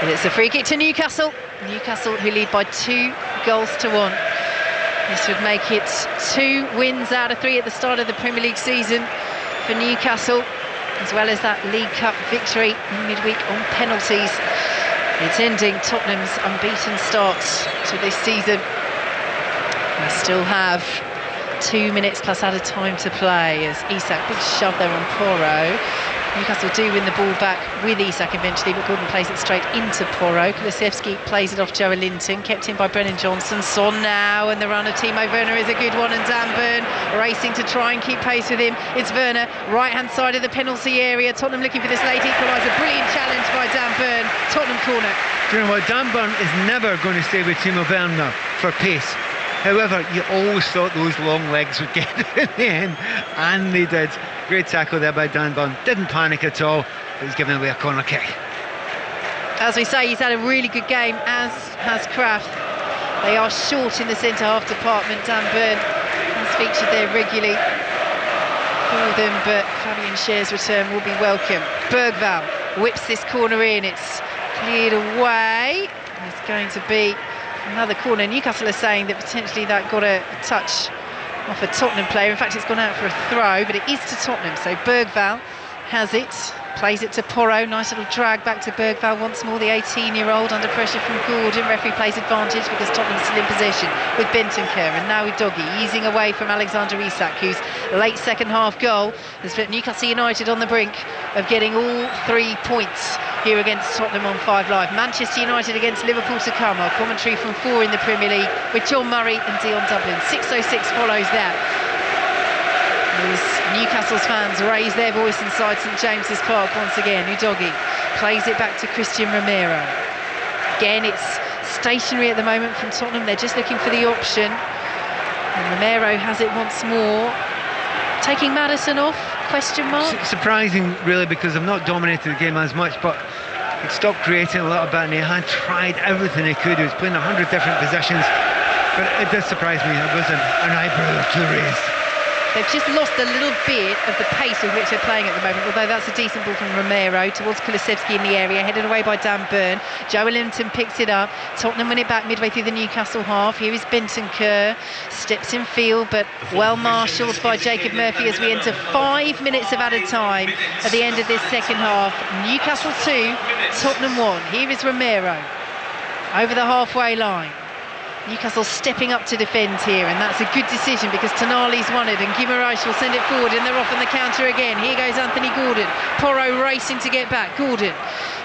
And it's a free kick to Newcastle. Newcastle who lead by 2-1. This would make it 2 wins out of 3 at the start of the Premier League season for Newcastle, as well as that League Cup victory midweek on penalties. It's ending Tottenham's unbeaten start to this season. They still have 2 minutes plus added time to play as Isak, big shove there on Porro. Newcastle do win the ball back with Isak eventually, but Gordon plays it straight into Porro. Kulusevski plays it off Joe Linton, kept in by Brennan Johnson. Son now, and the run of Timo Werner is a good one, and Dan Byrne racing to try and keep pace with him. It's Werner, right-hand side of the penalty area. Tottenham looking for this late equaliser. Brilliant challenge by Dan Byrne. Tottenham corner. Do you know what? Dan Byrne is never going to stay with Timo Werner for pace. However, you always thought those long legs would get it in the end, and they did. Great tackle there by Dan Byrne. Didn't panic at all, but he's giving away a corner kick. As we say, he's had a really good game, as has Kraft. They are short in the centre-half department. Dan Byrne has featured there regularly for them, but Fabian Schär's return will be welcome. Bergvall whips this corner in. It's cleared away. It's going to be another corner. Newcastle are saying that potentially that got a touch off a Tottenham player. In fact, it's gone out for a throw, but it is to Tottenham. So Bergvall has it, plays it to Porro. Nice little drag back to Bergvall once more. The 18-year-old under pressure from Gordon. Referee plays advantage because Tottenham's still in possession with Bentancur, and now Udogie easing away from Alexander Isak, whose late second half goal has put Newcastle United on the brink of getting all 3 points here against Tottenham on 5 Live. Manchester United against Liverpool to come. Our commentary from 4 in the Premier League with John Murray and Dion Dublin. 6:06 follows that. As Newcastle's fans raise their voice inside St James's Park once again. Udogie plays it back to Christian Romero. Again, it's stationary at the moment from Tottenham. They're just looking for the option. And Romero has it once more. Taking Maddison off, question mark? Surprising, really, because they've not dominated the game as much, but he stopped creating a little bit, and he had tried everything he could. He was playing 100 different positions, but it does surprise me. It was an eyebrow to raise. They've just lost a little bit of the pace with which they're playing at the moment, although that's a decent ball from Romero towards Kulusevski in the area, headed away by Dan Byrne. Joe Linton picks it up. Tottenham win it back midway through the Newcastle half. Here is Bentancur, steps in field, but well marshalled by Jacob Murphy as we enter 5 minutes of added time at the end of this second half. Newcastle 2, Tottenham 1. Here is Romero over the halfway line. Newcastle stepping up to defend here, and that's a good decision because Tonali's won it, and Guimaraes will send it forward, and they're off on the counter again. Here goes Anthony Gordon. Porro racing to get back. Gordon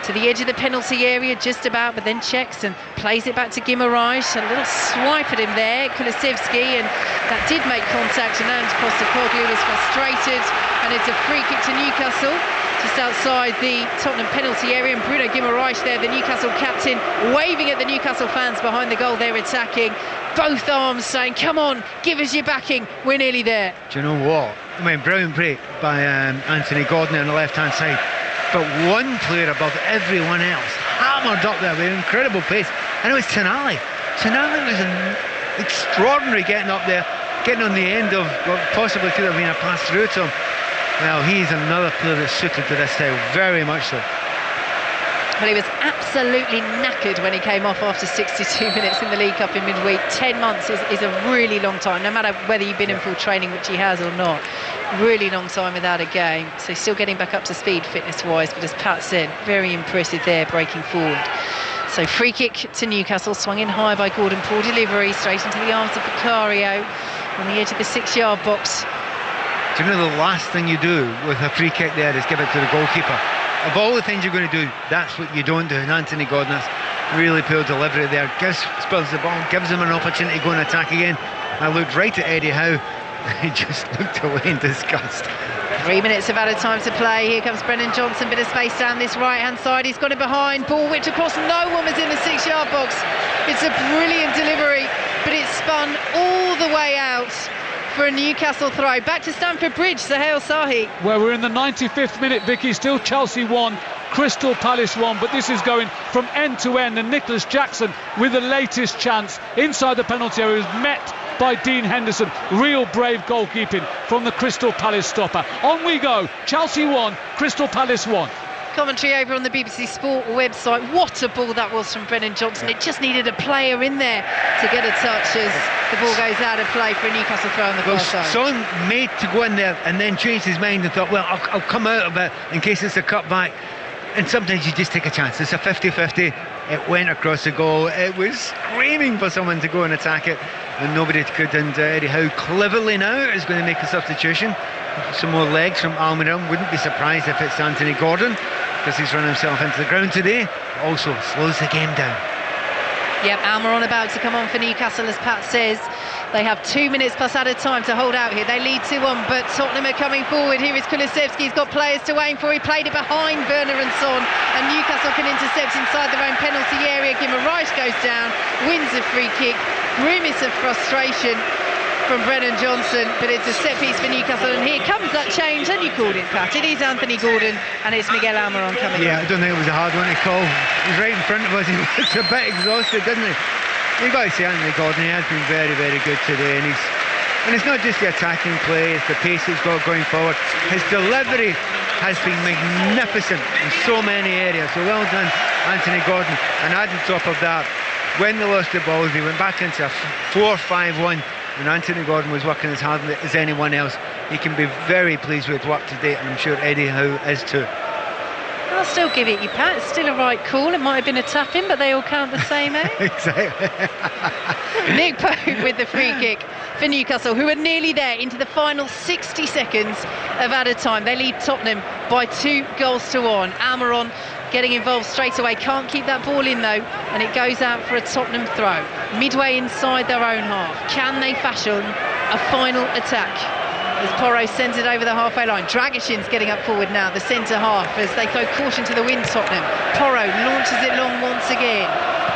to the edge of the penalty area just about, but then checks and plays it back to Guimaraes. A little swipe at him there, Kulusevski, and that did make contact, and Ange Postecoglou was frustrated, and it's a free kick to Newcastle. just outside the Tottenham penalty area, and Bruno Guimaraes there, the Newcastle captain, waving at the Newcastle fans behind the goal. They're attacking, both arms saying, come on, give us your backing, we're nearly there. Do you know what? I mean, brilliant break by Anthony Gordon on the left-hand side, but one player above everyone else, hammered up there with incredible pace, and it was Tonali. Tonali was extraordinary getting up there, getting on the end of what possibly could have been a pass through to him. Well, he's another player that's suited to this style, very much so. Well, he was absolutely knackered when he came off after 62 minutes in the League Cup in midweek. 10 months is a really long time, no matter whether you've been in full training, which he has or not. Really long time without a game. So he's still getting back up to speed fitness-wise, but as Pat said, very impressive there, breaking forward. So free kick to Newcastle, swung in high by Gordon, poor delivery, straight into the arms of Vicario on the edge of the 6-yard box. Do you know the last thing you do with a free kick there is give it to the goalkeeper? Of all the things you're going to do, that's what you don't do. And Anthony Gordon, that's really poor delivery there. Spills the ball, gives him an opportunity to go and attack again. I looked right at Eddie Howe. He just looked away in disgust. 3 minutes of added time to play. Here comes Brennan Johnson, bit of space down this right-hand side. He's got it behind, ball whipped across. No one was in the 6-yard box. It's a brilliant delivery, but it's spun all the way out for a Newcastle throw. Back to Stamford Bridge, Sahel Sahi. Well, we're in the 95th minute, Vicky. Still Chelsea 1, Crystal Palace 1, but this is going from end to end, and Nicholas Jackson with the latest chance inside the penalty area is met by Dean Henderson. Real brave goalkeeping from the Crystal Palace stopper. On we go. Chelsea 1, Crystal Palace 1. Commentary over on the BBC Sport website. What a ball that was from Brennan Johnson. It just needed a player in there to get a touch as the ball goes out of play for a Newcastle throw on the far side. Son made to go in there and then changed his mind and thought, well, I'll come out of it in case it's a cutback. And sometimes you just take a chance. It's a 50-50. It went across the goal. It was screaming for someone to go and attack it, and nobody could. And Eddie Howe cleverly now is going to make a substitution. Some more legs from Almiron. Wouldn't be surprised if it's Anthony Gordon, because he's run himself into the ground today. Also slows the game down. Yep, Almiron about to come on for Newcastle, as Pat says. They have 2 minutes plus added time to hold out here. They lead 2-1, but Tottenham are coming forward. Here is Kulusevski. He's got players to aim for. He played it behind Werner and Son, and Newcastle can intercept inside their own penalty area. Guimaraes goes down, wins a free kick. Grimace of frustration from Brennan Johnson, but it's a set piece for Newcastle, and here comes that change, and you called it, Pat. It is Anthony Gordon, and it's Miguel Almiron coming in. I don't think it was a hard one to call. He was right in front of us. He looked a bit exhausted, didn't he? You've got to say Anthony Gordon, he has been very, very good today, and it's not just the attacking play, it's the pace he's got going forward. His delivery has been magnificent in so many areas, so well done Anthony Gordon. And added top of that, when they lost the balls, they went back into a 4-5-1, and Anthony Gordon was working as hard as anyone else. He can be very pleased with work today, and I'm sure Eddie Howe is too. I'll still give it you, Pat. It's still a right call. It might have been a tap-in, but they all count the same, eh? Exactly. Nick Pope with the free kick for Newcastle, who are nearly there into the final 60 seconds of added time. They lead Tottenham by 2-1. Almiron getting involved straight away. Can't keep that ball in, though, and it goes out for a Tottenham throw. Midway inside their own half. Can they fashion a final attack? As Porro sends it over the halfway line. Dragishin's getting up forward now, the centre half, as they throw caution to the wind, Tottenham. Porro launches it long once again.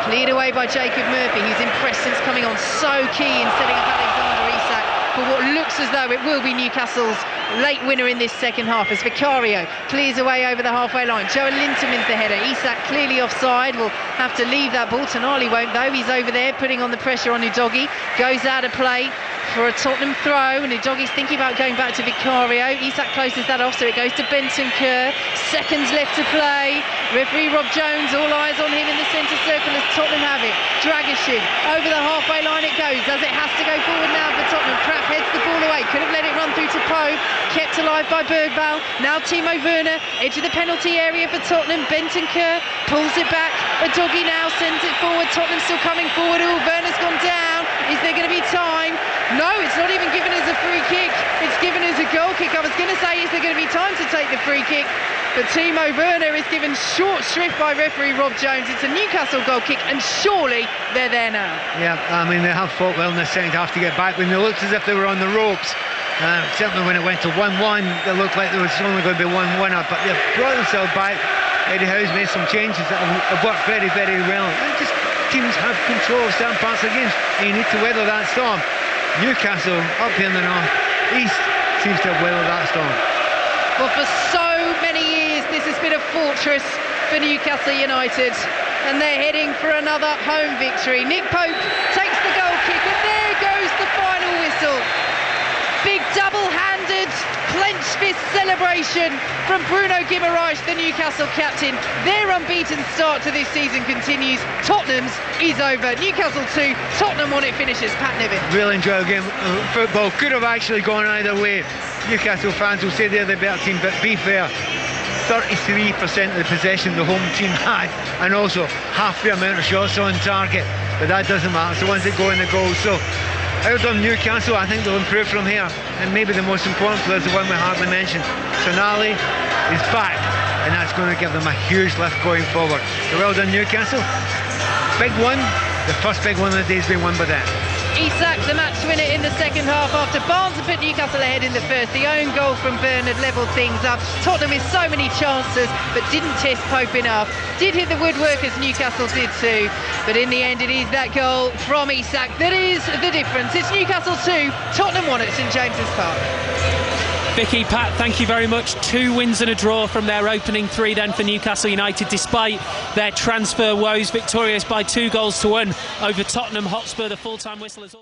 Cleared away by Jacob Murphy, who's impressed since coming on. So key in setting up Alexander Isak for what looks as though it will be Newcastle's late winner in this second half, as Vicario clears away over the halfway line. Joe Linton wins the header. Isak clearly offside, will have to leave that ball. Tonali won't, though. He's over there putting on the pressure on Udogie. Goes out of play for a Tottenham throw, and Udogie's thinking about going back to Vicario. Isak closes that off, so it goes to Benton Kerr. Seconds left to play. Referee Rob Jones, all eyes on him in the centre circle as Tottenham have it. Dragishin over the halfway line it goes, as it has to go forward now for Tottenham. Pratt heads the ball away, could have let it run through to Pope, kept alive by Bergvall. Now Timo Werner, edge of the penalty area for Tottenham. Benton Kerr pulls it back. Udogie now sends it forward. Tottenham still coming forward. Oh, Werner's gone down. Is there going to be time? No, it's not even given as a free kick. It's given as a goal kick. I was going to say, is there going to be time to take the free kick? But Timo Werner is given short shrift by referee Rob Jones. It's a Newcastle goal kick, and surely they're there now. Yeah, I mean, they have fought well in the second half to get back when they looked as if they were on the ropes. Certainly when it went to 1-1, it looked like there was only going to be one winner, but they've brought themselves back. Eddie Howe's made some changes that have worked very, very well. And just teams have control of certain parts of the games, and you need to weather that storm. Newcastle, up here in the north east, seems to have weathered that storm. Well, for so many years, this has been a fortress for Newcastle United, and they're heading for another home victory. Nick Pope takes the goal kick, and there goes the final whistle. Big double-handed, clenched fist celebration from Bruno Guimaraes, the Newcastle captain. Their unbeaten start to this season continues. Tottenham's is over. Newcastle 2, Tottenham 1. It finishes. Pat Niven. Really enjoyable game of football. Could have actually gone either way. Newcastle fans will say they're the better team, but be fair, 33% of the possession the home team had, and also half the amount of shots on target. But that doesn't matter. It's the ones that go in the goals. So out on Newcastle, I think they'll improve from here. And maybe the most important player is the one we hardly mentioned. Sonali is back, and that's going to give them a huge lift going forward. So well done, Newcastle. Big one. The first big one of the day has been won by them. Isak, the match winner in the second half after Barnes had put Newcastle ahead in the first. The own goal from Bernard levelled things up. Tottenham with so many chances but didn't test Pope enough. Did hit the woodwork as Newcastle did too, but in the end it is that goal from Isak that is the difference. It's Newcastle 2, Tottenham 1 at St James's Park. Vicky, Pat, thank you very much. 2 wins and a draw from their opening 3 then for Newcastle United, despite their transfer woes. Victorious by 2-1 over Tottenham Hotspur. The full-time whistle is all.